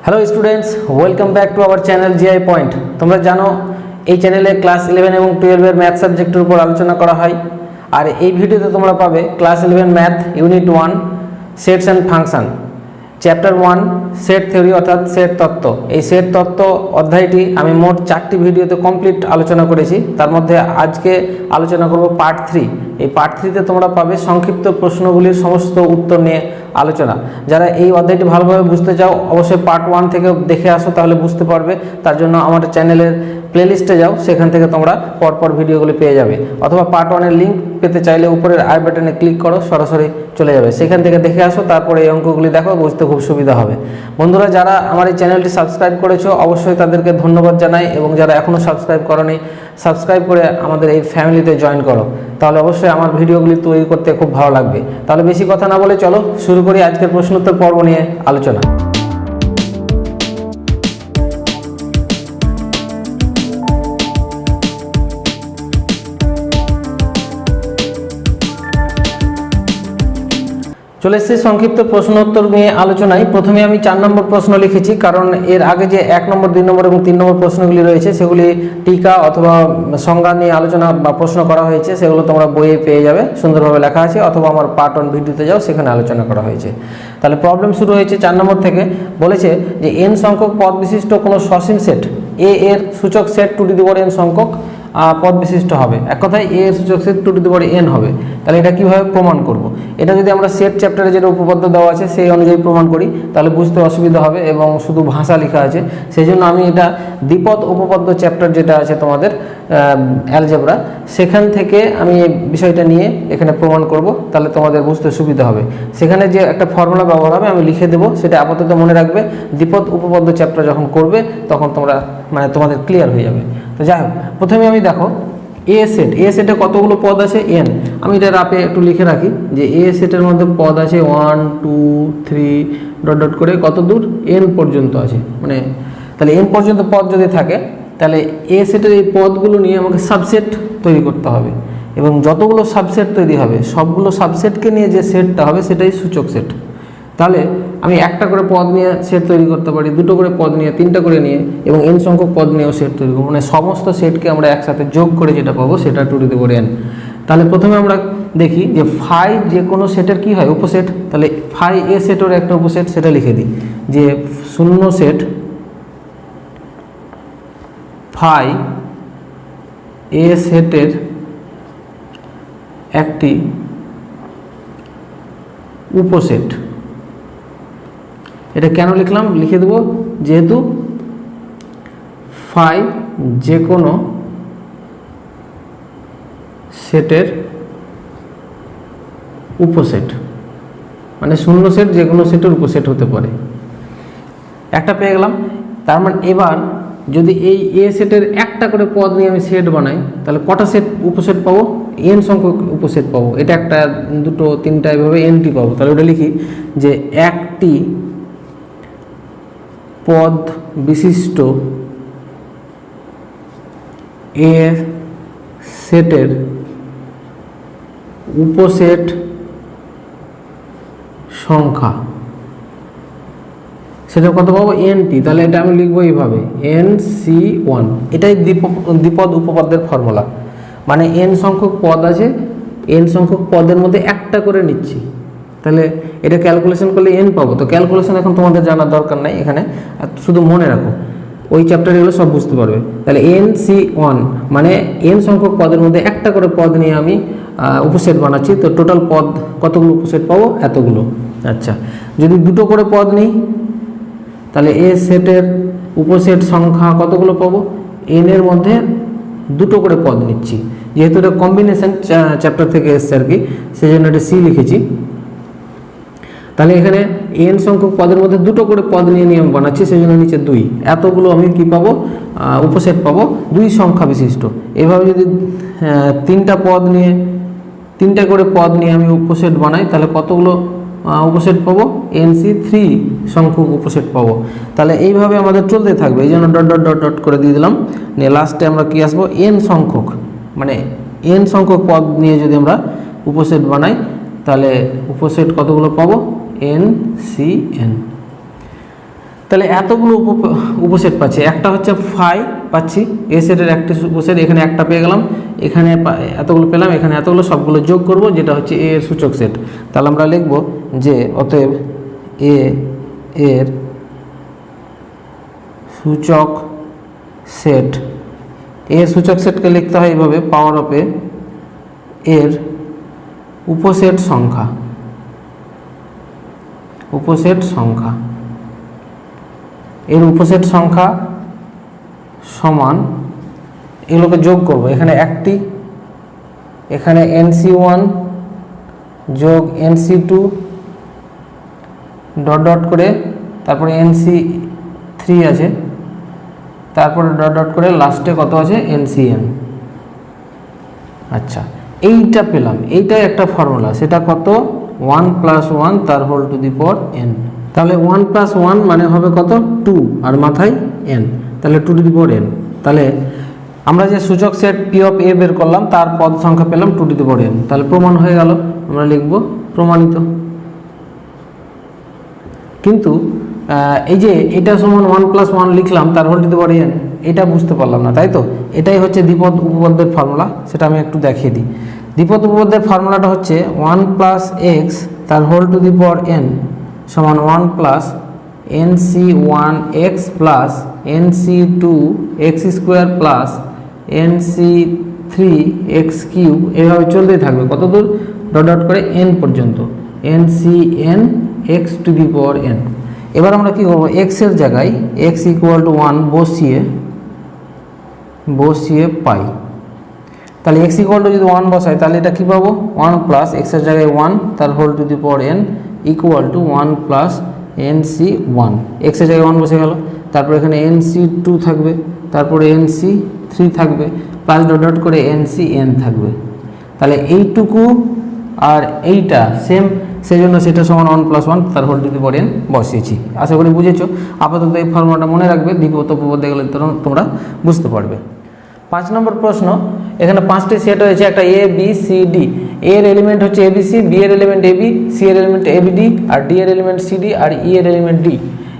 Hello students, welcome back to our channel GI point. তোমরা জানো এই চ্যানেলে ক্লাস 11 এবং 12 এর ম্যাথ সাবজেক্টের উপর আলোচনা করা হয়। আর এই ভিডিওতে তোমরা পাবে class 11 math unit 1 sets and function, chapter 1 set theory অর্থাৎ সেট তত্ত্ব। এই সেট তত্ত্ব অধ্যায়টি আমি মোট 4টি ভিডিওতে কমপ্লিট আলোচনা করেছি। তার মধ্যে আজকে আলোচনা করব পার্ট 3। এই পার্ট 3তে তোমরা পাবে সংক্ষিপ্ত প্রশ্নগুলির সমস্ত উত্তর নিয়ে আলোচনা। যারা এই অধ্যায়টি ভালোভাবে বুঝতে চাও অবশ্যই পার্ট 1 থেকে দেখে আসো, তাহলে বুঝতে পারবে। তার জন্য আমাদের চ্যানেলের প্লেলিস্টে যাও, সেখান থেকে তোমরা পরপর ভিডিওগুলি পেয়ে যাবে। অথবা পার্ট 1 এর লিঙ্ক পেতে চাইলে উপরের আই বাটনে ক্লিক করো, সরাসরি চলে যাবে, সেখান থেকে দেখে আসো, তারপরে এই অঙ্কগুলি দেখো, বুঝতে খুব সুবিধা হবে। বন্ধুরা, যারা আমার এই চ্যানেলটি সাবস্ক্রাইব করেছো অবশ্যই তাদেরকে ধন্যবাদ জানাই, এবং যারা এখনও সাবস্ক্রাইব করোনি সাবস্ক্রাইব করে আমাদের এই ফ্যামিলিতে জয়েন করো, তাহলে অবশ্যই আমার ভিডিওগুলি তৈরি করতে খুব ভালো লাগবে। তাহলে বেশি কথা না বলে চলো শুরু করি আজকের প্রশ্নোত্তর পর্ব নিয়ে আলোচনা। চলে এসেছি সংক্ষিপ্ত প্রশ্নোত্তর নিয়ে আলোচনায়। প্রথমে আমি 4 নম্বর প্রশ্ন লিখেছি, কারণ এর আগে যে 1 নম্বর 2 নম্বর এবং 3 নম্বর প্রশ্নগুলি রয়েছে সেগুলি টিকা অথবা সংজ্ঞা নিয়ে আলোচনা বা প্রশ্ন করা হয়েছে, সেগুলো তোমরা বইয়ে পেয়ে যাবে, সুন্দরভাবে লেখা আছে, অথবা আমার পার্ট 1 ভিডিওতে যাও, সেখানে আলোচনা করা হয়েছে। তাহলে প্রবলেম শুরু হয়েছে 4 নম্বর থেকে। বলেছে যে n সংখ্যক পদ বিশিষ্ট কোনো সসীম সেট a এর সূচক সেট 2n সংখ্যক পদ বিশিষ্ট হবে। এক কথায় a এর সূচক সেট 2n হবে। তাহলে এটা কিভাবে প্রমাণ করব? এটা যদি আমরা সেট চ্যাপ্টারে যেটা উপপাদ্য দেওয়া আছে সেই অনুযায়ী প্রমাণ করি তাহলে বুঝতে অসুবিধা হবে, এবং শুধু ভাষা লেখা আছে, সেই জন্য আমি এটা দ্বিপদ উপপাদ্য চ্যাপ্টার যেটা আছে তোমাদের অ্যালজেব্রা, সেখান থেকে আমি বিষয়টা নিয়ে এখানে প্রমাণ করব, তাহলে তোমাদের বুঝতে সুবিধা হবে। সেখানে যে একটা ফর্মুলা ব্যবহার হবে আমি লিখে দেবো, সেটা আপাতত মনে রাখবে। দ্বিপদ উপপাদ্য চ্যাপ্টার যখন করবে তখন তোমরা তোমাদের ক্লিয়ার হয়ে যাবে। তো যাই হোক, প্রথমে আমি দেখো এ সেটে কতগুলো পদ আছে n। আমি এটা রাপে একটু লিখে রাখি যে এ সেটের মধ্যে পদ আছে 1 2 3 ডট ডট করে কত দূর n পর্যন্ত আছে। তাহলে n পর্যন্ত পদ যদি থাকে তাহলে এ সেটের এই পদগুলো নিয়ে আমাকে সাবসেট তৈরি করতে হবে, এবং যতগুলো সাবসেট তৈরি হবে সবগুলো সাবসেটকে নিয়ে যে সেটটা হবে সেটাই সূচক সেট। তাহলে আমি একটা করে পদ নিয়ে সেট তৈরি করতে পারি, দুটো করে পদ নিয়ে, তিনটা করে নিয়ে, এবং n সংখ্যক পদ নিয়েও সেট তৈরি করবো। সমস্ত সেটকে আমরা একসাথে যোগ করে যেটা পাবো সেটা 2n। তাহলে প্রথমে আমরা দেখি যে ফাই যে কোনো সেটের কি হয়, উপসেট। তাহলে ফাই এ সেটের একটা উপসেট, সেটা লিখে দিই যে শূন্য সেট ফাই এ সেটের একটি উপসেট। এটা কেন লিখলাম, লিখে দেবো যেহেতু ফাই যে কোনো সেটের উপসেট, শূন্য সেট যে কোনো সেটের উপসেট হতে পারে। একটা পেয়ে গেলাম। তার মানে এবার যদি এই এ সেটের একটা করে পদ নিয়ে আমি সেট বানাই তাহলে কটা সেট উপসেট পাবো, n সংখ্যক উপসেট পাবো। এটা একটা, দুটো, তিনটা, এভাবে nটি পাবো। তাহলে ওটা লিখি যে একটি পদ বিশিষ্ট এ সেটের উপসেট সংখ্যা, সেটা কত পাবো, nটি। তাহলে এটা আমি লিখবো এইভাবে nc1। এটাই দ্বিপদ উপপাদ্যের ফর্মুলা। n সংখ্যক পদ আছে, n সংখ্যক পদের মধ্যে একটা করে নিচ্ছি, তাহলে এটা ক্যালকুলেশন করলে n পাবো। তো ক্যালকুলেশন এখন তোমাদের জানার দরকার নাই, এখানে শুধু মনে রাখো, ওই চ্যাপ্টারে এগুলো সব বুঝতে পারবে। তাহলে nc1 n সংখ্যক পদের মধ্যে একটা করে পদ নিয়ে আমি উপসেট বানাচ্ছি। তো টোটাল পদ কতগুলো উপসেট পাবো, এতগুলো। আচ্ছা, যদি দুটো করে পদ নিই তাহলে এ সেটের উপসেট সংখ্যা কতগুলো পাবো, n এর মধ্যে দুটো করে পদ নিচ্ছি, যেহেতু এটা কম্বিনেশন চ্যাপ্টার থেকে এসছে আর কি, সেই জন্য এটা সি লিখেছি। তাহলে এখানে n সংখ্যক পদের মধ্যে দুটো করে পদ নিয়ে আমি বানাচ্ছি, সেই জন্য নিচে 2। এতগুলো আমি কি পাবো, উপসেট পাবো 2 সংখ্যা বিশিষ্ট। এভাবে যদি তিনটা করে পদ নিয়ে আমি উপসেট বানাই তাহলে কতগুলো উপসেট পাবো, nc3 সংখ্যক উপসেট পাবো। তাহলে এইভাবে আমাদের চলতে থাকবে, এই জন্য ডট ডট ডট ডট করে দিয়ে দিলাম। নিয়ে লাস্টে আমরা কি আসবো, n সংখ্যক n সংখ্যক পদ নিয়ে যদি আমরা উপসেট বানাই তাহলে উপসেট কতগুলো পাবো, NCN। তাহলে এতগুলো উপসেট পাচ্ছি, একটা হচ্ছে ফাই পাচ্ছি, এ সেটের একটি উপসেট, এখানে একটা পেয়ে গেলাম, এখানে এতগুলো পেলাম, এখানে এতগুলো, সবগুলো যোগ করব, যেটা হচ্ছে এ এর সূচক সেট। তাহলে আমরা লিখব যে অতএব এ এর সূচক সেট, এর সূচক সেটকে লিখতে হয় এইভাবে, পাওয়ার অফ এ এর উপসেট সংখ্যা, উপসেট সংখ্যা, এর উপসেট সংখ্যা সমান, এগুলোকে যোগ করব, এখানে একটি, এখানে NC1 যোগ NC2 ডট ডট করে, তারপরে NC3 আছে, তারপরে ডট ডট করে লাস্টে কত আছে NCN। আচ্ছা, এইটা পেলাম, এইটাই একটা ফর্মুলা, সেটা কত 1 + 1 তার whole to the power n। তাহলে 1 + 1 মানে হবে কত 2, আর মাথায় n, তাহলে 2 টু দি পাওয়ার n। তাহলে আমরা যে সূচক সেট P অফ A বের করলাম, তার পদ সংখ্যা পেলাম 2 টু দি পাওয়ার n। তাহলে প্রমাণ হয়ে গেল, আমরা লিখব প্রমাণিত। কিন্তু এই যে এটা সমান 1 + 1 লিখলাম, তার whole to the power n, এটা বুঝতে পারলাম না, তাই তো? এটাই হচ্ছে দ্বিপদ উপপাদ্যের ফর্মুলা, সেটা আমি একটু দেখিয়ে দিই। দ্বিপদ উপপাদ্যের ফর্মুলাটা হচ্ছে 1 + x তার whole to the power n সমান 1 + NC1x plus NC2x² plus NC3x³ এভাবে চলতেই থাকবে, কত দূর, ডট ডট করে n পর্যন্ত, NCN x two the power n। এবার আমরা কি করব, x এর জায়গায় x = 1 বসিয়ে পাই। তাহলে x = যদি 1 বসাই, তাহলে এটা কি পাবো, 1 + x এর জায়গায় 1 তার whole to the power n = 1 + NC1, x এর জায়গায় 1 বসে গেল, তারপর এখানে NC2 থাকবে, তারপরে NC3 থাকবে, প্লাস ডট ডট করে NCN থাকবে। তাহলে এইটুকু আর এইটা সেম, সেজন্য সেটা সমান 1 + 1 তার whole to the power n বসিয়েছি। আশা করি বুঝেছো। আপাতত এই ফর্মুলাটা মনে রাখবে, দ্বিপদ উপপাদ্য গেলে তোমরা বুঝতে পারবে। 5 নম্বর প্রশ্ন, এখানে 5টি সেট হয়েছে, একটা A B C D, A এর এলিমেন্ট হচ্ছে ABC, B এর এলিমেন্ট AB, C এর এলিমেন্ট ABD, আর D এর এলিমেন্ট CD, আর E এর এলিমেন্ট D।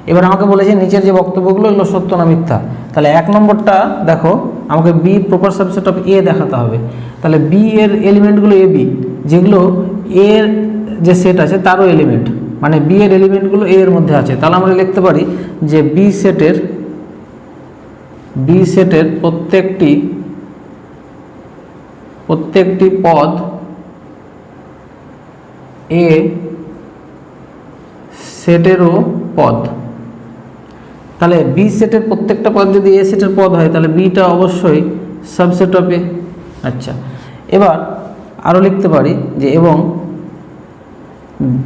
এবার আমাকে বলেছে নিচের যে বক্তব্যগুলো এগুলো সত্য না মিথ্যা। তাহলে 1 নম্বরটা দেখো, আমাকে B proper subset of A দেখাতে হবে। তাহলে B এর এলিমেন্টগুলো AB, যেগুলো A এর যে সেট আছে তারও এলিমেন্ট, মানে B এর এলিমেন্টগুলো A এর মধ্যে আছে। তাহলে আমরা লিখতে পারি যে B সেটের প্রত্যেকটি পদ A সেটেরও পদ। তাহলে B সেটের প্রত্যেকটা পদ যদি A সেটের পদ হয়, তাহলে Bটা অবশ্যই সাবসেট অফ A। আচ্ছা, এবার আরও লিখতে পারি যে এবং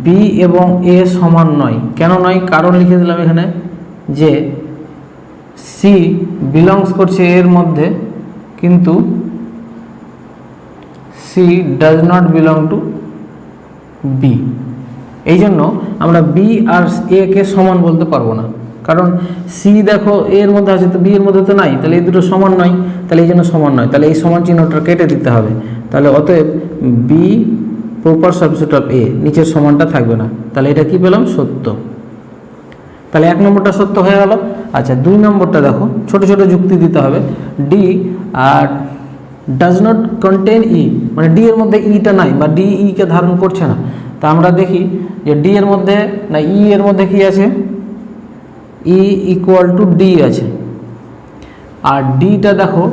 B এবং A সমান নয়। কেন নয়, কারণ লিখে দিলাম এখানে যে C বিলংস করছে এর মধ্যে, কিন্তু C does not belong two B। এই জন্য আমরা B আর A কে সমান বলতে পারবো না, কারণ C দেখো A এর মধ্যে আছে, তো B এর মধ্যে তো নাই, তাহলে এই দুটো সমান নয়, তাহলে এই জন্য সমান নয়, তাহলে এই সমান চিহ্নটা কেটে দিতে হবে। তাহলে অতএব B proper subset of A, নিচের সমানটা থাকবে না। তাহলে এটা কি পেলাম, সত্য। তাহলে 1 নম্বরটা সত্য হয়ে গেল। আচ্ছা, 2 নম্বরটা দেখো, ছোট ছোট যুক্তি দিতে হবে। D আর ডাজ নট কন্টেন E, মানে D এর মধ্যে ইটা নাই, বা D E কে ধারণ করছে না। তা আমরা দেখি যে D এর মধ্যে না E এর মধ্যে কি আছে, E = D আছে, আর Dটা দেখো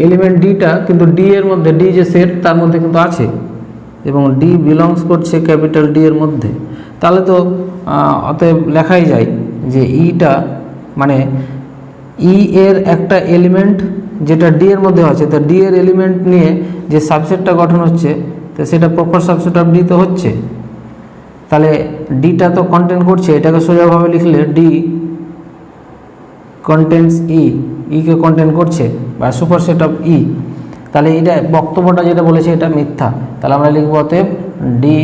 এলিমেন্ট Dটা কিন্তু D এর মধ্যে, D যে সেট তার মধ্যে কিন্তু আছে, এবং D বিলংস করছে ক্যাপিটাল D এর মধ্যে। তাহলে তো অতএব লেখাই যায় যে ইটা মানে ই এর একটা এলিমেন্ট যেটা ডি এর মধ্যে আছে, তো ডি এর এলিমেন্ট নিয়ে যে সাবসেটটা গঠন হচ্ছে, তো সেটা প্রপার সাবসেট অফ ডি তো হচ্ছে। তাহলে ডিটা তো কন্টেন্ট করছে, এটাকে সোজাভাবে লিখলে ডি কন্টেন্টস ই, কে কন্টেন্ট করছে বা সুপারসেট অফ ই। তাহলে এটা বক্তব্যটা যেটা বলেছে এটা মিথ্যা। তাহলে আমরা লিখব অতএব ডি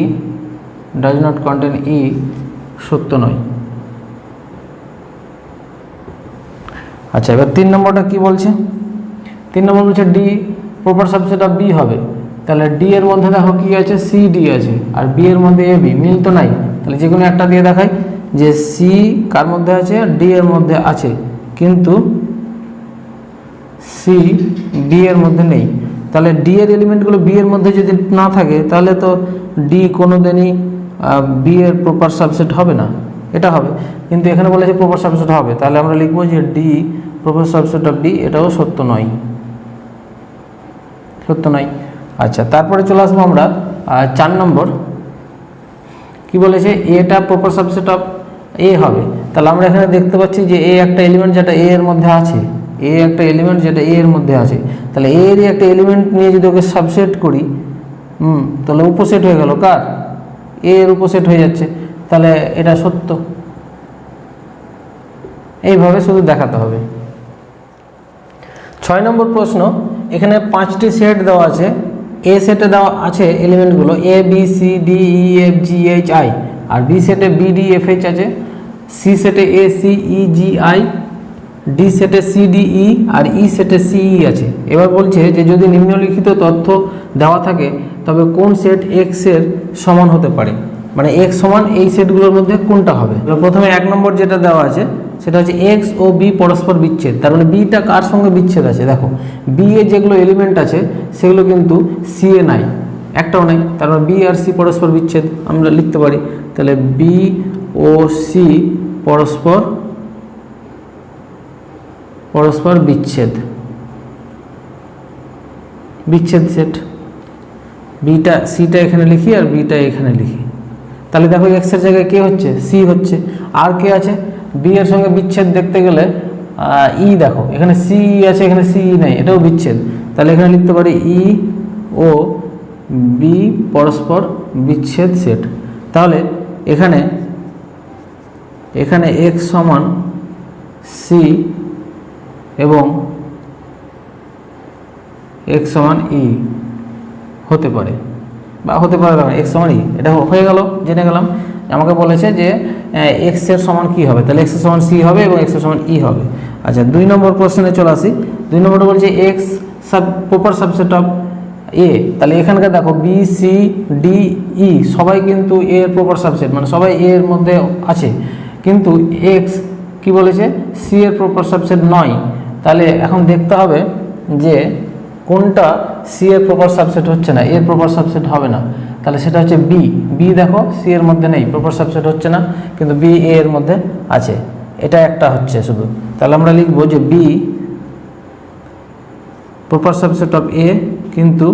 ডাজ নট কন্টেন ই সত্য নয়। আচ্ছা, এবার 3 নম্বরটা কি বলছে? 3 নম্বর বলছে D proper subset of B হবে। তাহলে ডি এর মধ্যে দেখো কি আছে, সি ডি আছে, আর বি এর মধ্যে এ বি, মিল তো নাই। তাহলে যে কোনো একটা দিয়ে দেখাই যে সি কার মধ্যে আছে, ডি এর মধ্যে আছে, কিন্তু সি বি এর মধ্যে নেই। তাহলে ডি এর এলিমেন্টগুলো বি এর মধ্যে যদি না থাকে তাহলে তো ডি কোনোদিনই বি এর প্রপার সাবসেট হবে না, এটা হবে। কিন্তু এখানে বলেছে প্রপার সাবসেট হবে, তাহলে আমরা লিখবো যে D proper subset of D, এটাও সত্য নয়, সত্য নয়। আচ্ছা, তারপরে চলে আসবো আমরা 4 নম্বর। কি বলেছে, এটা প্রপার সাবসেট অফ এ হবে। তাহলে আমরা এখানে দেখতে পাচ্ছি যে এ একটা এলিমেন্ট যেটা এ এর মধ্যে আছে, এ একটা এলিমেন্ট যেটা এ এর মধ্যে আছে। তাহলে এ এর একটা এলিমেন্ট নিয়ে যদি ওকে সাবসেট করি, তাহলে উপসেট হয়ে গেল কার, এ এর উপসেট হয়ে যাচ্ছে, তাহলে এটা সত্য। এইভাবে শুধু দেখাতে হবে। 6 নম্বর প্রশ্ন, এখানে 5টি সেট দেওয়া আছে। এ সেটে দেওয়া আছে এলিমেন্টগুলো A B C D E F G H I, আর বি সেটে বি ডি এফ এইচ আছে, সি সেটে A C E G I, D সেটে সি ডি ই, আর ই সেটে সি ই আছে। এবার বলছে যে যদি নিম্নলিখিত তথ্য দেওয়া থাকে তবে কোন সেট এক্স এর সমান হতে পারে, মানে এক্স সমান এই সেটগুলোর মধ্যে কোনটা হবে। প্রথমে 1 নম্বর যেটা দেওয়া আছে সেটা হচ্ছে এক্স ও বি পরস্পর বিচ্ছেদ। তার মানে বিটা কার সঙ্গে বিচ্ছেদ আছে, দেখো বি এ যেগুলো এলিমেন্ট আছে সেগুলো কিন্তু সি এ নাই, একটাও নাই। তার মানে বি আর সি পরস্পর বিচ্ছেদ আমরা লিখতে পারি। তাহলে বি ও সি পরস্পর পরস্পর বিচ্ছেদ, বিচ্ছেদ সেট। বিটা সিটা এখানে লিখি আর বিটা এখানে লিখি। তাহলে দেখো এক্স এর জায়গায় কে হচ্ছে, সি হচ্ছে। আর কে আছে, বি এর সঙ্গে বিচ্ছেদ দেখতে গেলে ই, দেখো এখানে সি আছে, এখানে সি নেই, এটাও বিচ্ছেদ। তাহলে এখানে লিখতে পারি ই ও বি পরস্পর বিচ্ছেদ সেট। তাহলে এখানে এখানে এক্স সমান সি এবং এক্স সমান ই হতে পারে, বা হতে পারে না, এক্স সমান ই, এটা হয়ে গেল, জেনে গেলাম। আমাকে বলেছে যে এক্স এর সমান কি হবে, তাহলে এক্স এর সমান সি হবে এবং এক্স এর সমান ই হবে। আচ্ছা, 2 নম্বর প্রশ্নে চলে আসি। 2 নম্বরটা বলছে এক্স প্রপার সাবসেট অফ এ। তাহলে এখানকার দেখো বি সি ডি ই সবাই কিন্তু এ এর প্রপার সাবসেট, মানে সবাই এ এর মধ্যে আছে, কিন্তু এক্স কি বলেছে, সি এর প্রপার সাবসেট নয়। তাহলে এখন দেখতে হবে যে কোনটা সি এর প্রপার সাবসেট হচ্ছে না, এর প্রপার সাবসেট হবে না। তাহলে সেটা হচ্ছে বি। বি দেখো সি এর মধ্যে নেই, প্রপার সাবসেট হচ্ছে না, কিন্তু বি এ এর মধ্যে আছে, এটা একটা হচ্ছে শুধু। তাহলে আমরা লিখবো যে বি প্রপার সাবসেট অফ এ, কিন্তু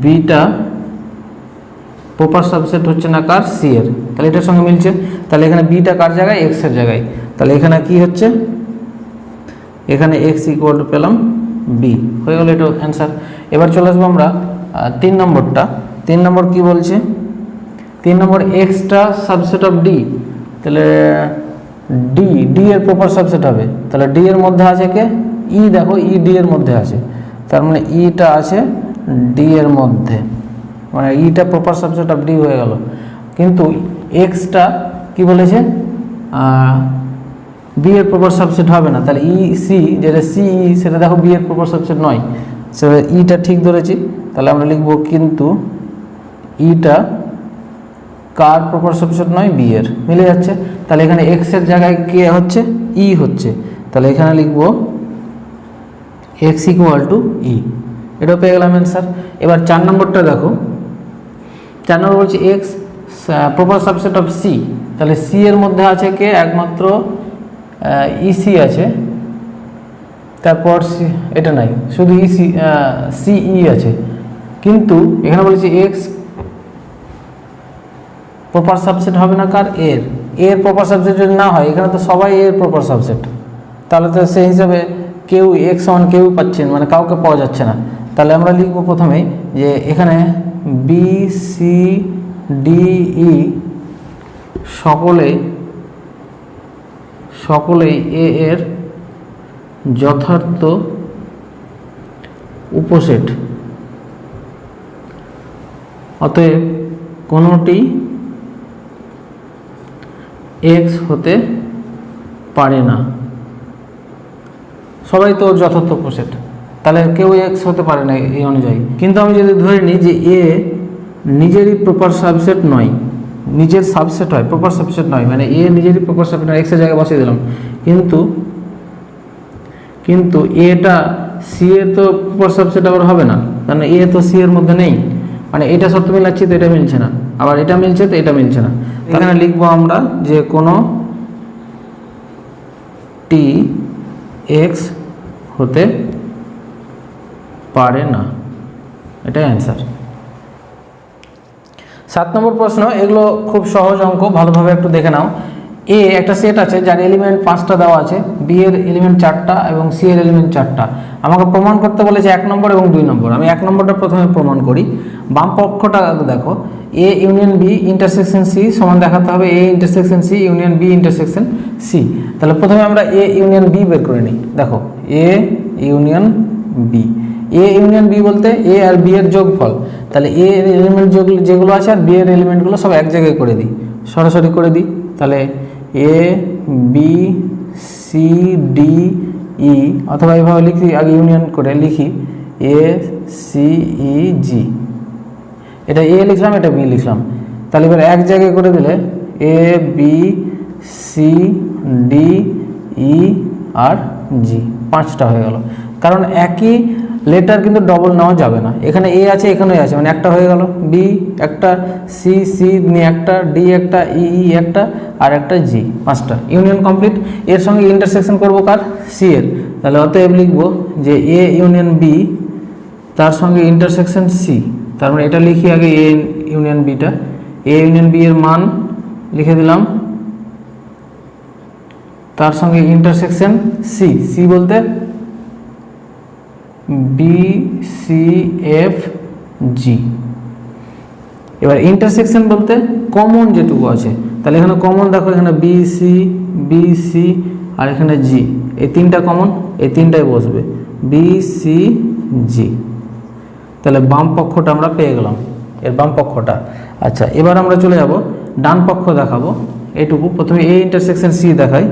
বিটা প্রপার সাবসেট হচ্ছে না কার, সি এর। তাহলে এটার সঙ্গে মিলছে। তাহলে এখানে বিটা কার জায়গায়, এক্স এর জায়গায়। তাহলে এখানে কি হচ্ছে, এখানে এক্স ইকুয়াল টু পেলাম বি, হয়ে গেল, এটা অ্যান্সার। এবার চলে আসবো আমরা 3 নম্বরটা। 3 নম্বর কি বলছে, 3 নম্বর এক্সটা সাবসেট অফ ডি। তাহলে ডি, ডি এর প্রপার সাবসেট হবে। তাহলে ডি এর মধ্যে আছে কে, ই, দেখো ই ডি এর মধ্যে আছে, তার মানে ইটা আছে ডি এর মধ্যে, মানে ইটা প্রপার সাবসেট অফ ডি হয়ে গেল। কিন্তু এক্সটা কি বলেছে, বি এর প্রপার সাবসেট হবে না। তাহলে ই সি, যেটা সি ই, সেটা দেখো বি এর প্রপার সাবসেট নয়, সেটা ইটা ঠিক ধরেছি। তাহলে আমরা লিখবো কিন্তু ইটা কার প্রপার সাবসেট নয়, বি এর, মিলে যাচ্ছে। তাহলে এখানে এক্স এর জায়গায় কে হচ্ছে, ই হচ্ছে। তাহলে এখানে লিখবো এক্স ইকুয়াল টু ই, এটাও পেয়ে গেলাম অ্যান্সার। এবার 4 নম্বরটা দেখো। 4 নম্বর বলছে X proper subset of C. তাহলে সি এর মধ্যে আছে কে, একমাত্র ইসি আছে, তারপর এটা নাই, শুধু ইসি সিই আছে। কিন্তু এখানে বলেছে এক্স প্রপার সাবসেট হবে না কার, এর। এর প্রপার সাবসেট যদি না হয়, এখানে তো সবাই এর প্রপার সাবসেট, তাহলে তো সেই হিসাবে কেউ এক্স সমান কেউ পাচ্ছেন, মানে কাউকে পাওয়া যাচ্ছে না। তাহলে আমরা লিখব প্রথমেই যে এখানে বি সি ডি ই সকলেই এ এর যথার্থ উপসেট, অতএব কোনোটি এক্স হতে পারে না। সবাই তো যথার্থ উপসেট, তাহলে কেউ এক্স হতে পারে না এই অনুযায়ী। কিন্তু আমি যদি ধরে নিই যে এ নিজেরই প্রপার সাবসেট নয়, নিজের সাবসেট হয়, প্রপার সাবসেট নয়, মানে এ নিজেরই প্রপার সাবসেট নয়, এক্সের জায়গায় বসিয়ে দিলাম, কিন্তু এটা সি এর তো প্রপার সাবসেট আবার হবে না, কারণ এ তো সি এর মধ্যে নেই, মানে এটা শর্ত মিলাচ্ছি তো এটা মিলছে না, আবার এটা মিলছে তো এটা মিলছে না। এখানে লিখবো আমরা যে কোনো টি এক্স হতে পারে না, এটাই অ্যান্সার। 7 নম্বর প্রশ্ন, এগুলো খুব সহজ অঙ্ক, ভালোভাবে একটু দেখে নাও। এ একটা সেট আছে যার এলিমেন্ট 5টা দেওয়া আছে, বি এর এলিমেন্ট 4টা এবং সি এর এলিমেন্ট 4টা। আমাকে প্রমাণ করতে বলেছে 1 নম্বর এবং 2 নম্বর। আমি 1 নম্বরটা প্রথমে প্রমাণ করি। বাম পক্ষটা দেখো, A union B intersection C সমান দেখাতে হবে A intersection C union B intersection C. তাহলে প্রথমে আমরা এ ইউনিয়ন বি বের করে নিই। দেখো A union B, A union B বলতে এ আর বি এর যোগফল। তাহলে এ এর এলিমেন্ট যেগুলো আছে আর বি এর এলিমেন্টগুলো সব এক জায়গায় করে দিই, সরাসরি করে দিই। তাহলে এ বি সি ডি ই, অথবা এইভাবে লিখি, আগে ইউনিয়ন করে লিখি এ সি ই জি। এটা এ লিখলাম, এটা বি লিখলাম। তাহলে এবার এক জায়গায় করে দিলে এ বি সি ডি ই আর জি, 5টা হয়ে গেল। কারণ একই লেটার কিন্তু ডবল নেওয়া যাবে না, এখানে এ আছে এখানে আছে, মানে একটা হয়ে গেল, বি একটা, সি সি নিয়ে একটা, ডি একটা, ই ই একটা আর একটা জি, 5টা ইউনিয়ন কমপ্লিট। এর সঙ্গে ইন্টারসেকশন করব কার, সি এর। তাহলে অতএব লিখবো যে এ ইউনিয়ন বি তার সঙ্গে ইন্টারসেকশন সি। তার মানে এটা লিখি আগে এ ইউনিয়ন বিটা, এ ইউনিয়ন বি এর মান লিখে দিলাম, তার সঙ্গে ইন্টারসেকশন সি, সি বলতে বি সি এফ জি। এবার ইন্টারসেকশন বলতে কমন যেটুকু আছে, তাহলে এখানে কমন দেখো, এখানে বি সি আর এখানে জি, এই 3টা কমন, এই 3টাই বসবে বি সি জি। তাহলে বাম পক্ষটা আমরা পেয়ে গেলাম, এর বাম পক্ষটা। আচ্ছা, এবার আমরা চলে যাব ডান পক্ষ দেখাবো। এইটুকু প্রথমে এ ইন্টারসেকশন সি দেখাই,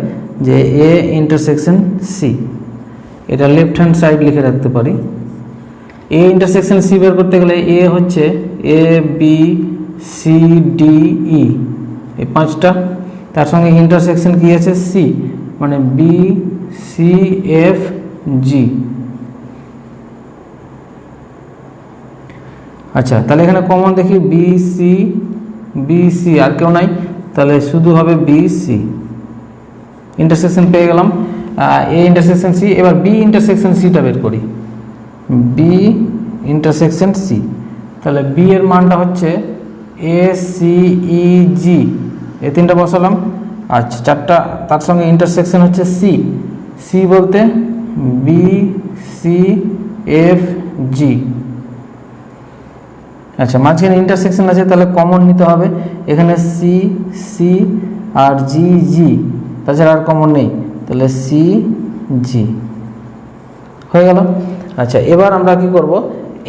যে এ ইন্টারসেকশন সি, এটা লেফট হ্যান্ড সাইড লিখে রাখতে পারি। এ ইন্টারসেকশন সি বের করতে গেলে এ হচ্ছে এ বি সি ডি ই, এই 5টা, তার সঙ্গে ইন্টারসেকশন কি আছে সি, মানে বি সি এফ জি। আচ্ছা, তাহলে এখানে কমন দেখি বি সি আর কেউ নাই, তাহলে শুধু হবে বি সি। ইন্টারসেকশন পেয়ে গেলাম এ ইন্টারসেকশন সি। এবার বি ইন্টারসেকশন সিটা বের করি, বি ইন্টারসেকশন সি। তাহলে বি এর মানটা হচ্ছে এ সি ই জি, এই 3টা বসালাম। আচ্ছা, 4টা, তার সঙ্গে ইন্টারসেকশন হচ্ছে সি, সি বলতে বি সি এফ জি। আচ্ছা, মাঝখানে ইন্টারসেকশন আছে, তাহলে কমন নিতে হবে, এখানে সি সি আর জি জি, তাছাড়া আর কমন নেই, তাহলে সি জি হয়ে গেল। আচ্ছা, এবার আমরা কি করব,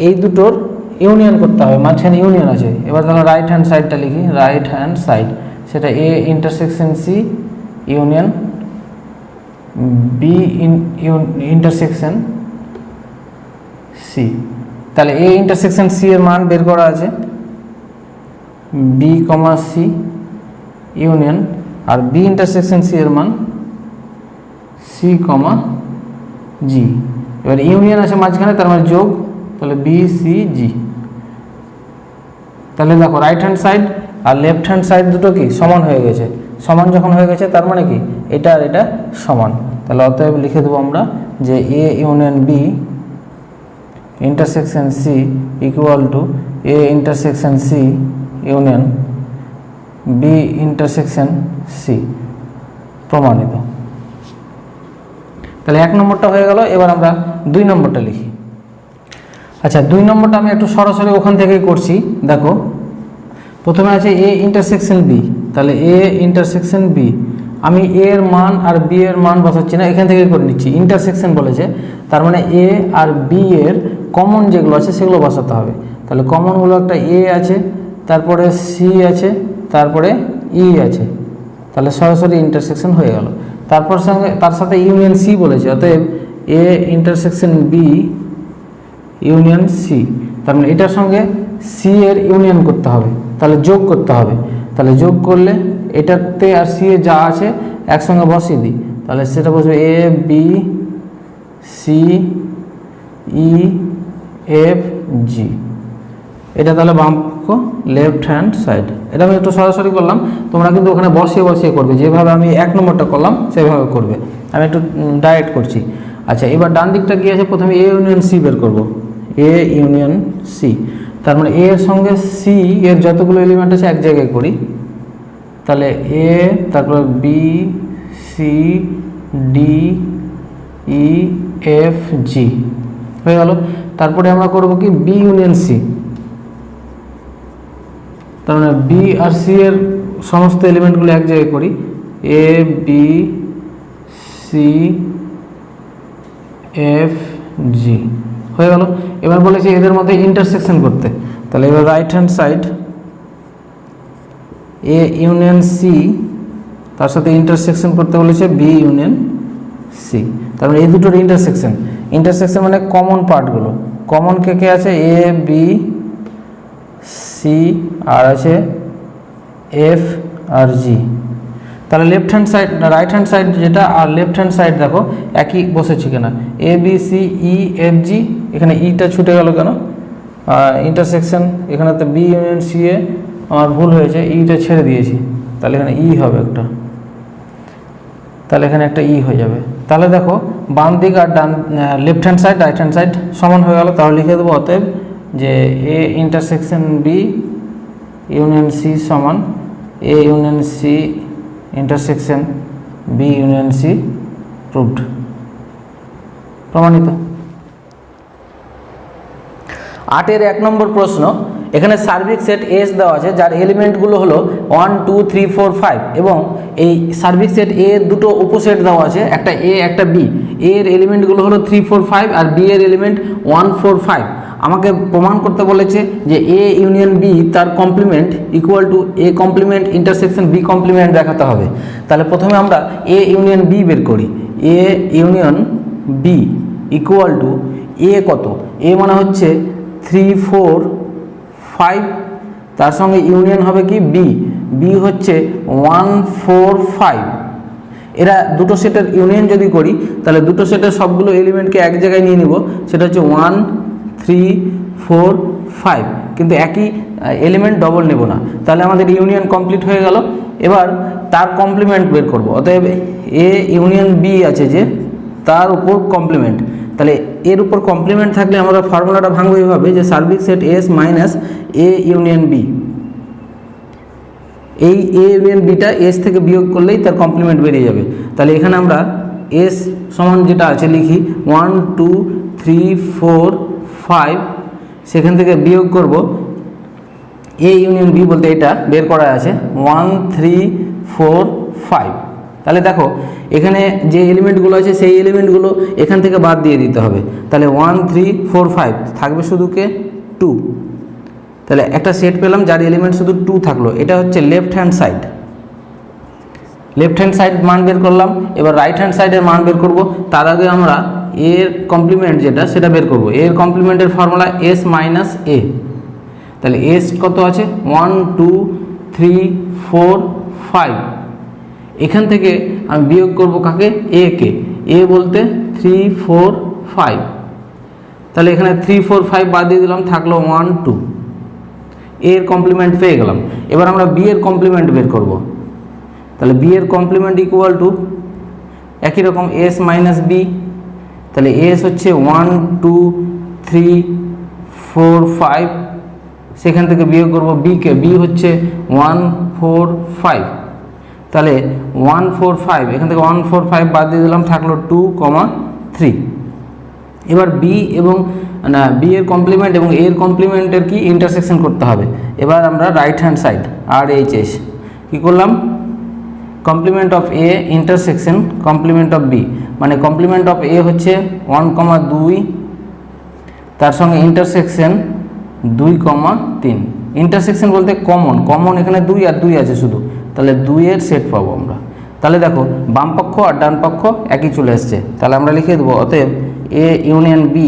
এই দুটোর ইউনিয়ন করতে হবে, মাঝখানে ইউনিয়ন আছে। এবার তাহলে রাইট হ্যান্ড সাইডটা লিখি, রাইট হ্যান্ড সাইড, সেটা A intersection C union B intersection C. তাহলে এ ইন্টারসেকশন সি এর মান বের করা আছে, বি কমা সি ইউনিয়ন, আর বি ইন্টারসেকশন সি এর মান সি কমা জি। এবার ইউনিয়ন আছে মাঝখানে, তার মানে যোগ, তাহলে বি সি জি। তাহলে দেখো রাইট হ্যান্ড সাইড আর লেফট হ্যান্ড সাইড দুটো কি সমান হয়ে গেছে। সমান যখন হয়ে গেছে তার মানে কি এটা আর এটা সমান। তাহলে অতএব লিখে দেবো আমরা যে A union B intersection C equal to A intersection C union B intersection C, প্রমাণিত। তাহলে 1 নম্বরটা হয়ে গেল। এবার আমরা 2 নম্বরটা লিখি। আচ্ছা, 2 নম্বরটা আমি একটু সরাসরি ওখান থেকেই করছি। দেখো প্রথমে আছে এ ইন্টারসেকশন বি, তাহলে এ ইন্টারসেকশন বি, আমি এ এর মান আর বি এর মান বসাচ্ছি না, এখান থেকেই করে নিচ্ছি। ইন্টারসেকশন বলেছে, তার মানে এ আর বি এর কমন যেগুলো আছে সেগুলো বসাতে হবে। তাহলে কমনগুলো একটা এ আছে, তারপরে সি আছে, তারপরে ই আছে, তাহলে সরাসরি ইন্টারসেকশন হয়ে গেল। তার সাথে ইউনিয়ন সি বলেছে, অতএব A intersection B union C, তার মানে এটার সঙ্গে সি এর ইউনিয়ন করতে হবে, তাহলে যোগ করতে হবে। তাহলে তাহলে যোগ করলে এটাতে আর সি এ যা আছে একসঙ্গে বসিয়ে দিই, তাহলে সেটা বসবে A B C E F G. এটা তাহলে বাম পক্ষ লেফট হ্যান্ড সাইড। এটা আমি একটু সরাসরি করলাম, তোমরা কিন্তু ওখানে বসিয়ে বসিয়ে করবে, যেভাবে আমি 1 নম্বরটা করলাম সেভাবে করবে, আমি একটু ডাইরেক্ট করছি। আচ্ছা, এবার ডান দিকটা কি আছে, প্রথমে এ ইউনিয়ন সি বের করব। এ ইউনিয়ন সি, তার মানে এ এর সঙ্গে সি এর যতগুলো এলিমেন্ট আছে এক জায়গায় করি, তাহলে এ, তারপর B C D E F G হয়ে গেল। তারপরে আমরা করব কি বি ইউনিয়ন সি, তার মানে বি আর সি এর সমস্ত এলিমেন্টগুলো এক জায়গায় করি, এ বি সি এফ জি হয়ে গেল। এবার বলেছি এদের মধ্যে ইন্টারসেকশন করতে, তাহলে এবার right hand side A union C, তার সাথে ইন্টারসেকশন করতে বলেছে বি ইউনিয়ন সি, তার মানে এই দুটোর ইন্টারসেকশন। ইন্টারসেকশন মানে কমন পার্টগুলো, কমন কে কে আছে, এ বি সি আর আছে এফ আর জি। তাহলে left hand side, right hand side যেটা আর লেফট হ্যান্ড সাইড দেখো একই বসেছে কিনা, A B C E F G, এখানে ইটা ছুটে গেল কেন, ইন্টারসেকশন এখানে তো বি ইউনিয়ন সি এ আমার ভুল হয়েছে, ইটা ছেড়ে দিয়েছি, তাহলে এখানে ই হবে একটা, তাহলে এখানে একটা ই হয়ে যাবে। তাহলে দেখো বাম দিক আর ডান left hand side right hand side সমান হয়ে গেল। তাহলে লিখে দেবো অতএব যে A intersection B union C সমান A union C intersection B union C proved, প্রমাণিত। 8-এর 1 নম্বর প্রশ্ন, এখানে সার্বিক সেট এস দেওয়া আছে যার এলিমেন্টগুলো হলো 1 2 3 4 5 এবং এই সার্বিক সেট এ এর দুটো উপসেট দেওয়া আছে, একটা এ একটা বি। এ এর এলিমেন্টগুলো হলো 3 4 5 আর বি এর এলিমেন্ট 1 4 5। আমাকে প্রমাণ করতে বলেছে যে এ ইউনিয়ন বি তার complement equal to A complement intersection B complement দেখাতে হবে। তাহলে প্রথমে আমরা এ ইউনিয়ন বি বের করি। A union B equal to A কত, এ মানে হচ্ছে 3 4 5, তার সঙ্গে ইউনিয়ন হবে কি বি, বি হচ্ছে 1 4 5। এরা দুটো সেটের ইউনিয়ন যদি করি তাহলে দুটো সেটের সবগুলো এলিমেন্টকে এক জায়গায় নিয়ে নিব, সেটা হচ্ছে 1 3 4 5, কিন্তু একই এলিমেন্ট ডবল নেব না। তাহলে আমাদের ইউনিয়ন কমপ্লিট হয়ে গেল। এবার তার কমপ্লিমেন্ট বের করব, অতএব এ ইউনিয়ন বি আছে যে তার উপর কমপ্লিমেন্ট, তাহলে এর উপর কমপ্লিমেন্ট থাকলে আমরা ফর্মুলাটা ভাঙবো এইভাবে যে সার্বিক set S minus A union B, এই এ ইউনিয়ন বিটা এস থেকে বিয়োগ করলেই তার কমপ্লিমেন্ট বেরিয়ে যাবে। তাহলে এখানে আমরা এস সমান যেটা আছে লিখি 1 2 3 4 5, সেখান থেকে বিয়োগ করব এ ইউনিয়ন বি বলতে এটা বের করা আছে 1 3 4 5। তাহলে দেখো এখানে যে এলিমেন্টগুলো আছে সেই এলিমেন্টগুলো এখান থেকে বাদ দিয়ে দিতে হবে, তাহলে 1 3 4 5 থাকবে শুধু কে 2। তাহলে একটা সেট পেলাম যার এলিমেন্ট শুধু 2 থাকলো, এটা হচ্ছে left hand side. Left hand side মান বের করলাম, এবার রাইট হ্যান্ড সাইডের মান বের করব। তার আগে আমরা এর কমপ্লিমেন্ট যেটা সেটা বের করব। এর কমপ্লিমেন্টের ফর্মুলা এস মাইনাস এ, তাহলে এস কত আছে 1 2 3 4 5, এখান থেকে আমি বিয়োগ করব কাকে, এ কে, এ বলতে 3 4 5, তাহলে এখানে 3 4 5 বাদ দিয়ে দিলাম, থাকলো 1 2, এর কমপ্লিমেন্ট পেয়ে গেলাম। এবার আমরা বি এর কমপ্লিমেন্ট বের করব, তাহলে বি এর কমপ্লিমেন্ট ইকুয়াল টু একই রকম এস মাইনাস বি, তাহলে এস হচ্ছে 1 2 3 4 5, সেখান থেকে বিয়োগ করব বি কে, বি হচ্ছে 1 4 5, তাহলে 1 4 5 এখান থেকে 1 4 5 বাদ দিয়ে দিলাম, থাকলো 2 3। এবার বি এবং না বি এর কমপ্লিমেন্ট এবং এর কমপ্লিমেন্টের কি ইন্টারসেকশন করতে হবে। এবার আমরা right hand side R H S কী করলাম, complement of A intersection complement of B, মানে কমপ্লিমেন্ট অফ এ হচ্ছে 1 2, তার সঙ্গে ইন্টারসেকশন 2 3। ইন্টারসেকশন বলতে কমন, কমন এখানে 2 আর 2 আছে শুধু, তাহলে 2 এর সেট পাবো আমরা। তাহলে দেখো বাম পক্ষ আর ডান পক্ষ একই চলে আসছে, তাহলে আমরা লিখে দেবো অতএব এ ইউনিয়ন বি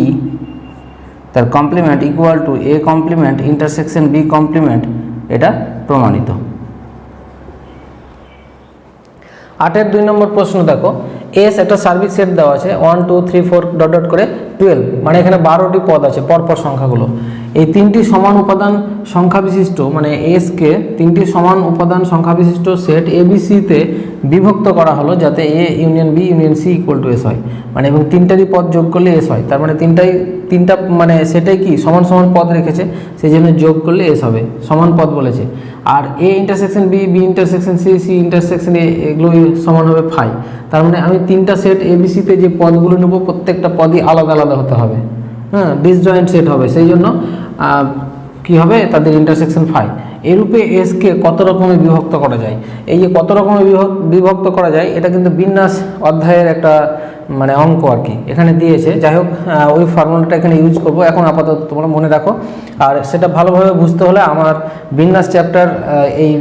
তার complement equal to A complement intersection B complement, এটা প্রমাণিত। 8-এর 2 নম্বর প্রশ্ন দেখো, এস একটা সার্বিক সেট দেওয়া আছে 1 2 3 4 ডট ডট করে 12, মানে এখানে 12টি পদ আছে পরপর সংখ্যাগুলো। এই তিনটি সমান উপাদান সংখ্যা বিশিষ্ট, মানে এসকে তিনটি সমান উপাদান সংখ্যা বিশিষ্ট সেট এবিসিতে বিভক্ত করা হলো যাতে A union B union C equal to S হয়, মানে এবং তিনটারই পদ যোগ করলে এস হয়। তার মানে তিনটা মানে সেটাই কি সমান সমান পদ রেখেছে, সেই জন্য যোগ করলে এস হবে, সমান পদ বলেছে। আর A intersection B, B intersection C, C intersection A, এগুলো সমান হবে ফাই। তার মানে আমি তিনটা সেট এবিসিতে যে পদগুলো নেব প্রত্যেকটা পদই আলাদা আলাদা হতে হবে, হ্যাঁ, ডিসজয়েন্ট সেট হবে, সেই জন্য কি হবে তাদের ইন্টারসেকশন ফাই। এরূপে এসকে কত রকমের বিভক্ত করা যায়, এই যে কত রকমের বিভক্ত করা যায় এটা কিন্তু বিন্যাস অধ্যায়ের একটা মানে অঙ্ক আর কি এখানে দিয়েছে। যাই হোক, ওই ফর্মুলাটা এখানে ইউজ করব, এখন আপাতত তোমরা মনে রাখো। আর সেটা ভালোভাবে বুঝতে হলে আমার বিন্যাস চ্যাপ্টার এই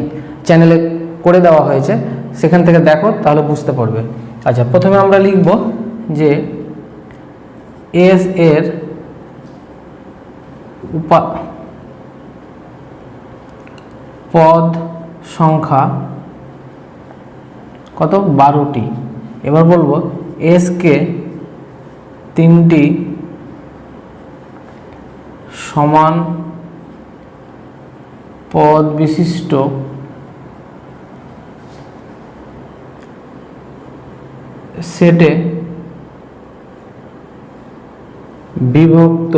চ্যানেলে করে দেওয়া হয়েছে, সেখান থেকে দেখো তাহলে বুঝতে পারবে। আচ্ছা, প্রথমে আমরা লিখব যে এস এর পদ সংখ্যা কত, 12টি। এবার বলবো এসকে তিনটি সমান পদ বিশিষ্ট সেটে বিভক্ত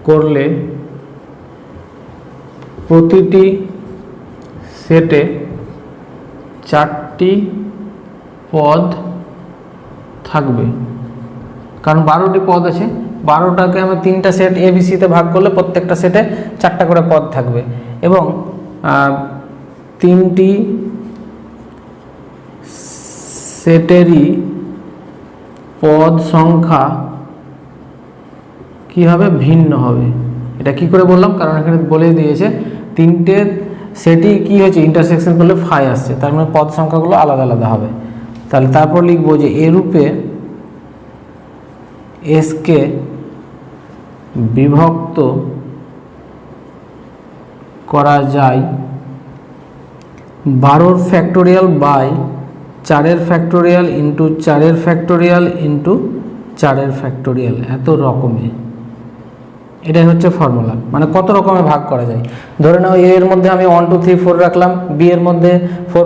করলে প্রতিটি সেটে 4টি পদ থাকবে, কারণ 12টি পদ আছে, 12টাকে আমি তিনটা সেট এবিসিতে ভাগ করলে প্রত্যেকটা সেটে 4টা করে পদ থাকবে, এবং তিনটি সেটেরই পদ সংখ্যা কি হবে, ভিন্ন হবে। এটা কি করে বললাম, কারণ এখানে বলেই দিয়েছে তিনটে সেটই কি হয়েছে ইন্টারসেকশন করলে ফাই আসছে, তার মানে পদ সংখ্যাগুলো আলাদা আলাদা হবে। তাহলে তারপর লিখবো যে এরূপে এসকে বিভক্ত করা যায় 12 factorial by 4 factorial into 4 factorial into 4 factorial, এত রকমের। এটাই হচ্ছে ফর্মুলা, মানে কত রকমে ভাগ করা যায়। ধরে নাও এ এর মধ্যে আমি 1 2 3 4 রাখলাম, বি এর মধ্যে 4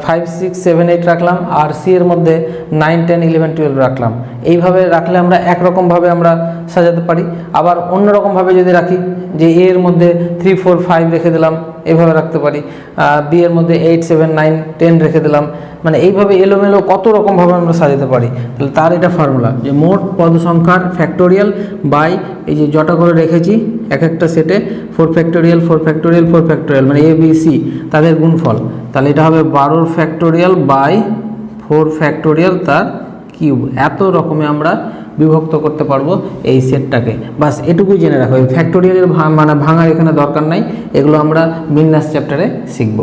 5 6 7 8 রাখলাম, আর সি এর মধ্যে 9 10 11 12 রাখলাম। এইভাবে রাখলে আমরা একরকমভাবে আমরা সাজাতে পারি। আবার অন্যরকমভাবে যদি রাখি যে এ এর মধ্যে 3 4 5 রেখে দিলাম, এইভাবে রাখতে পারি। বি এর মধ্যে 8 7 9 10 রেখে দিলাম, মানে এইভাবে এলোমেলো কত রকমভাবে আমরা সাজাতে পারি। তাহলে তার এটা ফর্মুলা যে মোট পদ সংখ্যার ফ্যাক্টোরিয়াল বাই এই যে জটা করে রেখেছি এক একটা সেটে 4 ফ্যাক্টোরিয়াল 4 ফ্যাক্টোরিয়াল 4 ফ্যাক্টোরিয়াল, মানে এ বি সি তাদের গুণফল। তাহলে এটা হবে 12 ফ্যাক্টোরিয়াল বাই 4 ফ্যাক্টোরিয়াল তার কিউব। এত রকমে আমরা বিভক্ত করতে পারবো এই সেটটাকে। বাস এটুকুই জেনে রাখো, এই ফ্যাক্টোরিয়ালের মানে ভাঙার এখানে দরকার নাই, এগুলো আমরা বিন্যাস চ্যাপ্টারে শিখব।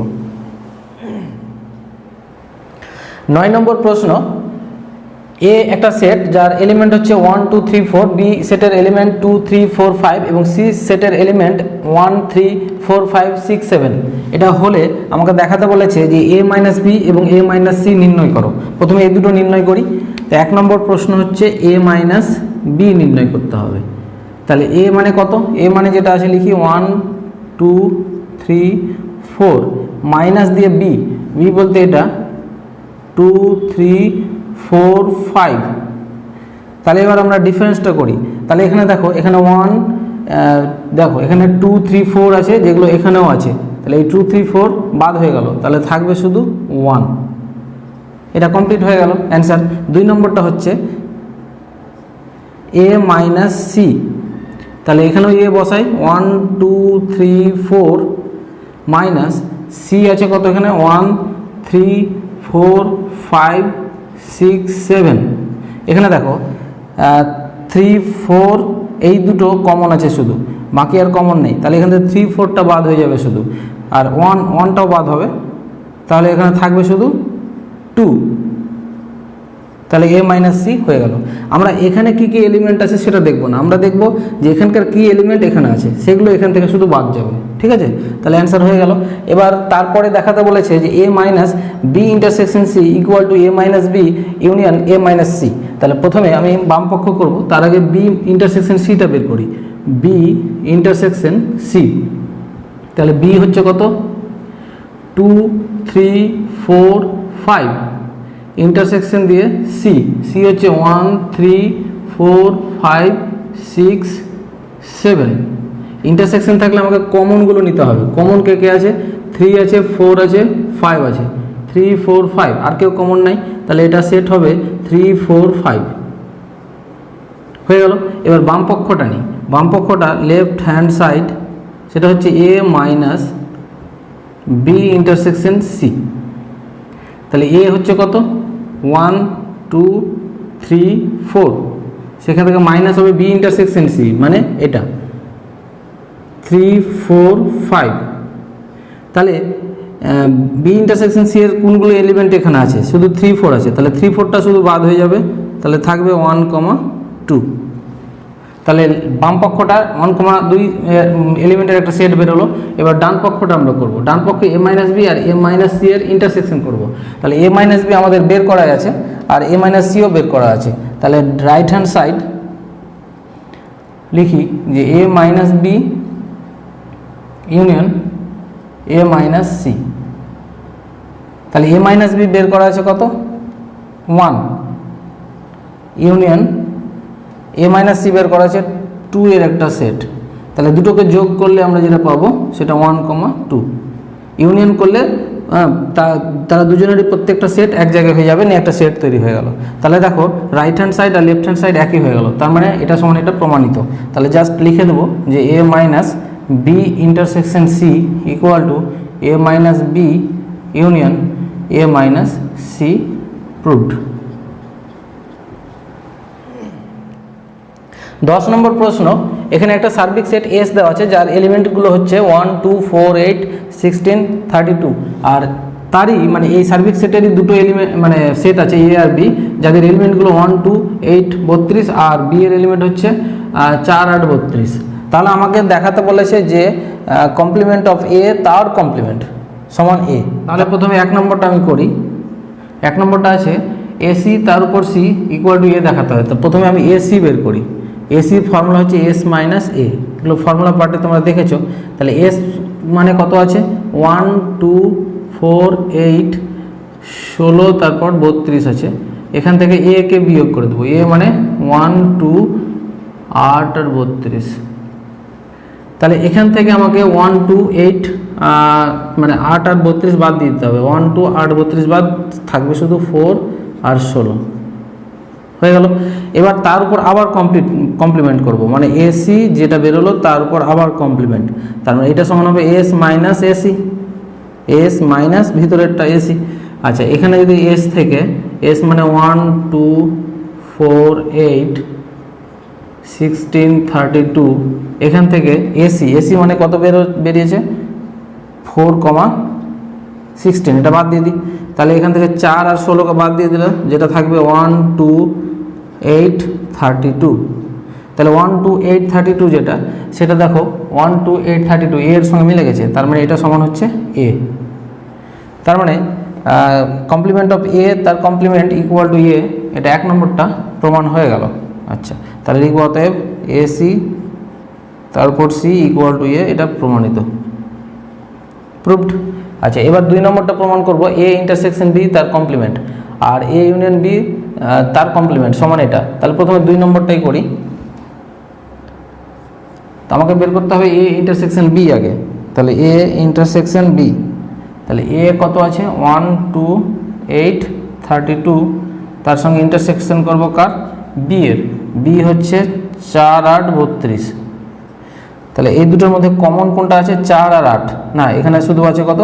9 নম্বর প্রশ্ন, এ একটা সেট যার এলিমেন্ট হচ্ছে 1 2 3 4, বি সেটের এলিমেন্ট 2 3 4 5 এবং সি সেটের এলিমেন্ট 1 3 4 5 6 7। এটা হলে আমাকে দেখাতে বলেছে যে এ মাইনাস বি এবং এ মাইনাস সি নির্ণয় করো। প্রথমে এই দুটো নির্ণয় করি। তো 1 নম্বর প্রশ্ন হচ্ছে এ মাইনাস বি নির্ণয় করতে হবে। তাহলে এ মানে কত, এ মানে যেটা আছে লিখি 1 2 3 4 মাইনাস দিয়ে বি, বি বলতে এটা 2 3 4 5। তাহলে এবার আমরা ডিফারেন্সটা করি। তাহলে এখানে দেখো, এখানে 1 দেখো এখানে 2 3 4 আছে, যেগুলো এখানেও আছে। তাহলে এই 2 3 4 বাদ হয়ে গেল, তাহলে থাকবে শুধু 1। এটা কমপ্লিট হয়ে গেল অ্যান্সার। 2 নম্বরটা হচ্ছে এ মাইনাস সি। তাহলে এখানেও এ বসাই 1 2 3 4 মাইনাস সি আছে কত, এখানে 1 3 4 5 6 7। এখানে দেখো 3 4 এই দুটো কমন আছে শুধু, বাকি আর কমন নেই। তাহলে এখান থেকে 3 4টা বাদ হয়ে যাবে শুধু, আর 1টাও বাদ হবে। তাহলে এখানে থাকবে শুধু 2। তাহলে এ মাইনাস সি হয়ে গেল। আমরা এখানে কি কি এলিমেন্ট আছে সেটা দেখবো না, আমরা দেখব যে এখানকার কি এলিমেন্ট এখানে আছে সেগুলো এখান থেকে শুধু বাদ যাবে, ঠিক আছে। তাহলে অ্যান্সার হয়ে গেল। এবার তারপরে দেখাতে বলেছে যে A minus B intersection C equal to A minus B union A minus C. তাহলে প্রথমে আমি বাম পক্ষ করব, তার আগে বি ইন্টারসেকশন সিটা বের করি। বি ইন্টারসেকশন সি, তাহলে বি হচ্ছে কত 2 3 4 5, ইন্টারসেকশন দিয়ে সি, সি হচ্ছে 1 3 4 5 6 7। ইন্টারসেকশন থাকলে আমাকে কমনগুলো নিতে হবে। কমন কে কে আছে? 3 আছে, 4 আছে, 5 আছে। 3 4 5, আর কেউ কমন নাই, তাহলে এটা সেট হবে 3 4 5 হয়ে গেল। এবার বাম পক্ষটা নিই, বাম পক্ষটা লেফট হ্যান্ড সাইড, সেটা হচ্ছে A minus B intersection C. তাহলে এ হচ্ছে কত 1 2 3 4, সেখান থেকে মাইনাস হবে বি ইন্টারসেকশন সি মানে এটা 3 4 5। তাহলে বি ইন্টারসেকশন সি এর কোনগুলো এলিমেন্ট এখানে আছে? শুধু 3 4 আছে, তাহলে 3 4টা শুধু বাদ হয়ে যাবে, তাহলে থাকবে 1 2। তাহলে বাম পক্ষটা 1 2 এলিমেন্টের একটা সেট বেরোলো। এবার ডান পক্ষটা আমরা করব, ডান পক্ষে এ মাইনাস বি আর এ মাইনাস সি এর ইন্টারসেকশন করব। তাহলে এ মাইনাস বি আমাদের বের করা আছে আর এ মাইনাস সিও বের করা আছে। তাহলে রাইট হ্যান্ড সাইড লিখি যে A minus B union A minus C. তাহলে এ মাইনাস বি বের করা আছে কত 1, ইউনিয়ন এ মাইনাস সি বের করা আছে 2 এর একটা সেট। তাহলে দুটোকে যোগ করলে আমরা যেটা পাবো সেটা 1 2, ইউনিয়ন করলে তারা দুজনেরই প্রত্যেকটা সেট এক জায়গায় হয়ে যাবে, নিয়ে একটা সেট তৈরি হয়ে গেল। তাহলে দেখো রাইট হ্যান্ড সাইড আর লেফট হ্যান্ড সাইড একই হয়ে গেল, তার মানে এটা সমান এটা প্রমাণিত। তাহলে জাস্ট লিখে দেবো যে A minus B intersection C equal to A minus B union A minus C proved. 10 নম্বর প্রশ্ন, এখানে একটা সার্বিক সেট এস দেওয়া আছে যার এলিমেন্টগুলো হচ্ছে 1 2 4 8 16 32, আর তারই মানে এই সার্বিক সেটেরই দুটো এলিমেন্ট মানে সেট আছে এ আর বি, যাদের এলিমেন্টগুলো 1 2 8 32 আর বি এর এলিমেন্ট হচ্ছে 4 8 32। তাহলে আমাকে দেখাতে বলেছে যে কমপ্লিমেন্ট অফ এ তার কমপ্লিমেন্ট সমান এ। তাহলে প্রথমে 1 নম্বরটা আমি করি। 1 নম্বরটা আছে এসি তার উপর সি ইকুয়াল টু এ দেখাতে হয়। তো প্রথমে আমি এসি বের করি। এসির ফর্মুলা হচ্ছে এস মাইনাস এ, এগুলো ফর্মুলা পার্টে তোমরা দেখেছো। তাহলে এস মানে কত আছে 1 2 4 8 16 তারপর 32 আছে। এখান থেকে এ কে বিয়োগ করে দেবো, এ মানে 1 2 8 আর 32। তাহলে এখান থেকে আমাকে 1 2 8 মানে 8 আর 32 বাদ দিয়ে দিতে হবে। 1 2 8 32 বাদ থাকবে শুধু 4 আর 16 হয়ে গেল। এবার তার উপর আবার কমপ্লিমেন্ট করব, মানে এসি যেটা বেরোলো তার উপর আবার কমপ্লিমেন্ট। তার মানে এটা সমান হবে S minus A C, S minus ভিতরেরটা এসি। আচ্ছা, এখানে যদি এস থেকে এস মানে 1 2 4 8 16 32, এখান থেকে এসি, এসি মানে কত বেরিয়েছে 4 16, এটা বাদ দিয়ে দিই। তাহলে এখান থেকে 4 আর 16কে বাদ দিয়ে দিলে যেটা থাকবে 1 2 8 32। তাহলে 1 2 8 32 যেটা, সেটা দেখো 1 2 8 32 এর সঙ্গে মিলে গেছে, তার মানে এটা সমান হচ্ছে এ। তার মানে কমপ্লিমেন্ট অফ এ তার কমপ্লিমেন্ট ইকুয়াল টু এ, এটা 1 নম্বরটা প্রমাণ হয়ে গেল। আচ্ছা, তাহলে লিখব অতএব এসি তারপর সি ইকুয়াল টু এ, এটা প্রমাণিত, প্রুভড। আচ্ছা, এবার 2 নম্বরটা প্রমাণ করব, এ ইন্টারসেকশন বি তার কমপ্লিমেন্ট আর এ ইউনিয়ন বি তার কমপ্লিমেন্ট সমান এটা। তাহলে প্রথমে 2 নম্বরটাই করি। তো আমাকে বের করতে হবে এ ইন্টারসেকশন বি আগে। তাহলে এ ইন্টারসেকশন বি, তাহলে এ কত আছে 1 2 8 32, তার সঙ্গে ইন্টারসেকশন করব কার বি এর, বি হচ্ছে 4 8 32। তাহলে এই দুটোর মধ্যে কমন কোনটা আছে 4 আর 8, না এখানে শুধু আছে কত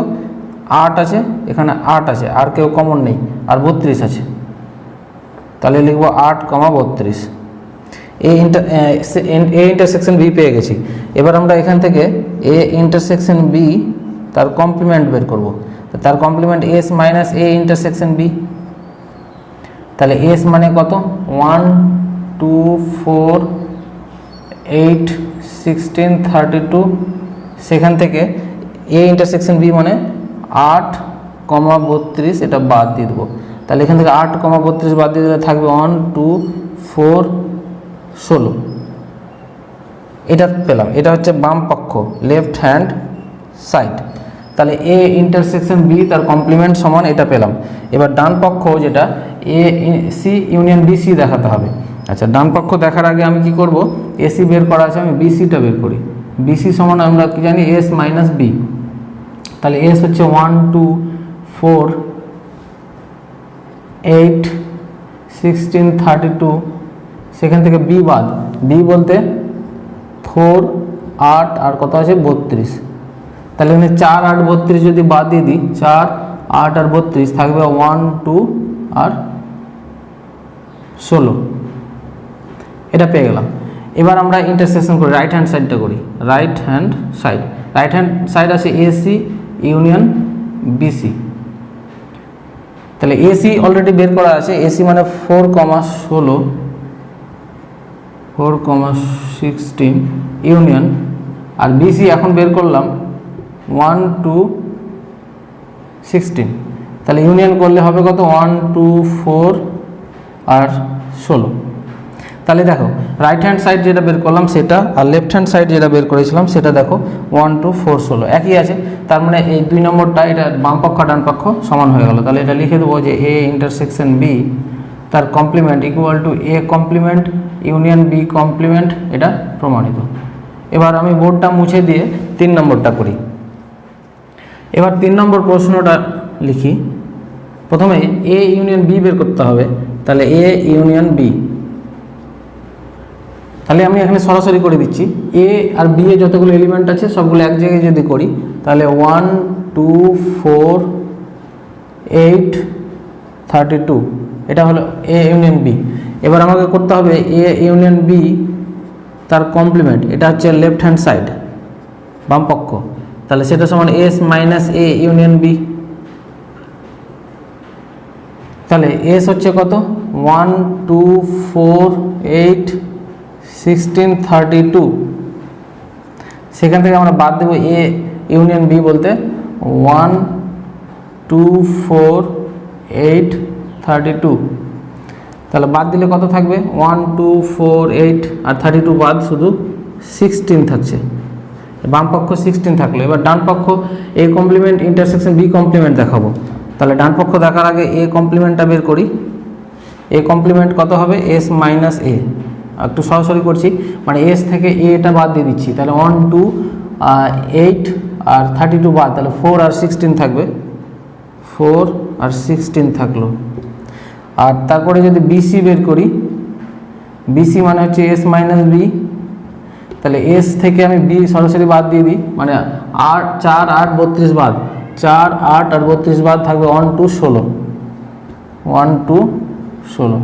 8 আছে, এখানে 8 আছে, আর কেউ কমন নেই, আর 32 আছে। তাহলে লিখব 8 32। এ ইন্টারসেকশন বি পেয়ে গেছি। এবার আমরা এখান থেকে এ ইন্টারসেকশন বি তার কমপ্লিমেন্ট বের করব। তার complement S minus A intersection B. তাহলে এস মানে কত 1 2 4 8 16 32, সেখান থেকে এ ইন্টারসেকশন বি মানে 8,32 এটা বাদ দিয়ে দেবো। তাহলে এখান থেকে 8,32 বাদ দিয়ে দিলে থাকবে 1 2 4 16, এটা পেলাম। এটা হচ্ছে বাম পক্ষ, লেফট হ্যান্ড সাইড। তাহলে এ ইন্টারসেকশন বি তার কমপ্লিমেন্ট সমান এটা পেলাম। এবার ডান পক্ষ যেটা A C union B C দেখাতে হবে। আচ্ছা, ডান পক্ষ দেখার আগে আমি কি করব, এসি বের করা আছে, আমি বিসিটা বের করি। বিসি সমান আমরা কি জানি এস মাইনাস বি। তাহলে এস হচ্ছে 1 2 4 8 16 32, সেখান থেকে বি বাদ, বি বলতে 4 8 আর কত আছে 32। তাহলে এখানে 4 8 32 যদি বাদ দিয়ে দিই, 4 8 আর 32 থাকবে 1 2 আর 16, এটা পেয়ে গেলাম। এবার আমরা ইন্টারসেকশন করি, রাইট হ্যান্ড সাইডটা করি। রাইট হ্যান্ড সাইড আছে এসি ইউনিয়ন বিসি। তাহলে এসি অলরেডি বের করা আছে, এসি মানে 4,16 4,16 ইউনিয়ন, আর বিসি এখন বের করলাম 1 2 16। তাহলে ইউনিয়ন করলে হবে কত 1 2 4 আর 16। তাহলে দেখো রাইট হ্যান্ড সাইড যেটা বের করলাম সেটা, আর লেফট হ্যান্ড সাইড যেটা বের করেছিলাম সেটা দেখো 1 2 4 16 একই আছে। তার মানে এই 2 নম্বরটা এটা বাম পক্ষ ডান পক্ষ সমান হয়ে গেল। তাহলে এটা লিখে দেবো যে এ ইন্টারসেকশন বি তার complement equal to A complement union B complement, এটা প্রমাণিত। এবার আমি বোর্ডটা মুছে দিয়ে 3 নম্বরটা করি। এবার 3 নম্বর প্রশ্নটা লিখি। প্রথমে এ ইউনিয়ন বি বের করতে হবে। তাহলে এ ইউনিয়ন বি, তাহলে আমি এখানে সরাসরি করে দিচ্ছি। এ আর বি এ যতগুলো এলিমেন্ট আছে সবগুলো এক জায়গায় যদি করি, তাহলে 1 2 4 8 32, এটা হলো এ ইউনিয়ন বি। এবার আমাকে করতে হবে এ ইউনিয়ন বি তার কমপ্লিমেন্ট, এটা হচ্ছে লেফট হ্যান্ড সাইড বাম পক্ষ। তাহলে সেটা সমান S minus A union B. তাহলে এস হচ্ছে কত 1 2 4 8 16 32, সেখান থেকে আমরা বাদ দেবো এ ইউনিয়ন বি বলতে 1 2 4 8 32। তাহলে বাদ দিলে কত থাকবে 1 2 4 8 আর 32 বাদ, শুধু 16 থাকছে। বাম পক্ষ 16 থাকলো। এবার ডান পক্ষ A complement intersection B complement দেখাবো। তাহলে ডান পক্ষ দেখার আগে এ কমপ্লিমেন্টটা বের করি। এ কমপ্লিমেন্ট কত হবে এস মাইনাস এ, একটু সরাসরি করছি, মানে এস থেকে এটা বাদ দিয়ে দিচ্ছি। তাহলে 1 2 8 আর 32 বাদ, তাহলে 4 আর 16 থাকবে, 4 আর 16 থাকলো। আর তারপরে যদি বিসি বের করি, বিসি মানে হচ্ছে এস মাইনাস বি। তাহলে এস থেকে আমি বি সরাসরি বাদ দিয়ে দিই, মানে 8 4 8 32 বাদ, 4 8 আর 32 বাদ থাকবে 1 2 16, 1 2 16।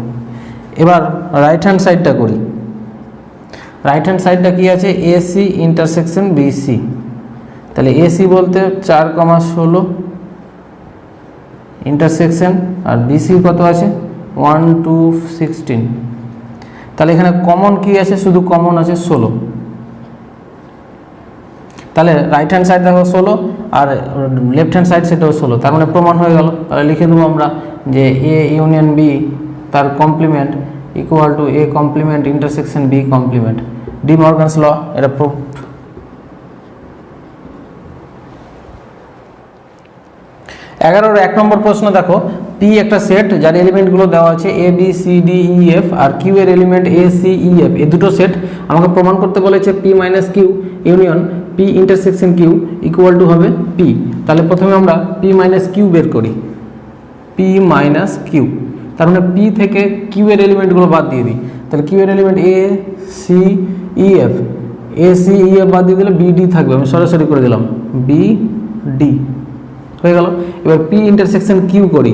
এবার রাইট হ্যান্ড সাইডটা করি। রাইট হ্যান্ড সাইডটা কি আছে এসি ইন্টারসেকশন বিসি। তাহলে এসি বলতে 4,16 ইন্টারসেকশন, আর বিসি কত আছে 1 2 16। তাহলে এখানে কমন কি আছে, শুধু কমন আছে 16। তাহলে রাইট হ্যান্ড সাইড দেখো 16 আর লেফট হ্যান্ড সাইড সেটাও 16, তার মানে প্রমাণ হয়ে গেল। তাহলে লিখে দেবো আমরা যে এ ইউনিয়ন বি তার complement equal to A complement intersection B complement, De Morgan's law, এটা প্রুফড। 11 1 নম্বর প্রশ্ন দেখো, পি একটা সেট যার এলিমেন্টগুলো দেওয়া আছে A B C D E F, আর কিউ এর element A C E F, এই দুটো সেট আমাকে প্রমাণ করতে বলেছে P minus Q union P intersection Q equal to হবে পি। তাহলে প্রথমে আমরা পি মাইনাস কিউ বের করি, পি মাইনাস কিউ, তার মানে পি থেকে কিউ এর এলিমেন্টগুলো বাদ দিয়ে দিই। তাহলে কিউ এর element A C E F, A C E F বাদ দিয়ে দিলে বি ডি থাকবে, আমি সরাসরি করে দিলাম বি ডি, হয়ে গেল। এবার পি ইন্টারসেকশন কিউ করি,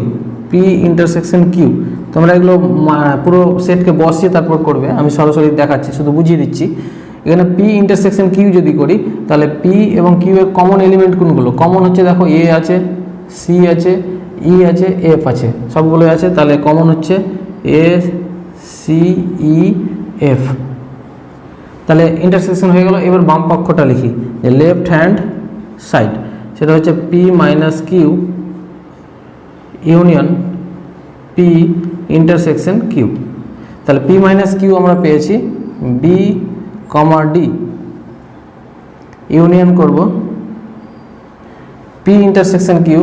পি ইন্টারসেকশন কিউ, তোমরা এগুলো পুরো সেটকে বসিয়ে তারপর করবে, আমি সরাসরি দেখাচ্ছি, শুধু বুঝিয়ে দিচ্ছি। এখানে পি ইন্টারসেকশন কিউ যদি করি, তাহলে পি এবং কিউ এর কমন এলিমেন্ট কোনগুলো, কমন হচ্ছে দেখো এ আছে, সি আছে, ই আছে, এফ আছে, সবগুলোই আছে। তাহলে কমন হচ্ছে এ সি ই এফ। তাহলে ইন্টারসেকশন হয়ে গেল। এবার বাম পক্ষটা লিখি, যে লেফট হ্যান্ড সাইড সেটা হচ্ছে P minus Q union P intersection Q. তাহলে পি মাইনাস কিউ আমরা পেয়েছি বি কমা ডি ইউনিয়ন করব P intersection Q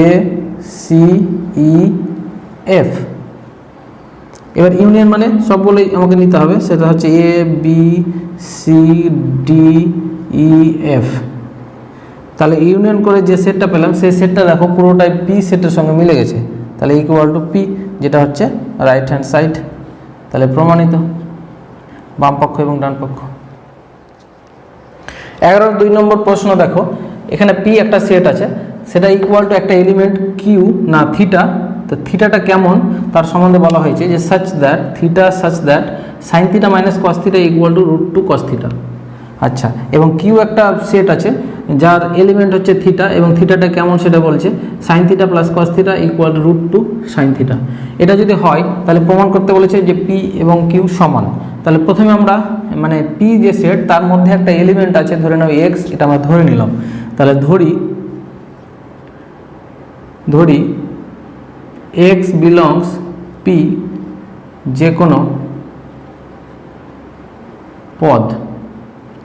A C E F. এবার ইউনিয়ন মানে সবগুলোই আমাকে নিতে হবে, সেটা হচ্ছে A B C D E F. তাহলে ইউনিয়ন করে যে সেটটা পেলাম সেই সেটটা দেখো পুরোটাই পি সেটের সঙ্গে মিলে গেছে, তাহলে ইকুয়াল টু পি, যেটা হচ্ছে রাইট হ্যান্ড সাইড। তাহলে প্রমাণিত বাম পক্ষ এবং ডান পক্ষ। 11-2 নম্বর প্রশ্ন দেখো, এখানে পি একটা সেট আছে, সেটা ইকুয়াল টু একটা এলিমেন্ট কিউ না থিটা। তো থিটাটা কেমন তার সম্বন্ধে বলা হয়েছে, যে such that theta such that sine theta minus cos theta equal to √2 cos theta. আচ্ছা, এবং কিউ একটা সেট আছে যার এলিমেন্ট হচ্ছে থিটা, এবং থিটাটা কেমন সেটা বলছে sine theta plus cos theta equal to √2 sine theta. এটা যদি হয় তাহলে প্রমাণ করতে বলেছে যে পি এবং কিউ সমান। তাহলে প্রথমে আমরা মানে পি যে সেট তার মধ্যে একটা এলিমেন্ট আছে, ধরে নাও এক্স, এটা আমরা ধরে নিলাম। তাহলে ধরি এক্স বিলংস পি, যে কোনো পদ,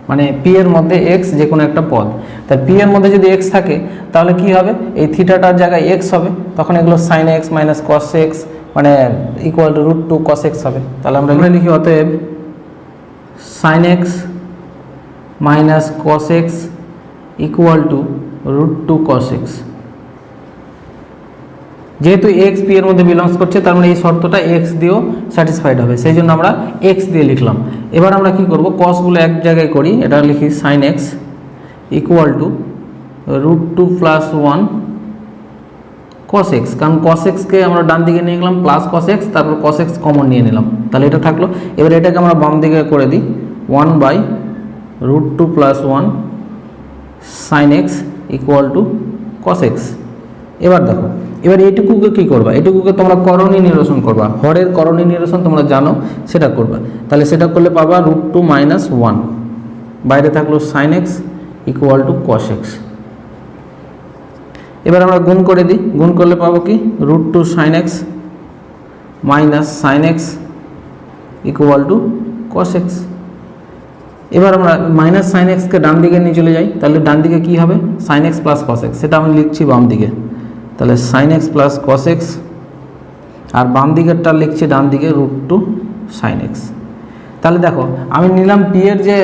মানে পি এর মধ্যে এক্স যে কোনো একটা পদ। তাই পি এর মধ্যে যদি এক্স থাকে তাহলে কি হবে, এই থিটাটার জায়গায় এক্স হবে, তখন এগুলো sine x minus cos X মানে ইকুয়াল টু √2 কস এক্স হবে। তাহলে আমরা লিখি অতএব sine x minus cos X equal to √2 cos X. যেহেতু এক্স পি এর মধ্যে বিলংস করছে তার মানে এই শর্তটা এক্স দিয়েও স্যাটিসফাইড হবে, সেই জন্য আমরা এক্স দিয়ে লিখলাম। এবার আমরা কি করব, কসগুলো এক জায়গায় করি, এটা লিখি sine X equal to √2 plus 1 cos X, কারণ কস এক্সকে আমরা ডান দিকে নিয়ে গেলাম প্লাস কস এক্স, তারপর কস এক্স কমন নিয়ে নিলাম, তাহলে এটা থাকলো। এবার এটাকে আমরা বাম দিকে করে দিই 1/√2 plus 1 sine X equal to cos X. এবার দেখো, এবার এইটুকুকে কী করবা, এইটুকুকে তোমরা করণী নিরসন করবা, হরের করণী নিরসন তোমরা জানো, সেটা করবা। তাহলে সেটা করলে পাবা √2 মাইনাস 1, বাইরে থাকলো sine X equal to cos X. এবার আমরা গুণ করে দিই, গুণ করলে পাবো কি √2 sine x minus sine X equal to cos X. এবার আমরা মাইনাস সাইন এক্সকে ডান দিকে নিয়ে চলে যাই, তাহলে ডান দিকে কী হবে sine x plus cos x, সেটা আমি লিখছি বাম দিকে। তাহলে sine x plus cos x, আর বাম দিকেরটা লিখছি ডান দিকে √2 সাইন এক্স। তাহলে দেখো আমি নিলাম পি এর যে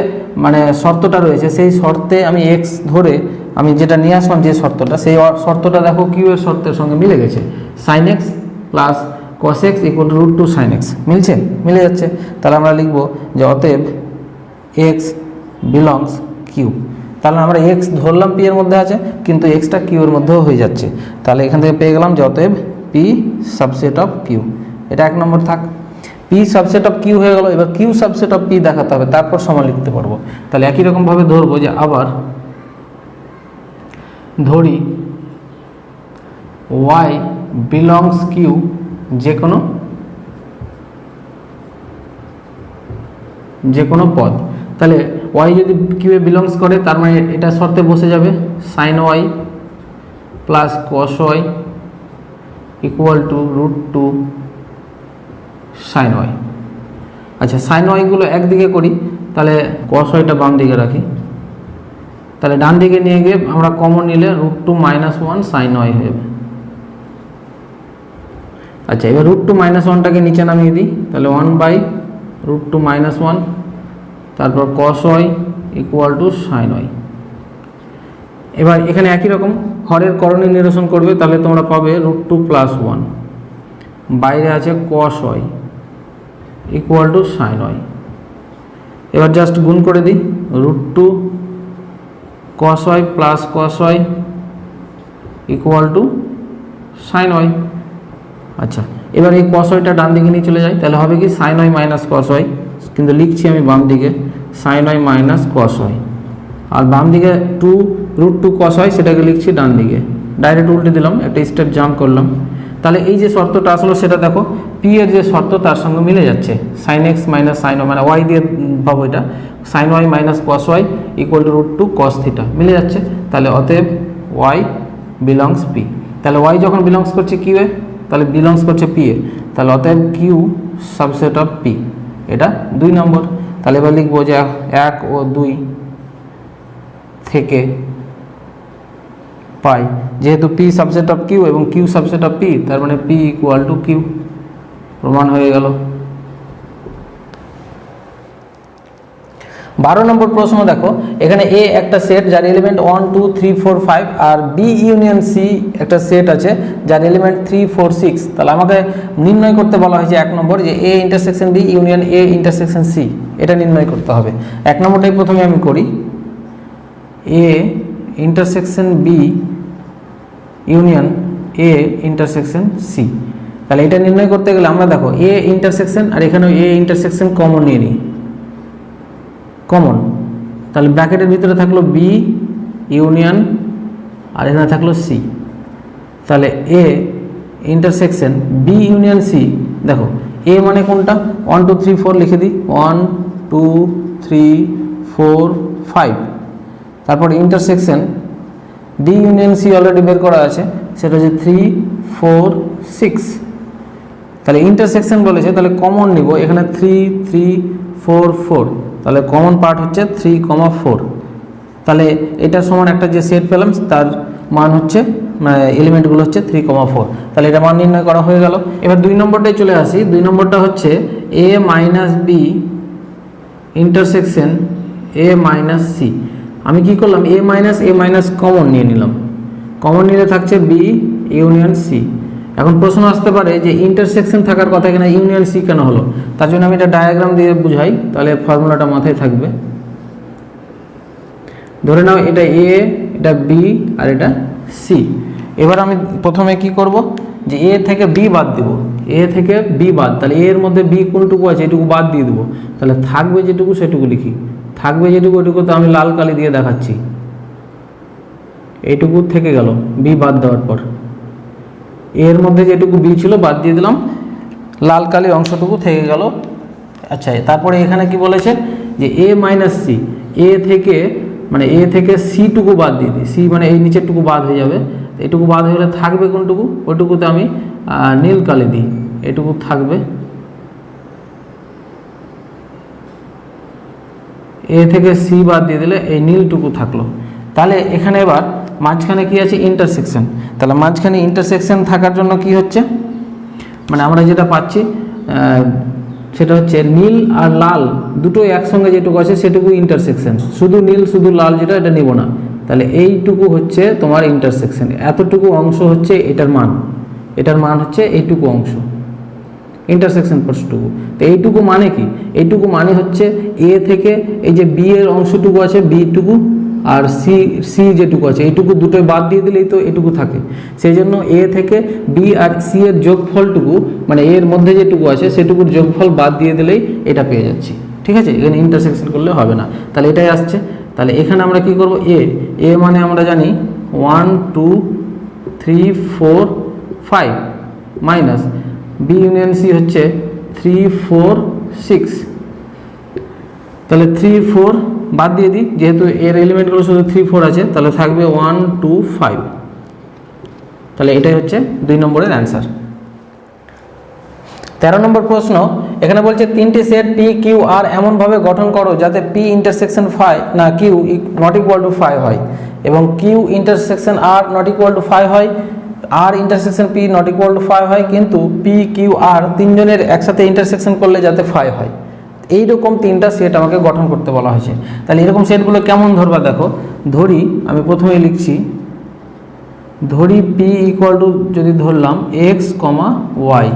মানে শর্তটা রয়েছে, সেই শর্তে আমি এক্স ধরে আমি যেটা নিয়ে আসলাম যে শর্তটা, সেই শর্তটা দেখো কিউ এর শর্তের সঙ্গে মিলে গেছে, sine x plus cos X equal to √2 sine X, মিলছে, মিলে যাচ্ছে। তাহলে আমরা লিখবো যে অতএব এক্স বিলংস কিউ। তাহলে আমরা এক্স ধরলাম পি এর মধ্যে আছে, কিন্তু এক্সটা কিউ এর মধ্যেও হয়ে যাচ্ছে। তাহলে এখান থেকে পেয়ে গেলাম যে অতএব পি সাবসেট অফ কিউ। এটা 1 নম্বর থাক, পি সাবসেট অফ কিউ হয়ে গেল। এবার কিউ সাবসেট অফ পি দেখাতে হবে, তারপর সমান লিখতে পারবো। তাহলে একই রকমভাবে ধরবো, যে আবার ধরি ওয়াই বিলংস কিউ, যে কোনো পদ। তাহলে ওয়াই যদি কিউ এ বিলংস করে তার মানে এটা শর্তে বসে যাবে sine y plus cos y equal to √2 sine y. আচ্ছা, সাইন ওয়াইগুলো একদিকে করি, তাহলে কস ওয়াইটা বাম দিকে রাখি, তাহলে ডান দিকে নিয়ে গিয়ে আমরা কমন নিলে √2 মাইনাস 1 সাইন ওয়াই হয়ে যাবে। আচ্ছা, এবার √2 মাইনাস 1টাকে নিচে নামিয়ে দিই, তাহলে 1/√2 মাইনাস 1, তারপর cos y equal to sine y. এবার এখানে একই রকম হরের করণী নিরসন করবে, তাহলে তোমরা পাবে √2 প্লাস 1, বাইরে আছে cos y equal to sine y. এবার জাস্ট গুণ করে দিই, √2 cos y plus cos y equal to sine y. আচ্ছা, এবার এই কস ওয়াইটা ডান দিকে নিয়ে চলে যায়, তাহলে হবে কি sine y minus cos y, কিন্তু লিখছি আমি বাম দিকে sine y minus cos y, আর বাম দিকে √2 কস ওয়াই সেটাকে লিখছি ডান দিকে, ডাইরেক্ট উল্টে দিলাম, একটা স্টেপ জাম্প করলাম। তাহলে এই যে শর্তটা আসলো সেটা দেখো পি এর যে শর্ত তার সঙ্গে মিলে যাচ্ছে, সাইন এক্স মাইনাস সাইন মানে ওয়াই দিয়ে ভাবো, এটা sine y minus cos y equal to √2 cos theta মিলে যাচ্ছে। তাহলে অতএব ওয়াই বিলংস পি। তাহলে ওয়াই যখন বিলংস করছে কিউ এ, তাহলে বিলংস করছে পি এ, তাহলে অতএব কিউ সাবসেট অফ পি, এটা 2 নম্বর। তাহলে এবার লিখবো যে 1 ও 2 থেকে পাই, যেহেতু পি সাবসেট অফ কিউ এবং কিউ সাবসেট অফ পি, তার মানে পি ইকুয়াল টু কিউ, প্রমাণ হয়ে গেল। 12 নম্বর প্রশ্ন দেখো, এখানে এ একটা সেট যার এলিমেন্ট 1 2 3 4 5 আর বি ইউনিয়ন সি একটা সেট আছে যার এলিমেন্ট 3 4 6। তাহলে আমাকে নির্ণয় করতে বলা হয়েছে 1 নম্বর যে A intersection B union A intersection C, এটা নির্ণয় করতে হবে। 1 নম্বরটাই প্রথমে আমি করি, A intersection B union A intersection C. তাহলে এটা নির্ণয় করতে গেলে আমরা দেখো এ ইন্টারসেকশন আর এখানেও এ ইন্টারসেকশন কমন নিয়ে নিই, কমন। তাহলে ব্র্যাকেটের ভিতরে থাকলো বি ইউনিয়ন আর এখানে থাকলো সি। তাহলে A intersection B union C, দেখো এ মানে কোনটা 1 2 3 4 লিখে দিই, 1 2 3 4 5। তারপর intersection D union C already বের করা আছে, সেটা হচ্ছে 3 4 6। তাহলে ইন্টারসেকশন বলেছে, তাহলে কমন নিব, এখানে 3 3 4 4, তাহলে কমন পার্ট হচ্ছে 3 4। তাহলে এটা সমান একটা যে সেট পেলাম তার মান হচ্ছে এলিমেন্টগুলো হচ্ছে 3 4। তাহলে এটা মান নির্ণয় করা হয়ে গেল। এবার 2 নম্বরটাই চলে আসি। 2 নম্বরটা হচ্ছে A minus B intersection A minus C. আমি কি করলাম, এ মাইনাস কমন নিয়ে নিলাম, কমন নিলে থাকছে বি ইউনিয়ন সি। এখন প্রশ্ন আসতে পারে যে ইন্টারসেকশন থাকার কথা এখানে ইউনিয়ন সি কেন হলো, তার জন্য আমি এটা ডায়াগ্রাম দিয়ে বুঝাই, তাহলে ফর্মুলাটা মাথায় থাকবে। ধরে নাও এটা এ, এটা বি আর এটা সি। এবার আমি প্রথমে কি করব, যে এ থেকে বি বাদ দেব, এ থেকে বি বাদ, তাহলে এর মধ্যে বি কোনটুকু আছে এটুকু বাদ দিয়ে দেবো, তাহলে থাকবে যেটুকু সেটুকু লিখি, থাকবে যেটুকু ওটুকু তো আমি লাল কালি দিয়ে দেখাচ্ছি, এইটুকু থেকে গেল বি বাদ দেওয়ার পর, এর মধ্যে যেটুকু বি ছিল বাদ দিয়ে দিলাম, লাল কালি অংশটুকু থেকে গেল। আচ্ছা, তারপরে এখানে কি বলেছে যে এ মাইনাস সি, এ থেকে সিটুকু বাদ দিয়ে দিই, সি মানে এই নিচেরটুকু বাদ হয়ে যাবে, এটুকু বাদ হয়ে গেলে থাকবে কোনটুকু, ওইটুকুতে আমি নীল কালি দিই, এটুকু থাকবে। এ থেকে সি বাদ দিয়ে দিলে এই নীলটুকু থাকলো। তাহলে এখানে এবার মাঝখানে কি আছে, ইন্টারসেকশন। তাহলে মাঝখানে ইন্টারসেকশন থাকার জন্য কি হচ্ছে, মানে আমরা যেটা পাচ্ছি সেটা হচ্ছে নীল আর লাল দুটো একসঙ্গে যেটুকু আছে সেটুকু ইন্টারসেকশন, শুধু নীল শুধু লাল যেটা এটা নিব না। তাহলে এইটুকু হচ্ছে তোমার ইন্টারসেকশন, এতটুকু অংশ হচ্ছে এটার মান হচ্ছে এইটুকু অংশ, ইন্টারসেকশন পার্টটুকু। তো এইটুকু মানে কি, এইটুকু মানে হচ্ছে এ থেকে এই যে বি এর অংশটুকু আছে বিটুকু আর সি যেটুকু আছে এইটুকু দুটোই বাদ দিয়ে দিলেই তো এটুকু থাকে। সেই জন্য এ থেকে বি আর সি এর যোগফলটুকু মানে এর মধ্যে যেটুকু আছে সেটুকুর যোগফল বাদ দিয়ে দিলেই এটা পেয়ে যাচ্ছি। ঠিক আছে, এখানে ইন্টারসেকশন করলে হবে না, তাহলে এটাই আসছে। তাহলে এখানে আমরা কি করব, এ মানে আমরা জানি 1 2 3 4 5 মাইনাস বি ইউনিয়ন সি হচ্ছে 3 4 6। তাহলে 3 4 বাদ দিয়ে দিই, যেহেতু এর এলিমেন্টগুলো শুধু 3 4 আছে, তাহলে থাকবে 1 2 5। তাহলে এটাই হচ্ছে 2 নম্বরের অ্যান্সার। 13 নম্বর প্রশ্ন, এখানে বলছে 3টি সেট পি কিউ আর এমনভাবে গঠন করো যাতে পি ইন্টারসেকশন ফাই না Q not equal to phi হয় এবং Q intersection R not equal to phi হয়, আর intersection P not equal to phi হয়, কিন্তু পি কিউ আর তিনজনের একসাথে ইন্টারসেকশন করলে যাতে ফাই হয়। এইরকম 3টা সেট আমাকে গঠন করতে বলা হয়েছে। তাহলে এরকম সেটগুলো কেমন ধরবা দেখো, ধরি আমি প্রথমেই লিখছি, ধরি পি ইকুয়াল টু যদি ধরলাম এক্স কমা ওয়াই,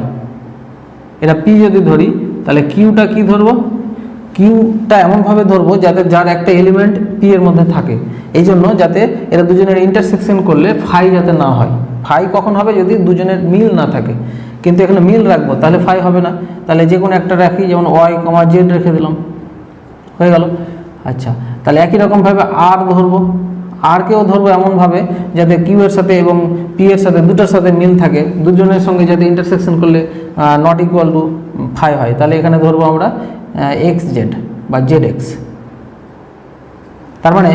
এটা পি যদি ধরি তাহলে কিউটা কি ধরবো, কিউটা এমনভাবে ধরবো যাতে যার একটা এলিমেন্ট পি এর মধ্যে থাকে, এই জন্য যাতে এরা দুজনের ইন্টারসেকশন করলে ফাই যাতে না হয়। ফাই কখন হবে, যদি দুজনের মিল না থাকে, কিন্তু এখানে মিল রাখবো তাহলে ফাই হবে না। তাহলে যে কোনো একটা রাখি, যেমন ওয়াই কমা জেড রেখে দিলাম, হয়ে গেল। আচ্ছা, তাহলে একই রকমভাবে আর ধরবো, আর কেও ধরবো এমনভাবে যাতে কিউ এর সাথে এবং পি এর সাথে দুটোর সাথে মিল থাকে, দুজনের সঙ্গে যাতে ইন্টারসেকশন করলে নট ইকুয়াল টু ফাই হয়, তাহলে এখানে ধরবো আমরা এক্স জেড বা জেড এক্স। তার মানে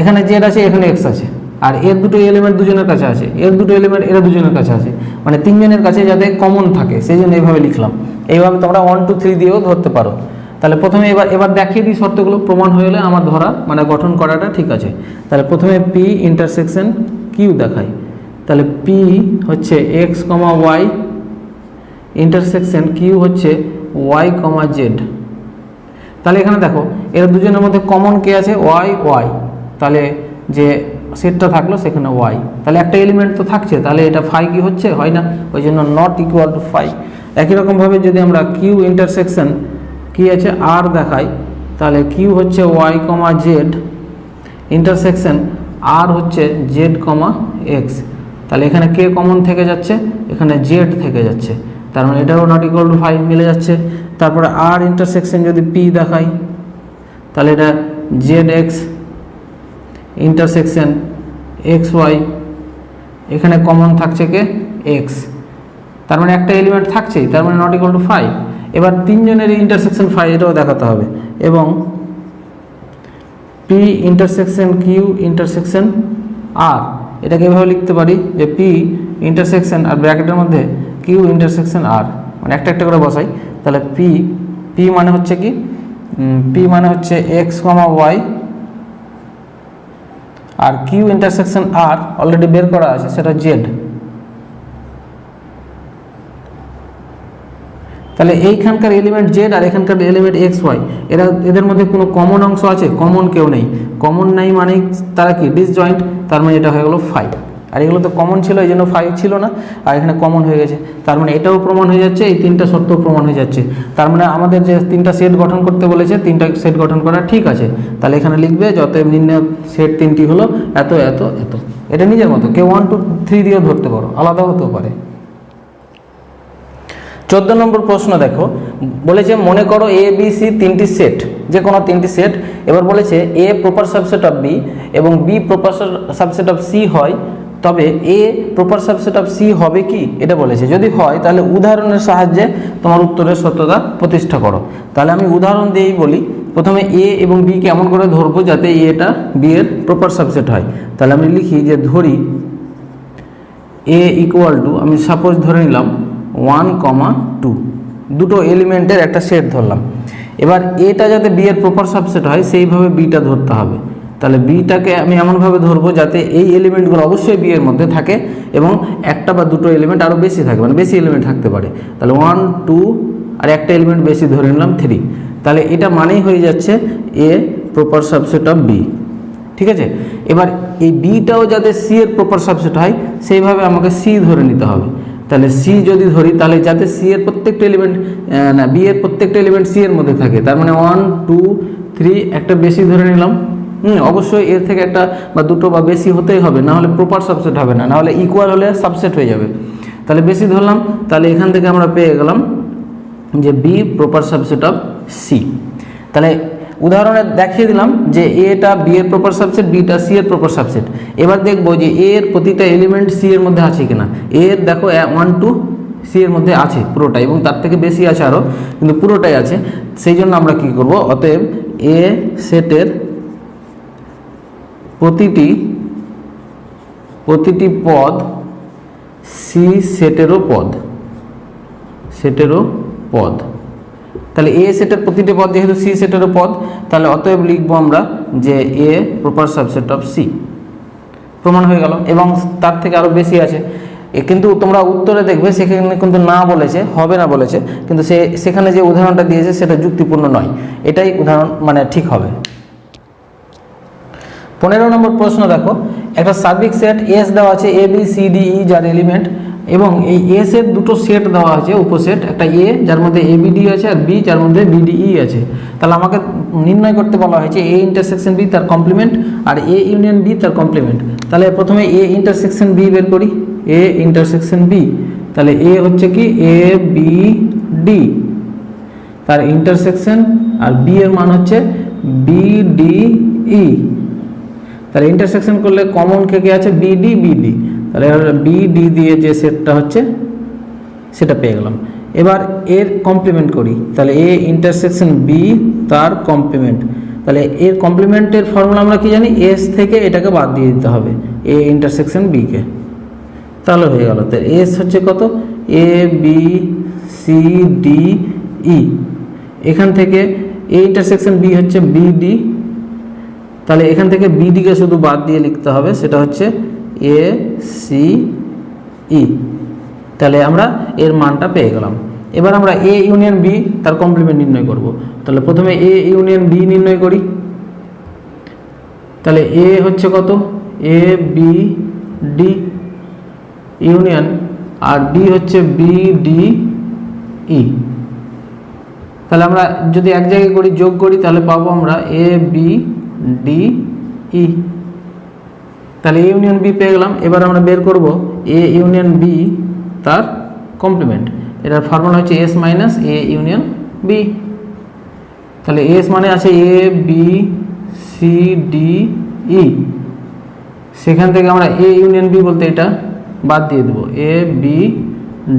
এখানে জেড আছে, এখানে এক্স আছে, আর এর দুটো এলিমেন্ট দুজনের কাছে আছে, এর দুটো এলিমেন্ট এরা দুজনের কাছে আছে, মানে তিনজনের কাছে যাতে কমন থাকে সেই জন্য এইভাবে লিখলাম। এইভাবে তোমরা 1 2 3 দিয়েও ধরতে পারো। তাহলে প্রথমে এবার দেখিয়ে দিই শর্তগুলো, প্রমাণ হয়ে গেলে আমার ধরা মানে গঠন করাটা ঠিক আছে। তাহলে প্রথমে পি ইন্টারসেকশন কিউ দেখাই, তাহলে পি হচ্ছে এক্স কমা ওয়াই ইন্টারসেকশন কিউ হচ্ছে ওয়াই কমা জেড। তাহলে এখানে দেখো এরা দুজনের মধ্যে কমন কে আছে, ওয়াই ওয়াই, তাহলে যে সেটটা থাকলো সেখানে ওয়াই, তাহলে একটা এলিমেন্ট তো থাকছে, তাহলে এটা ফাই কি হচ্ছে, হয় না, ওই জন্য নট ইকুয়াল টু ফাই। একই রকমভাবে যদি আমরা কিউ ইন্টারসেকশন কি আছে আর দেখাই, তাহলে কিউ হচ্ছে ওয়াই কমা জেড ইন্টারসেকশন আর হচ্ছে জেড কমা এক্স, তাহলে এখানে কে কমন থেকে যাচ্ছে, এখানে জেড থেকে যাচ্ছে, তার মানে এটাও নট ইকুয়াল টু ফাই মিলে যাচ্ছে। তারপরে আর ইন্টারসেকশন যদি পি দেখাই, তাহলে এটা Z x intersection x y, এখানে কমন থাকছে কে এক্স, তার মানে একটা এলিমেন্ট থাকছেই, তার মানে নট ইকুয়াল টু ফাই। এবার তিনজনের ইন্টারসেকশন ফাই এটাও দেখাতে হবে, এবং পি ইন্টারসেকশন কিউ ইন্টারসেকশন আর, এটাকে এভাবে লিখতে পারি যে পি ইন্টারসেকশন আর ব্র্যাকেটের মধ্যে কিউ ইন্টারসেকশন আর, মানে একটা একটা করে বসাই, তাহলে পি মানে হচ্ছে কি, পি মানে হচ্ছে এক্স কমা ওয়াই আর কিউ ইন্টারসেকশন আর অলরেডি বের করা আছে সেটা জেড। তাহলে এইখানকার এলিমেন্ট জেড আর এখানকার এলিমেন্ট এক্স ওয়াই, এদের মধ্যে কোনো কমন অংশ আছে, কমন কেউ নেই, কমন নাই মানে তারা কি ডিসজয়েন্ট, তার মানে এটা হয়ে গেল ফাই। আর এগুলো তো কমন ছিল এই জন্য ফাই ছিল না, আর এখানে কমন হয়ে গেছে, তার মানে এটাও প্রমাণ হয়ে যাচ্ছে, এই তিনটা সত্য প্রমাণ হয়ে যাচ্ছে। তার মানে আমাদের যে তিনটা সেট গঠন করতে বলেছে, তিনটা সেট গঠন করা ঠিক আছে। তাহলে এখানে লিখবে যত নির্ণয় সেট তিনটি হলো এত এত এত, এটা নিজের মতো, কেউ 1 2 3 দিয়েও ধরতে পারো, আলাদা হতেও পারে। 14 নম্বর প্রশ্ন দেখো, বলেছে মনে করো এ বি সি তিনটি সেট, যে কোনো তিনটি সেট, এবার বলেছে A proper subset of B এবং B proper subset of C হয়, তবে A proper subset of C হবে কি, এটা বলেছে। যদি হয় তাহলে উদাহরণের সাহায্যে তোমার উত্তরের সত্যতা প্রতিষ্ঠা করো। তাহলে আমি উদাহরণ দিয়েই বলি, প্রথমে এ এবং বি কে এমন করে ধরবো যাতে এটা বি এর প্রপার সাবসেট হয়। তাহলে আমি লিখি যে ধরি এ ইকুয়াল টু, আমি সাপোজ ধরে নিলাম 1, 2, দুটো এলিমেন্টের একটা সেট ধরলাম। এবার এটা যাতে বি এর প্রপার সাবসেট হয় সেইভাবে বিটা ধরতে হবে। তাহলে বিটাকে আমি এমনভাবে ধরবো যাতে এই এলিমেন্টগুলো অবশ্যই বি এর মধ্যে থাকে এবং একটা বা দুটো এলিমেন্ট আরও বেশি থাকে, মানে বেশি এলিমেন্ট থাকতে পারে। তাহলে 1 2 আর একটা এলিমেন্ট বেশি ধরে নিলাম 3, তাহলে এটা মানেই হয়ে যাচ্ছে A proper subset of B, ঠিক আছে। এবার এই বিটাও যাতে সি এর প্রপার সাবসেট হয় সেইভাবে আমাকে সি ধরে নিতে হবে। তাহলে সি যদি ধরি তাহলে যাতে সি এর প্রত্যেকটা এলিমেন্ট না বি এর প্রত্যেকটা এলিমেন্ট সি এর মধ্যে থাকে, তার মানে 1 2 3 একটা বেশি ধরে নিলাম। অবশ্যই এর থেকে একটা বা দুটো বা বেশি হতেই হবে, না হলে প্রপার সাবসেট হবে না, না হলে ইকুয়াল হলে সাবসেট হয়ে যাবে। তাহলে বেশি ধরলাম, তাহলে এখান থেকে আমরা পেয়ে গেলাম যে B proper subset of C. তাহলে উদাহরণে দেখিয়ে দিলাম যে এটা বি এর প্রপার সাবসেট, বিটা সি এর প্রপার সাবসেট। এবার দেখবো যে এর প্রতিটা এলিমেন্ট সি এর মধ্যে আছে কিনা। এর দেখো 1 2 সি এর মধ্যে আছে পুরোটাই, এবং তার থেকে বেশি আছে আরও, কিন্তু পুরোটাই আছে। সেই জন্য আমরা কি করব, অতএব এ সেটের প্রতিটি পদ সি সেটেরও পদ, তাহলে এ সেটের প্রতিটি পদ যেহেতু সি সেটেরও পদ, তাহলে অতএব লিখবো আমরা যে A proper subset of C. প্রমাণ হয়ে গেল, এবং তার থেকে আরও বেশি আছে। কিন্তু তোমরা উত্তরে দেখবে সেখানে কিন্তু না বলেছে, হবে না বলেছে, কিন্তু সেখানে যে উদাহরণটা দিয়েছে সেটা যুক্তিপূর্ণ নয়, এটাই উদাহরণ মানে ঠিক হবে। 15 নম্বর প্রশ্ন দেখো, একটা সার্বিক সেট এস দেওয়া আছে এ বি সি ডি ই যার এলিমেন্ট, এবং এই এস এর দুটো সেট দেওয়া আছে উপসেট, একটা এ যার মধ্যে এ বি ডি আছে আর বি যার মধ্যে বি ডি ই আছে। তাহলে আমাকে নির্ণয় করতে বলা হয়েছে এ ইন্টারসেকশন বি তার কমপ্লিমেন্ট আর এ ইউনিয়ন বি তার কমপ্লিমেন্ট। তাহলে প্রথমে এ ইন্টারসেকশন বি বের করি, এ ইন্টারসেকশন বি, তাহলে এ হচ্ছে কি এ বি ডি তার ইন্টারসেকশন, আর বি এর মান হচ্ছে বি ডি ই। তাহলে ইন্টারসেকশন করলে কমন কে কে আছে বিডি বিডি, তাহলে বিডি দিয়ে যে সেটটা হচ্ছে সেটা পেয়ে গেলাম। এবার এর কমপ্লিমেন্ট করি, তাহলে এ ইন্টারসেকশন বি তার কমপ্লিমেন্ট, তাহলে এর কমপ্লিমেন্টের ফর্মুলা আমরা কি জানি, এস থেকে এটাকে বাদ দিয়ে দিতে হবে এ ইন্টারসেকশন বি কে, তাহলে হয়ে গেল। তো এস হচ্ছে কত, এ বি সি ডি ই, এখান থেকে এ ইন্টারসেকশন বি হচ্ছে বিডি, তাহলে এখান থেকে বিডিকে শুধু বাদ দিয়ে লিখতে হবে, সেটা হচ্ছে এ সি ই, তাহলে আমরা এর মানটা পেয়ে গেলাম। এবার আমরা এ ইউনিয়ন বি তার কমপ্লিমেন্ট নির্ণয় করব, তাহলে প্রথমে এ ইউনিয়ন বি নির্ণয় করি, তাহলে এ হচ্ছে কত, এ বি ডি ইউনিয়ন, আর বি হচ্ছে বি ডি ই, তাহলে আমরা যদি এক জায়গায় করি যোগ করি তাহলে পাবো আমরা এ বি ডি ই, তাহলে এ ইউনিয়ন বি পেয়ে গেলাম। এবার আমরা বের করব এ ইউনিয়ন বি তার কমপ্লিমেন্ট, এটার ফর্মুলা হচ্ছে S minus A union B, তাহলে এস মানে আছে A B C D E, সেখান থেকে আমরা এ ইউনিয়ন বি বলতে এটা বাদ দিয়ে দেবো, এ বি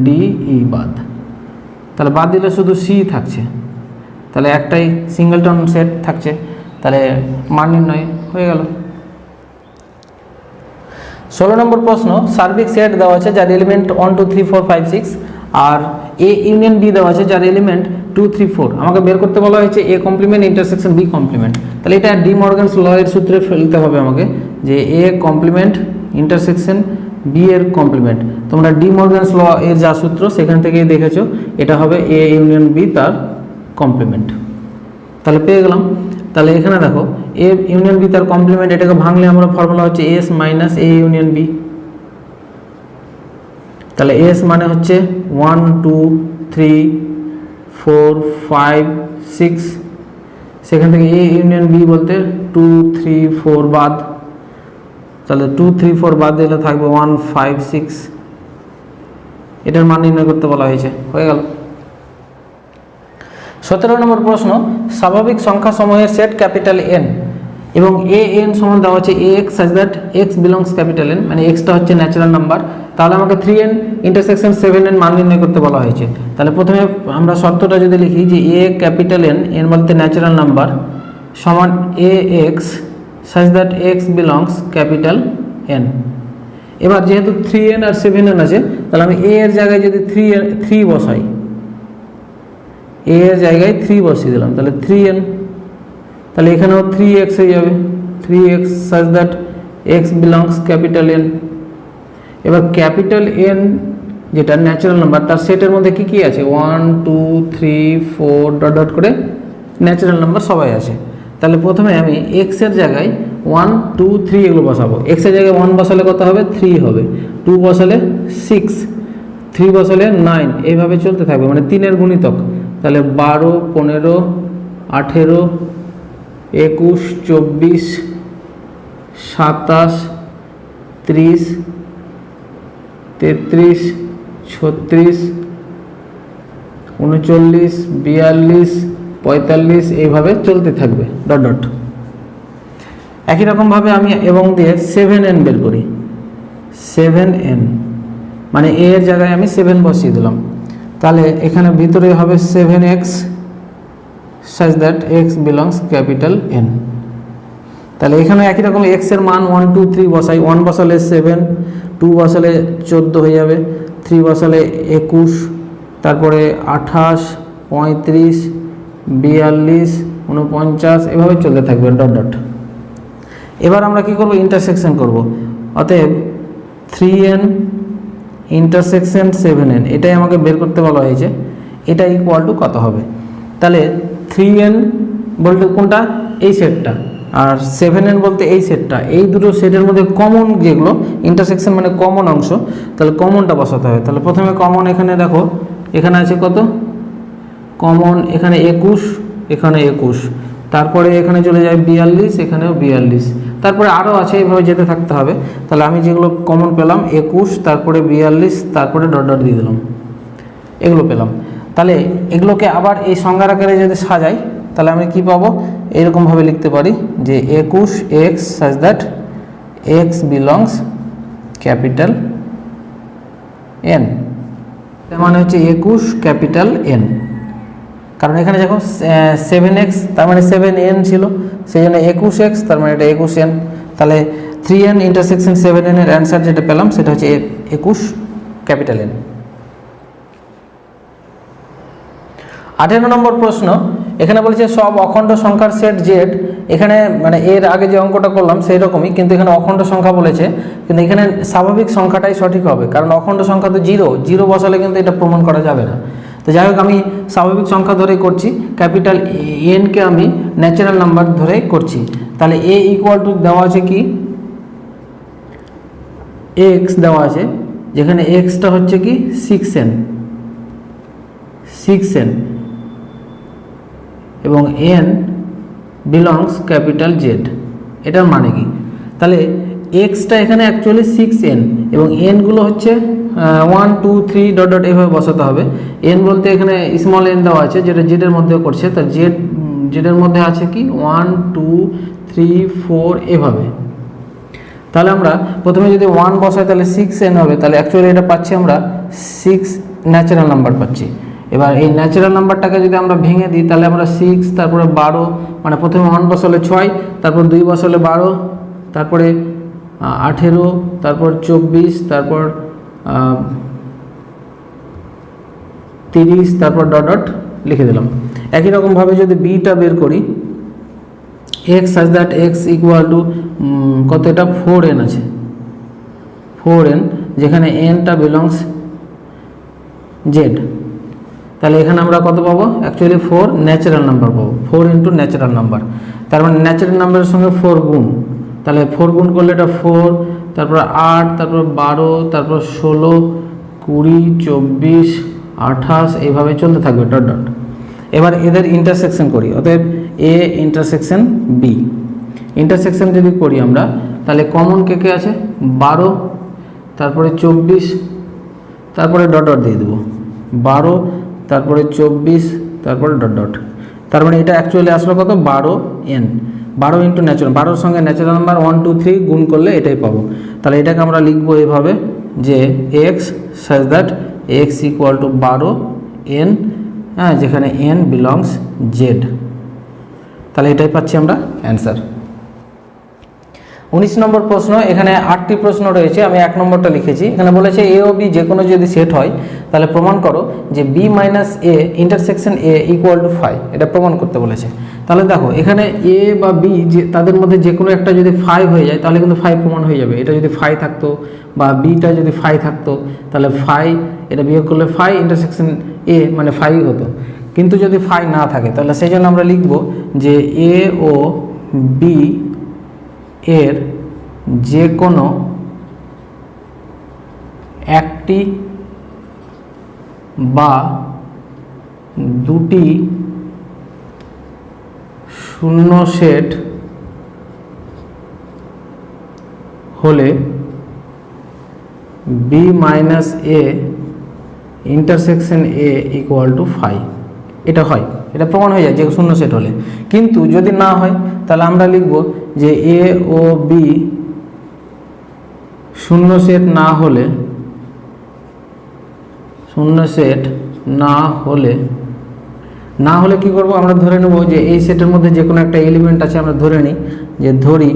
ডি ই বাদ, তাহলে বাদ দিলে শুধু সি থাকছে, তাহলে একটাই সিঙ্গেলটন সেট থাকছে, তাহলে মান নির্ণয় হয়ে গেল। 16 নম্বর প্রশ্ন, সার্বিক সেট দেওয়া আছে যার এলিমেন্ট 1 2 3 4 5 6 আর এ ইউনিয়ন বি দেওয়া আছে যার এলিমেন্ট 2 3 4, আমাকে বের করতে বলা হয়েছে A complement intersection B complement, তাহলে এটা ডি মর্গানস ল এর সূত্রে ফেলতে হবে আমাকে, যে এ কমপ্লিমেন্ট ইন্টারসেকশন বি এর কমপ্লিমেন্ট, তোমরা ডি মর্গানস ল এর যা সূত্র সেখান থেকেই দেখেছো, এটা হবে এ ইউনিয়ন বি তার কমপ্লিমেন্ট, তাহলে পেয়ে গেলাম। তাহলে এখানে দেখো এ ইউনিয়ন বি তার কমপ্লিমেন্ট, এটাকে ভাঙলে আমরা ফর্মুলা হচ্ছে S minus A union B, তাহলে এস মানে হচ্ছে 1 2 3 4 5 6, সেখান থেকে এ ইউনিয়ন বি বলতে 2 3 4 বাদ, তাহলে 2 3 4 বাদ দিলে থাকবে 1 5 6, এটার মান নির্ণয় করতে বলা হয়েছে, হয়ে গেল। 17 নম্বর প্রশ্ন, স্বাভাবিক সংখ্যা সমূহের সেট ক্যাপিটাল এন এবং এ এন সমান দেওয়া হচ্ছে A x such that x belongs capital N, মানে এক্সটা হচ্ছে ন্যাচারাল নাম্বার, তাহলে আমাকে 3n ইন্টারসেকশন 7n মান নির্ণয় করতে বলা হয়েছে। তাহলে প্রথমে আমরা শর্তটা যদি লিখি যে এ ক্যাপিটাল এন, এন বলতে ন্যাচারাল নাম্বার, সমান A x such that x belongs capital N. এবার যেহেতু 3n আর 7n আছে, তাহলে আমি এ এর জায়গায় যদি 3 বসাই, এ এর জায়গায় 3 বসিয়ে দিলাম, তাহলে 3n, তাহলে এখানেও 3x হয়ে যাবে, 3x such that x belongs capital N. এবার ক্যাপিটাল এন যেটা ন্যাচারাল নাম্বার, তার সেটের মধ্যে কি কি আছে, 1 2 3 4 ডট ডট করে ন্যাচারাল নাম্বার সবাই আছে, তাহলে প্রথমে আমি এক্স এর জায়গায় 1 2 3 এগুলো বসাবো, এক্স এর জায়গায় 1 বসালে কত হবে 3 হবে, 2 বসালে 6, 3 বসালে 9, এইভাবে চলতে থাকবে, মানে 3 এর গুণিতক, তাহলে 12 15 18 21 24 27 30 33 36 39 42 45, এইভাবে চলতে থাকবে ডট ডট। একই রকমভাবে আমি এবং দিয়ে 7n বের করি, 7n মানে এ এর জায়গায় আমি 7 বসিয়ে দিলাম, তাহলে এখানে ভিতরে হবে 7x such that x belongs capital N, তাহলে এখানে একই রকম x এর মান 1 2 3 বসাই, 1 বসালে 7, 2 বসালে 14 হয়ে যাবে, 3 বসালে 21, তারপরে 28 35 42 49, এভাবে চলতে থাকবে ডট ডট। এবার আমরা কি করব, ইন্টারসেকশন করব, অতএব 3n ইন্টারসেকশন 7n, এটাই আমাকে বের করতে বলা হয়েছে, এটা ইকুয়াল টু কত হবে, তাহলে 3n বলতে কোনটা, এই সেটটা, আর 7n বলতে এই সেটটা, এই দুটো সেটের মধ্যে কমন যেগুলো, ইন্টারসেকশন মানে কমন অংশ, তাহলে কমনটা বসাতে হবে। তাহলে প্রথমে কমন এখানে দেখো, এখানে আছে কত কমন, এখানে 21, এখানে 21, তারপরে এখানে চলে যায় 42, এখানেও 42, তারপরে আরও আছে, এইভাবে যেতে থাকতে হবে। তাহলে আমি যেগুলো কমন পেলাম 21, তারপরে 42, তারপরে ডট ডট দিয়ে দিলাম, এগুলো পেলাম। তাহলে এগুলোকে আবার এই সংজ্ঞার আকারে যদি সাজাই, তাহলে আমি কি পাবো, এরকমভাবে লিখতে পারি যে 21x such that x belongs capital N, তার মানে হচ্ছে 21 ক্যাপিটাল এন। কারণ এখানে দেখো 7x তার মানে 7n ছিল, সেই জন্য 21x তার মানে এটা 21n। তাহলে 3n ইন্টারসেকশন 7n এর অ্যান্সার যেটা পেলাম সেটা হচ্ছে 21 ক্যাপিটাল এন। 18 নম্বর প্রশ্ন, এখানে বলেছে সব অখণ্ড সংখ্যার সেট জেড। এখানে মানে এর আগে যে অঙ্কটা করলাম সেই রকমই, কিন্তু এখানে অখণ্ড সংখ্যা বলেছে, কিন্তু এখানে স্বাভাবিক সংখ্যাটাই সঠিক হবে, কারণ অখণ্ড সংখ্যা তো জিরো বসালে কিন্তু এটা প্রমাণ করা যাবে না। তো যাই হোক আমি স্বাভাবিক সংখ্যা ধরেই করছি, ক্যাপিটাল এনকে আমি ন্যাচারাল নাম্বার ধরেই করছি। তাহলে এ ইকুয়াল টু দেওয়া আছে কি এক্স দেওয়া আছে, যেখানে এক্সটা হচ্ছে কি 6n এবং এন বিলংস ক্যাপিটাল জেড। এটার মানে কি, তাহলে এক্সটা এখানে অ্যাকচুয়ালি 6n এবং এনগুলো হচ্ছে 1 2 3 ডট ডট এভাবে বসাতে হবে। এন বলতে এখানে স্মল এন দেওয়া আছে যেটা জেডের মধ্যেও করছে, তার জেডের মধ্যে আছে কি 1 2 3 4 এভাবে। তাহলে আমরা প্রথমে যদি 1 বসাই তাহলে 6n হবে, তাহলে অ্যাকচুয়ালি এটা পাচ্ছি আমরা 6 ন্যাচারাল নাম্বার পাচ্ছি। এবার এই ন্যাচারাল নাম্বারটাকে যদি আমরা ভেঙে দিই তাহলে আমরা 6 তারপরে 12, মানে প্রথমে 1 বসালে 6, তারপর 2 বসালে 12, তারপরে 18, তারপর 24, তারপর 30, তারপর ডট ডট লিখে দিলাম। একই রকমভাবে যদি বিটা বের করি, x such that x equal two কত, এটা 4n আছে, 4n, যেখানে এনটা বিলংস জেড। তাহলে এখানে আমরা কত পাবো, অ্যাকচুয়ালি 4 ন্যাচারাল নাম্বার পাবো, 4 ইন্টু ন্যাচারাল নাম্বার, তার মানে ন্যাচারাল নাম্বারের সঙ্গে 4 গুণ, তাহলে 4 গুণ করলে এটা 4, তারপর 8, তারপর 12, তারপর 16, 20, 24, 28 এইভাবে চলতে থাকবে ডট ডট। এবার এদের ইন্টারসেকশন করি, অতএব এ ইন্টারসেকশন বি। ইন্টারসেকশন যদি করি আমরা তাহলে কমন কে কে আছে 12, তারপরে 24, তারপরে ডট ডট দিয়ে দেবো 12, তারপরে 24, তারপরে ডট ডট। তার মানে এটা অ্যাকচুয়ালি আসলো কত 12n, 12 ইন্টু ন্যাচারাল, 12 সঙ্গে ন্যাচারাল নাম্বার 1 2 3 গুণ করলে এটাই পাবো। তাহলে এটাকে আমরা লিখবো এভাবে যে x such that x equal two 12n, হ্যাঁ, যেখানে n বিলংস জেড। তাহলে এটাই পাচ্ছি আমরা অ্যান্সার। 19 নম্বর প্রশ্ন, এখানে 8টি প্রশ্ন রয়েছে, আমি 1 নম্বরটা লিখেছি। এখানে বলেছে এ ও বি যে কোনো যদি সেট হয় তাহলে প্রমাণ করো যে B minus A intersection A equal to 5, এটা প্রমাণ করতে বলেছে। তাহলে দেখো এখানে এ বা বি যে তাদের মধ্যে যে কোনো একটা যদি 5 হয়ে যায় তাহলে কিন্তু 5 প্রমাণ হয়ে যাবে। এটা যদি 5 থাকতো বা বিটা যদি 5 থাকতো তাহলে 5, এটা বিয়োগ করলে 5 ইন্টারসেকশন এ মানে 5 হতো। কিন্তু যদি 5 না থাকে তাহলে সেই জন্য আমরা লিখব যে এ ও বি এর যে কোনো একটি বা দুটি শূন্য সেট হলে B minus A intersection A equal to 5, এটা হয়, এটা প্রমাণ হয়ে যায় যে শূন্য সেট হলে। কিন্তু যদি না হয় তাহলে আমরা লিখব যে এ ও বি শূন্য সেট না হলে কি করব, আমরা ধরে নেব যে এই সেটের মধ্যে যে কোনো একটা এলিমেন্ট আছে, আমরা ধরে নিই যে ধরি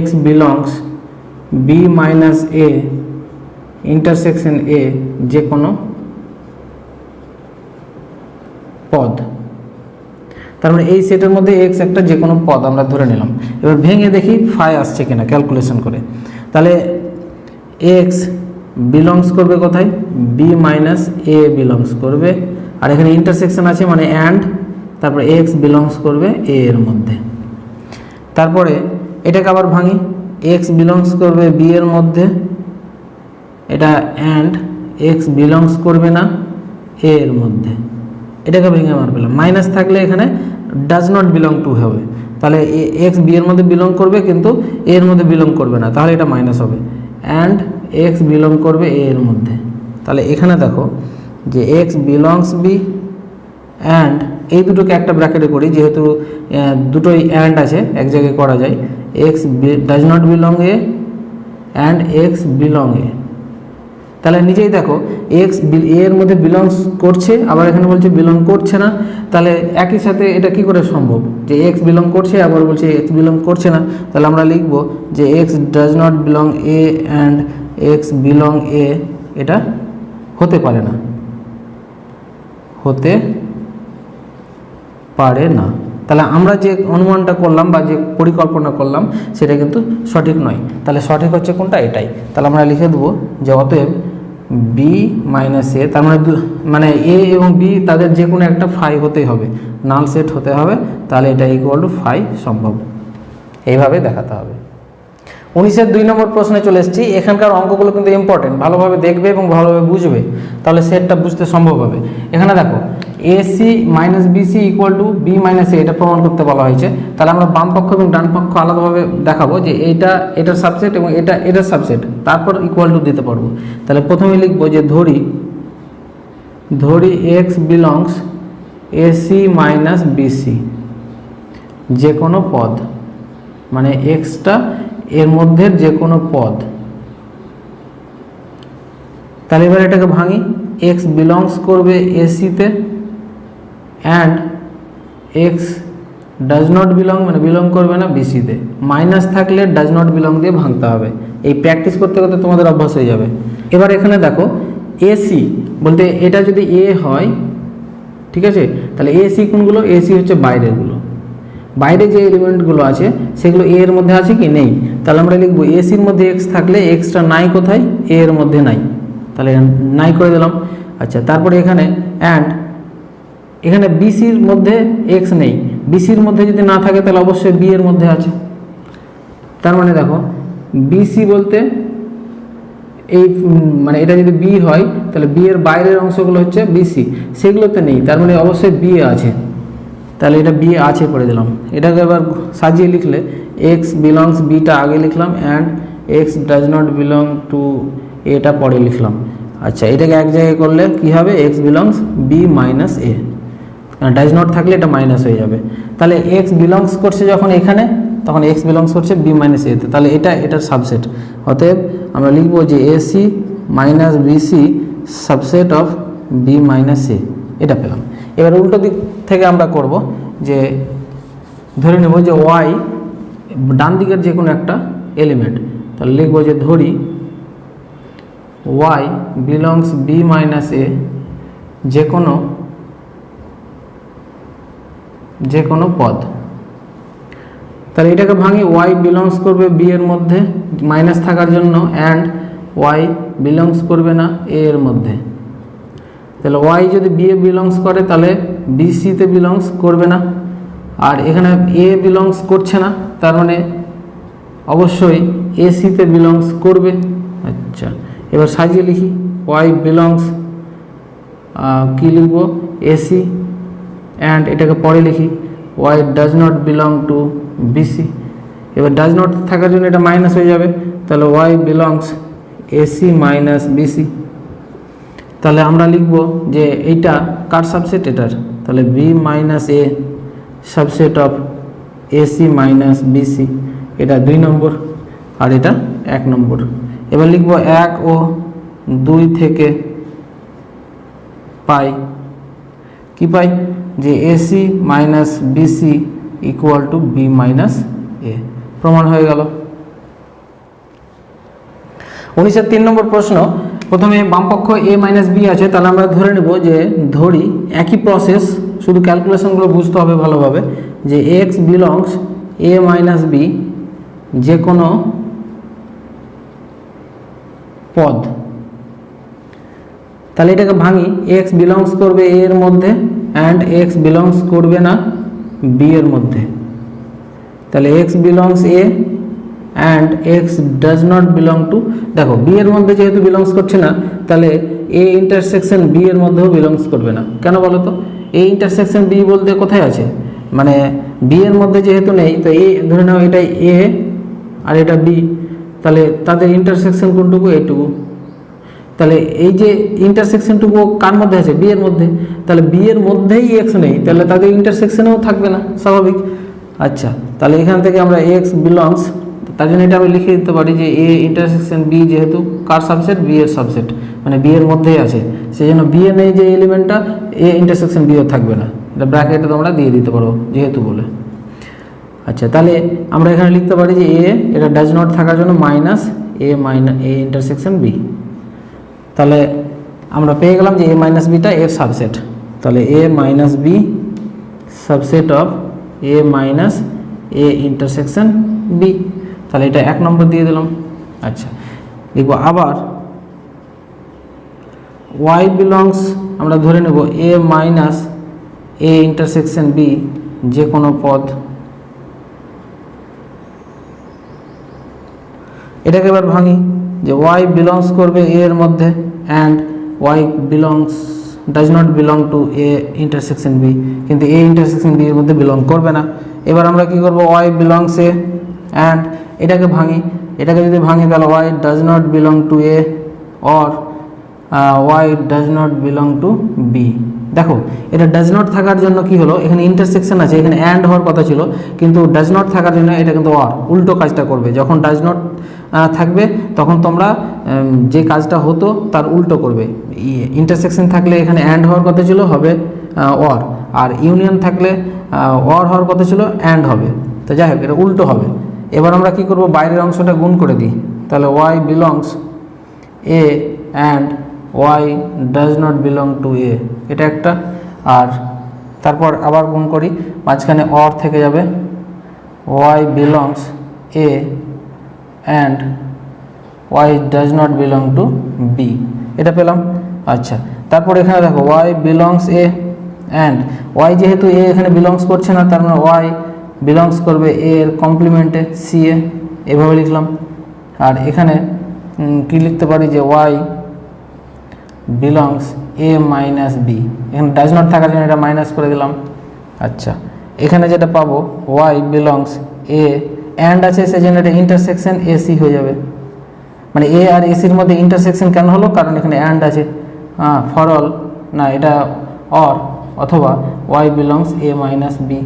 x belongs B minus A intersection A যে কোনো পদ। তার মানে এই সেটের মধ্যে x একটা যে কোনো পদ আমরা ধরে নিলাম। এবার ভেঙে দেখি 5 আসছে কিনা ক্যালকুলেশন করে। তাহলে x বিলংস করবে কোথায়, বি মাইনাস এ বিলংস করবে, আর এখানে ইন্টারসেকশন আছে মানে অ্যান্ড, তারপরে x বিলংস করবে a এর মধ্যে। তারপরে এটাকে আবার ভাঙি, x বিলংস করবে b এর মধ্যে, এটা অ্যান্ড x বিলংস করবে না a এর মধ্যে। এটাকে ভেঙে আমার পেলাম, মাইনাস থাকলে এখানে ডাজ নট বিলং টু হবে, তাহলে এক্স বি এর মধ্যে বিলং করবে কিন্তু এ এর মধ্যে বিলং করবে না, তাহলে এটা মাইনাস হবে। অ্যান্ড এক্স বিলং করবে এ এর মধ্যে, তাহলে এখানে দেখো যে এক্স বিলংস বি অ্যান্ড এই দুটোকে একটা ব্র্যাকেটে করি, যেহেতু দুটোই অ্যান্ড আছে এক জায়গায় করা যায়, x does not belong A and x belong A. তাহলে নিজেই দেখো এক্স এর মধ্যে বিলংস করছে, আবার এখানে বলছে বিলং করছে না। তাহলে একই সাথে এটা কি করে সম্ভব যে এক্স বিলং করছে আবার বলছে এক্স বিলং করছে না? তাহলে আমরা লিখব যে x does not belong A and x belong A, এটা হতে পারে না, হতে পারে না। তাহলে আমরা যে অনুমানটা করলাম বা যে পরিকল্পনা করলাম সেটা কিন্তু সঠিক নয়। তাহলে সঠিক হচ্ছে কোনটা? এটাই। তাহলে আমরা লিখে দেবো যে অতএব বি মাইনাস এ, তার মানে এ এবং বি তাদের যে কোনো একটা ফাই হতেই হবে, নাল সেট হতে হবে, তাহলে এটা ইকুয়াল টু ফাই সম্ভব। এইভাবে দেখাতে হবে। 19-এর 2 নম্বর প্রশ্নে চলে এসেছি। এখানকার অঙ্কগুলো কিন্তু ইম্পর্টেন্ট, ভালোভাবে দেখবে এবং ভালোভাবে বুঝবে, তাহলে সেটটা বুঝতে সম্ভব হবে। এখানে দেখো AC minus BC equal to B minus A, এটা প্রমাণ করতে বলা হয়েছে। তাহলে আমরা বাম পক্ষ এবং ডান পক্ষ আলাদাভাবে দেখাবো যে এটার সাবসেট এবং এটার সাবসেট, তারপর ইকুয়াল টু দিতে পারবো। তাহলে প্রথমে লিখবো যে ধরি x belongs AC minus BC, যে কোনো পদ, মানে এক্সটা এর মধ্যে যে কোনো পদ। তাহলে এবার এটাকে ভাঙি, এক্স বিলংস করবে এসিতে and x does not belong, মানে বিলং করবে না বিসিতে। মাইনাস থাকলে ডাজ নট বিলং দিয়ে ভাঙতে হবে। এই প্র্যাকটিস করতে করতে তোমাদের অভ্যাস হয়ে যাবে। এবার এখানে দেখো এসি বলতে এটা যদি এ হয়, ঠিক আছে, তাহলে এসি কোনগুলো? এসি হচ্ছে বাইরেরগুলো, বাইরে যে এলিমেন্টগুলো আছে সেগুলো এ এর মধ্যে আছে কি? নেই। তাহলে আমরা লিখবো এসির মধ্যে এক্স থাকলে এক্সটা নাই কোথায়? এ এর মধ্যে নাই, তাহলে নাই করে দিলাম। আচ্ছা, তারপরে এখানে অ্যান্ড এখানে বিসির মধ্যে এক্স নেই, বিসির মধ্যে যদি না থাকে তাহলে অবশ্যই বি এর মধ্যে আছে। তার মানে দেখো বিসি বলতে এই মানে এটা যদি বি হয় তাহলে বি এর বাইরের অংশগুলো হচ্ছে বিসি, সেগুলোতে নেই, তার মানে অবশ্যই বি আছে। তাহলে এটা বি আছে করে দিলাম। এটাকে এবার সাজিয়ে লিখলে এক্স বিলংস বিটা আগে লিখলাম and x does not belong two এটা পরে লিখলাম। আচ্ছা, এটাকে এক জায়গায় করলে কি হবে? এক্স বিলংস বি মাইনাস এ, কারণ ডাজ নট থাকলে এটা মাইনাস হয়ে যাবে। তাহলে এক্স বিলংস করছে যখন এখানে, তখন এক্স বিলংস করছে বি মাইনাস এতে, তাহলে এটার সাবসেট। অতএব আমরা লিখবো যে AC minus BC subset of B minus A, এটা পেলাম। এবার উল্টো দিক থেকে আমরা করব যে ধরে নেব যে ওয়াই ডান দিকের যে কোনো একটা এলিমেন্ট, তাহলে লিখবো যে ধরি ওয়াই বিলংস বি মাইনাস এ, যে কোনো পদ। তাহলে এটাকে ভাঙি, ওয়াই বিলংস করবে বি এর মধ্যে মাইনাস থাকার জন্য অ্যান্ড ওয়াই বিলংস করবে না এ এর মধ্যে। তাহলে ওয়াই যদি বি এ বিলংস করে তাহলে বিসিতে বিলংস করবে না, আর এখানে এ বিলংস করছে না, তার মানে অবশ্যই এসিতে বিলংস করবে। আচ্ছা, এবার সাজিয়ে লিখি ওয়াই বিলংস কি লিখবো? এসি অ্যান্ড এটাকে পরে লিখি y does not belong to BC. এবার ডাজ নট থাকার জন্য এটা মাইনাস হয়ে যাবে, তাহলে y belongs AC minus BC. তাহলে আমরা লিখব যে এইটা কার সাবসেট? এটার। তাহলে B minus A subset of AC minus BC, এটা 2 নম্বর আর এটা 1 নম্বর। এবার লিখব 1 ও 2 থেকে পাই, কি পাই? যে AC minus BC equal to B minus A, প্রমাণ হয়ে গেল। 19-এর 3 নম্বর প্রশ্ন। প্রথমে বামপক্ষ এ মাইনাস বি আছে, তাহলে আমরা ধরে নেব যে ধরি একই প্রসেস, শুধু ক্যালকুলেশনগুলো বুঝতে হবে ভালোভাবে, যে x belongs A minus B, যে কোনো পদ। তাহলে এটাকে ভাঙি, এক্স বিলংস করবে এ এর মধ্যে অ্যান্ড এক্স বিলংস করবে না বি এর মধ্যে। তাহলে x belongs A and x does not belong two, দেখো বি এর মধ্যে যেহেতু বিলংস করছে না, তাহলে এ ইন্টারসেকশন বি এর মধ্যেও বিলংস করবে না। কেন বলো তো? এ ইন্টারসেকশন বি বলতে কোথায় আছে? মানে বি এর মধ্যে যেহেতু নেই, তো এ ধরে নাও এটা এ আর এটা বি, তাহলে তাদের ইন্টারসেকশন কোনটুকু? এইটুকু। তাহলে এই যে ইন্টারসেকশনটুকু কার মধ্যে আছে? বি এর মধ্যে। তাহলে বি এর মধ্যেই এক্স নেই, তাহলে তাদের ইন্টারসেকশনেও থাকবে না, স্বাভাবিক। আচ্ছা, তাহলে এখান থেকে আমরা এক্স বিলংস, তার জন্য এটা আমি লিখে দিতে পারি যে এ ইন্টারসেকশন বি, যেহেতু কার সাবসেট, বি এর সাবসেট, মানে বি এর মধ্যেই আছে, সেই জন্য বি এ নেই যে এলিমেন্টটা, এ ইন্টারসেকশন বিও থাকবে না, এটা ব্র্যাকেটে তোমরা দিয়ে দিতে পারো যেহেতু বলে। আচ্ছা, তাহলে আমরা এখানে লিখতে পারি যে এ, এটা ডাজ নট থাকার জন্য মাইনাস এ ইন্টারসেকশন বি। তাহলে আমরা পেয়ে গেলাম যে এ মাইনাস বিটা এর সাবসেট, তাহলে A minus B subset of A minus A intersection B, তাহলে এটা 1 নম্বর দিয়ে দিলাম। আচ্ছা, দেখবো আবার ওয়াই বিলংস, আমরা ধরে নেব এ মাইনাস এ ইন্টারসেকশন বি যে কোনো পদ, এটাকে এবার ভাঙি যে ওয়াই বিলংস করবে এ এর মধ্যে and y belongs does not belong to A intersection B, কিন্তু এ ইন্টারসেকশন বি এর মধ্যে বিলং করবে না। এবার আমরা কি করব, ওয়াই বিলংস এ অ্যান্ড এটাকে ভাঙি, এটাকে যদি ভাঙি তাহলে y does not belong to A or y does not belong to B. দেখো এটা ডাজ নট থাকার জন্য কি হলো, এখানে ইন্টারসেকশন আছে, এখানে অ্যান্ড হওয়ার কথা ছিল, কিন্তু ডাজ নট থাকার জন্য এটা কিন্তু অর, উল্টো কাজটা করবে। যখন ডাজ নট থাকবে তখন তোমরা যে কাজটা হতো তার উল্টো করবে। ইন্টারসেকশন থাকলে এখানে অ্যান্ড হওয়ার কথা ছিল, হবে অর, আর ইউনিয়ন থাকলে অর হওয়ার কথা ছিল, অ্যান্ড হবে। তো যাই হোক, এটা উল্টো হবে। এবার আমরা কি করব, বাইরের অংশটা গুণ করে দিই, তাহলে y belongs A and y does not belong to A, এটা একটা, আর তারপর আবার গুণ করি, মাঝখানে অর থেকে যাবে, y belongs A and y does not belong to B, এটা পেলাম। আচ্ছা, তারপর এখানে দেখো y belongs A and y, যেহেতু এ এখানে বিলংস করছে না, তার মানে ওয়াই বিলংস করবে এ এর কমপ্লিমেন্টে সি এ, এভাবে লিখলাম। আর এখানে কি লিখতে পারি যে Y belongs A minus B, এখানে ডাজ নট থাকার জন্য এটা মাইনাস করে দিলাম। আচ্ছা, এখানে যেটা পাবো ওয়াই বিলংস এ অ্যান্ড আছে, সেই জন্য এটা ইন্টারসেকশন এসি হয়ে যাবে, মানে এ আর এসির মধ্যে ইন্টারসেকশন কেন হলো, কারণ এখানে অ্যান্ড আছে। ফর অল না, এটা অর, অথবা Y belongs A minus B.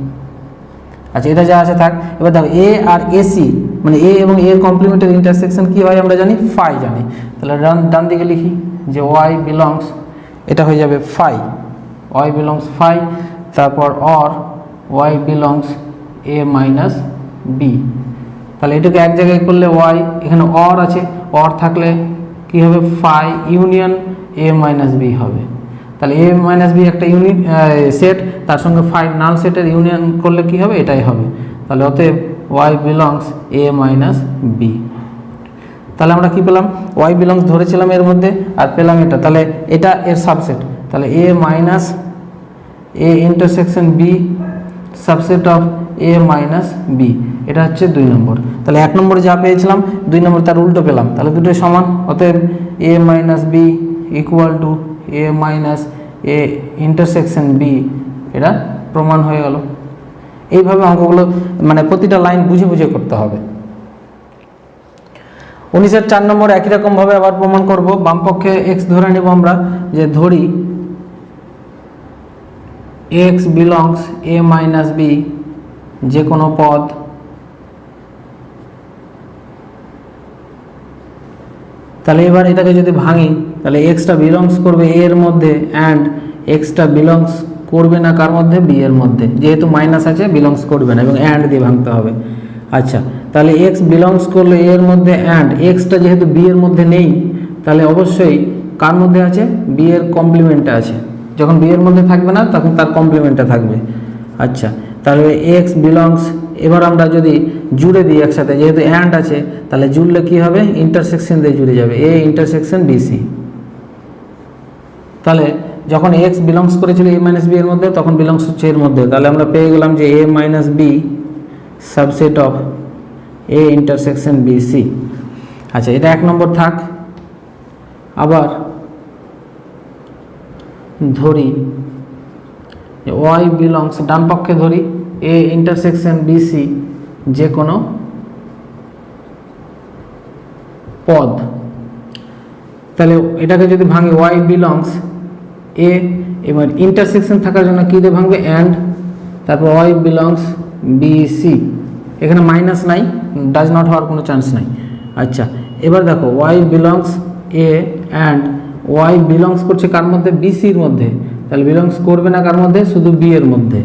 আচ্ছা, এটা যা আছে থাক। এবার দেখো এ আর এসি, মানে এ এবং এর কমপ্লিমেন্টের ইন্টারসেকশন কী হয় আমরা জানি, ফাই জানি। তাহলে ডান দিকে লিখি যে ওয়াই বিলংস, এটা হয়ে যাবে ফাই, ওয়াই বিলংস ফাই, তারপর or y belongs A minus B. তাহলে এটাকে এক জায়গায় করলে ওয়াই, এখানে অর আছে, অর থাকলে কি হবে, phi union A minus B হবে। তাহলে এ মাইনাস বি একটা ইউনিট সেট, তার সঙ্গে ফাই নাল সেটের ইউনিয়ন করলে কি হবে, এটাই হবে। তাহলে অতএব y belongs A minus B. তাহলে আমরা কি পেলাম, ওয়াই বিলংস ধরেছিলাম এর মধ্যে, আর পেলাম এটা, তাহলে এটা এর সাবসেট, তাহলে A minus A intersection B subset of A minus B, এটা হচ্ছে 2 নম্বর। তাহলে 1 নম্বরে যা পেয়েছিলাম 2 নম্বর তার উল্টো পেলাম, তাহলে দুটোই সমান। অতএব A minus B equal to A minus A intersection B, এটা প্রমাণ হয়ে গেল। এইভাবে অঙ্কগুলো মানে প্রতিটা লাইন বুঝে বুঝে করতে হবে। 19-এর 4 নম্বর একই রকমভাবে আবার প্রমাণ করব। বাম পক্ষে এক্স ধরে নেব আমরা, যে ধরি x belongs A minus B যে কোনো পদ, তাহলে এবার এটাকে যদি ভাঙি, তাহলে এক্সটা বিলংস করবে এ এর মধ্যে অ্যান্ড এক্সটা বিলংস করবে না কার মধ্যে, বি এর মধ্যে, যেহেতু মাইনাস আছে বিলংস করবে না, এবং অ্যান্ড দিয়ে ভাঙতে হবে। আচ্ছা, তাহলে এক্স বিলংস করলে এ এর মধ্যে অ্যান্ড এক্সটা যেহেতু বি এর মধ্যে নেই, তাহলে অবশ্যই কার মধ্যে আছে, বি এর কমপ্লিমেন্টে আছে। যখন বি এর মধ্যে থাকবে না তখন তার কমপ্লিমেন্টে থাকবে। আচ্ছা, তাহলে এক্স বিলংস, এবার আমরা যদি জুড়ে দিই একসাথে, যেহেতু অ্যান্ড আছে, তাহলে জুড়লে কি হবে, ইন্টারসেকশন দিয়ে জুড়ে যাবে, এ ইন্টারসেকশন বিসি। তাহলে যখন এক্স বিলংস করেছিল এ মাইনাস বি এর মধ্যে, তখন বিলংস হচ্ছে এর মধ্যে, তাহলে আমরা পেয়ে গেলাম যে A minus B subset of A intersection BC. আচ্ছা, এটা 1 নম্বর থাক। আবার ধরি ওয়াই বিলংস, ডান পক্ষে ধরি এ ইন্টারসেকশন বিসি যে কোনো পদ, তাহলে এটাকে যদি ভাঙি ওয়াই বিলংস এ, এবার ইন্টারসেকশন থাকার জন্য কী দিয়ে ভাঙবে, অ্যান্ড, তারপর ওয়াই বিলংস বিসি, এখানে মাইনাস নাই, ডাজ নট হওয়ার কোনো চান্স নাই। আচ্ছা, এবার দেখো y belongs A and y belongs করছে কার মধ্যে? বিসির মধ্যে, তাহলে বিলংস করবে না কার মধ্যে? শুধু বি এর মধ্যে।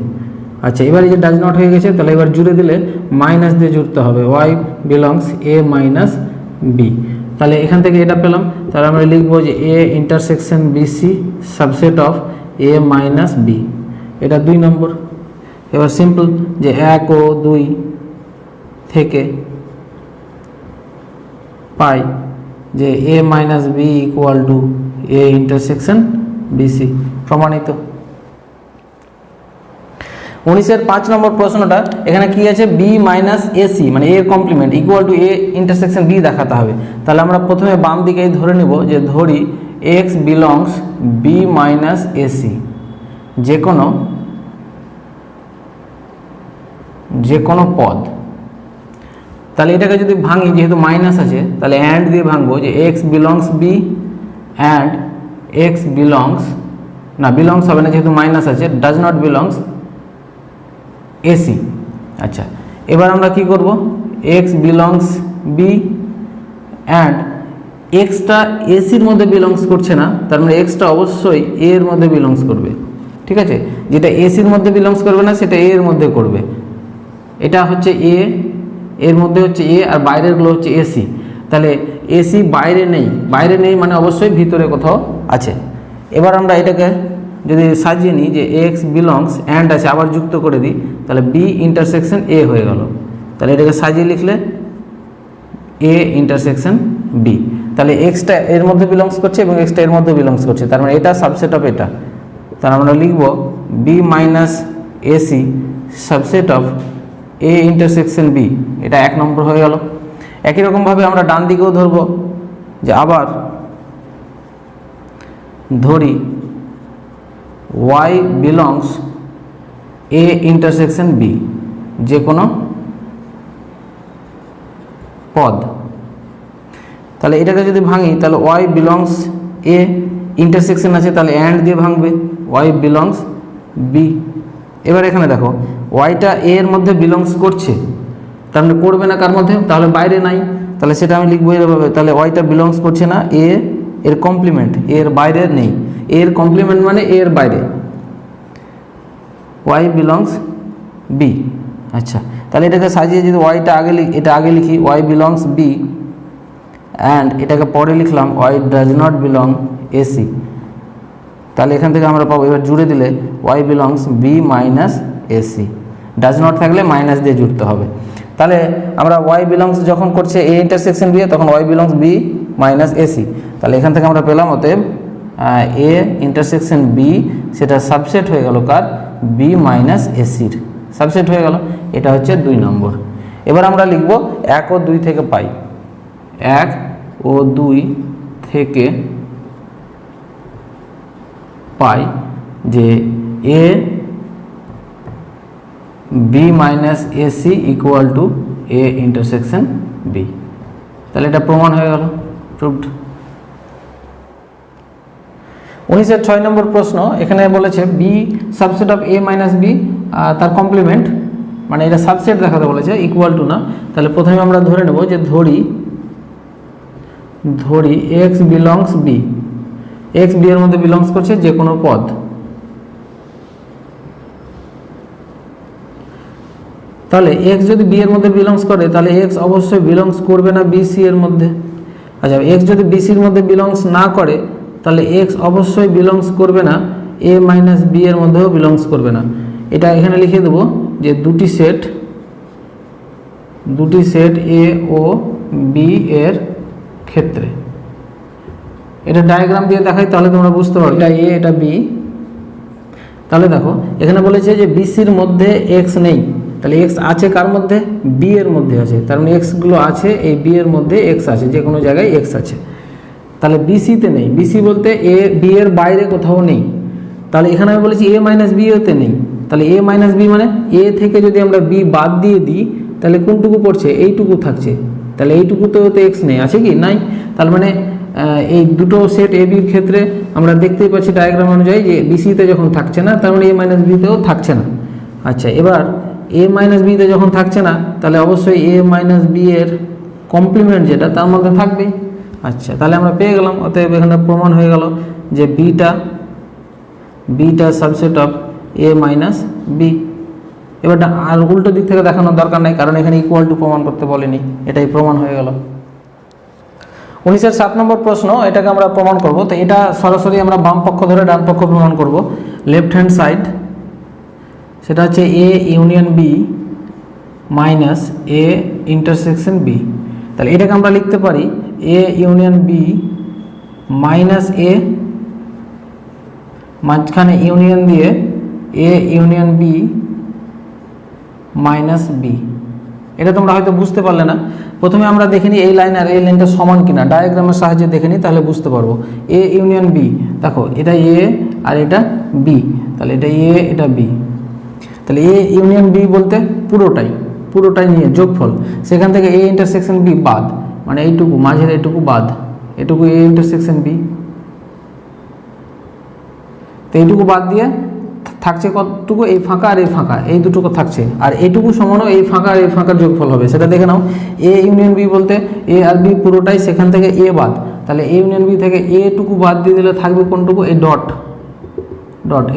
আচ্ছা, এবার এই যে ডাজ নট হয়ে গেছে, তাহলে এবার জুড়ে দিলে মাইনাস দিয়ে জুড়তে হবে, y belongs A minus B. তাহলে এখান থেকে এটা পেলাম, তাহলে আমরা লিখবো যে A intersection BC subset of A minus B, এটা 2 নম্বর। এবার সিম্পল যে 1 ও 2 থেকে পাই যে A minus B equal to A intersection BC, প্রমাণিত। 19-এর 5 নম্বর প্রশ্নটা, এখানে কি আছে? বি মাইনাস এসি মানে এর complement equal to A intersection B দেখাতে হবে। তাহলে আমরা প্রথমে বাম দিকেই ধরে নেব যে ধরি x belongs B minus AC, যে কোনো পদ। তাহলে এটাকে যদি ভাঙি, যেহেতু মাইনাস আছে তাহলে অ্যান্ড দিয়ে ভাঙবো যে x belongs B and x belongs, না বিলংস হবে না যেহেতু মাইনাস আছে, ডাজ নট বিলংস এসি। আচ্ছা, এবার আমরা কি করব? এক্স বিলংস বি অ্যান্ড এক্সটা এসির মধ্যে বিলংস করছে না, তার মানে এক্সটা অবশ্যই এ এর মধ্যে বিলংস করবে। ঠিক আছে, যেটা এসির মধ্যে বিলংস করবে না সেটা এ এর মধ্যে করবে। এটা হচ্ছে এ, এর মধ্যে হচ্ছে এ, আর বাইরেরগুলো হচ্ছে এসি। তাহলে এসি বাইরে নেই মানে অবশ্যই ভিতরে কোথাও আছে। এবার আমরা এটাকে যদি সাজিয়ে নিই যে এক্স বিলংস অ্যান্ড আছে, আবার যুক্ত করে দিই, তাহলে বি ইন্টারসেকশন এ হয়ে গেল। তাহলে এটাকে সাজিয়ে লিখলে এ ইন্টারসেকশন বি, তাহলে এক্সটা এর মধ্যে বিলংস করছে এবং এক্সটা এর মধ্যে বিলংস করছে, তার মানে এটা সাবসেট অফ এটা। তাহলে আমরা লিখব B minus AC subset of A intersection B, এটা 1 নম্বর হয়ে গেল। একই রকমভাবে আমরা ডান দিকেও ধরব যে আবার ধরি y belongs A intersection B, যে কোনো পদ। তাহলে এটাকে যদি ভাঙি তাহলে ওয়াই বিলংস এ ইন্টারসেকশন আছে, তাহলে অ্যান্ড দিয়ে ভাঙবে ওয়াই বিলংস বি। এবার এখানে দেখো ওয়াইটা এ এর মধ্যে বিলংস করছে, তার মানে করবে না কার মধ্যে? তাহলে বাইরে নাই, তাহলে সেটা আমি লিখবো এভাবে, তাহলে ওয়াইটা বিলংস করছে না এ এর কমপ্লিমেন্ট, এর বাইরে নেই, এর কমপ্লিমেন্ট মানে এর বাইরে, ওয়াই বিলংস বি। আচ্ছা, তাহলে এটাকে সাজিয়ে যদি ওয়াইটা আগে লিখি ওয়াই বিলংস বি অ্যান্ড এটাকে পরে লিখলাম y does not belong AC, তাহলে এখান থেকে আমরা পাবো, এবার জুড়ে দিলে y belongs B minus AC, does not থাকলে মাইনাস দিয়ে জুড়তে হবে। তাহলে আমরা ওয়াই বিলংস যখন করছে এ ইন্টারসেকশন বি, তখন y belongs B minus AC, তাহলে এখান থেকে আমরা পেলাম অতএব এ ইন্টারসেকশন বি সেটা সাবসেট হয়ে গেল কার? বি মাইনাস এসির সাবসেট হয়ে গেল। এটা হচ্ছে 2 নম্বর। এবার আমরা লিখব 1 ও 2 থেকে পাই, 1 ও 2 থেকে পাই যে A B minus AC equal to A intersection B, তাহলে এটা প্রমাণ হয়ে গেল, প্রুভড। 19-এর 6 নম্বর প্রশ্ন, এখানে বলেছে B subset of A minus B, তার কমপ্লিমেন্ট মানে এটা সাবসেট দেখাতে বলেছে, ইকুয়াল টু না। তাহলে প্রথমে আমরা ধরে নেব যে ধরি x belongs B, x B এর মধ্যে বিলংস করছে যে কোনো পদ। তাহলে এক্স যদি বি এর মধ্যে বিলংস করে তাহলে এক্স অবশ্যই বিলংস করবে না বিসি এর মধ্যে। আচ্ছা, এক্স যদি বিসির মধ্যে বিলংস না করে তাহলে এক্স অবশ্যই বিলংস করবে না এ মাইনাস বি এর মধ্যেও বিলংস করবে না। এটা এখানে লিখে দেবো যে দুটি সেট এ ও বি এর ক্ষেত্রে, এটা ডায়াগ্রাম দিয়ে দেখাই তাহলে তোমরা বুঝতে পারবে, এটা এ এটা বি। তাহলে দেখো এখানে বলেছে যে বিসির মধ্যে এক্স নেই, তাহলে এক্স আছে কার মধ্যে? বি এর মধ্যে আছে, তার মানে এক্সগুলো আছে এই বি এর মধ্যে এক্স আছে, যে কোনো জায়গায় এক্স আছে। তাহলে বিসিতে নেই, বিসি বলতে এ বি এর বাইরে কোথাও নেই। তাহলে এখানে আমি বলেছি এ মাইনাস বি ওতে নেই, তাহলে এ মাইনাস বি মানে এ থেকে যদি আমরা বি বাদ দিয়ে দিই তাহলে কোনটুকু পড়ছে? এইটুকু থাকছে, তাহলে এইটুকুতেও তো এক্স নেই, আছে কি? নাই। তার মানে এই দুটো সেট এ বির ক্ষেত্রে আমরা দেখতেই পাচ্ছি ডায়াগ্রাম অনুযায়ী যে বিসিতে যখন থাকছে না তার মানে এ মাইনাস বিতেও থাকছে না। আচ্ছা, এবার এ মাইনাস বিতে যখন থাকছে না, তাহলে অবশ্যই এ মাইনাস বি এর কমপ্লিমেন্ট যেটা তার মধ্যে থাকবেই। আচ্ছা, তাহলে আমরা পেয়ে গেলাম। অতএব এখানে প্রমাণ হয়ে গেল যে বিটা subset of A minus B. এবার আর উল্টো দিক থেকে দেখানোর দরকার নেই, কারণ এখানে ইকুয়াল টু প্রমাণ করতে বলেনি, এটাই প্রমাণ হয়ে গেল। 19-এর 7 নম্বর প্রশ্ন, এটাকে আমরা প্রমাণ করব। তো এটা সরাসরি আমরা বাম পক্ষ ধরে ডান পক্ষ প্রমাণ করব। লেফট হ্যান্ড সাইড, সেটা হচ্ছে A union B minus A intersection B. তাহলে এটাকে আমরা লিখতে পারি A union B minus A, মাঝখানে ইউনিয়ন দিয়ে A union B minus B. এটা তোমরা হয়তো বুঝতে পারলে না। প্রথমে আমরা দেখে নিই এই লাইন আর এই লাইনটা সমান কিনা, ডায়াগ্রামের সাহায্যে দেখে নিই, তাহলে বুঝতে পারবো। এ ইউনিয়ন বি, দেখো এটা এ আর এটা বি, তাহলে এটা এ এটা বি। তাহলে এ ইউনিয়ন বি বলতে পুরোটাই নিয়ে যোগফল, সেখান থেকে এ ইন্টারসেকশন বি বাদ, মানে এইটুকু মাঝের এইটুকু বাদ, এটুকু এ ইন্টারসেকশন বি। তো এইটুকু বাদ দিয়ে থাকছে কতটুকু, এই ফাঁকা আর এই ফাঁকা, এই দুটুকু থাকছে, আর এইটুকু সমানও এই ফাঁকা আর এই ফাঁকার যোগফল হবে, সেটা দেখে নাও। এ ইউনিয়ন বি বলতে এ আর বি পুরোটাই, সেখান থেকে এ বাদ, তাহলে এ ইউনিয়ন বি থেকে এ টুকু বাদ দিয়ে দিলে থাকবে কোনটুকু, এই ডট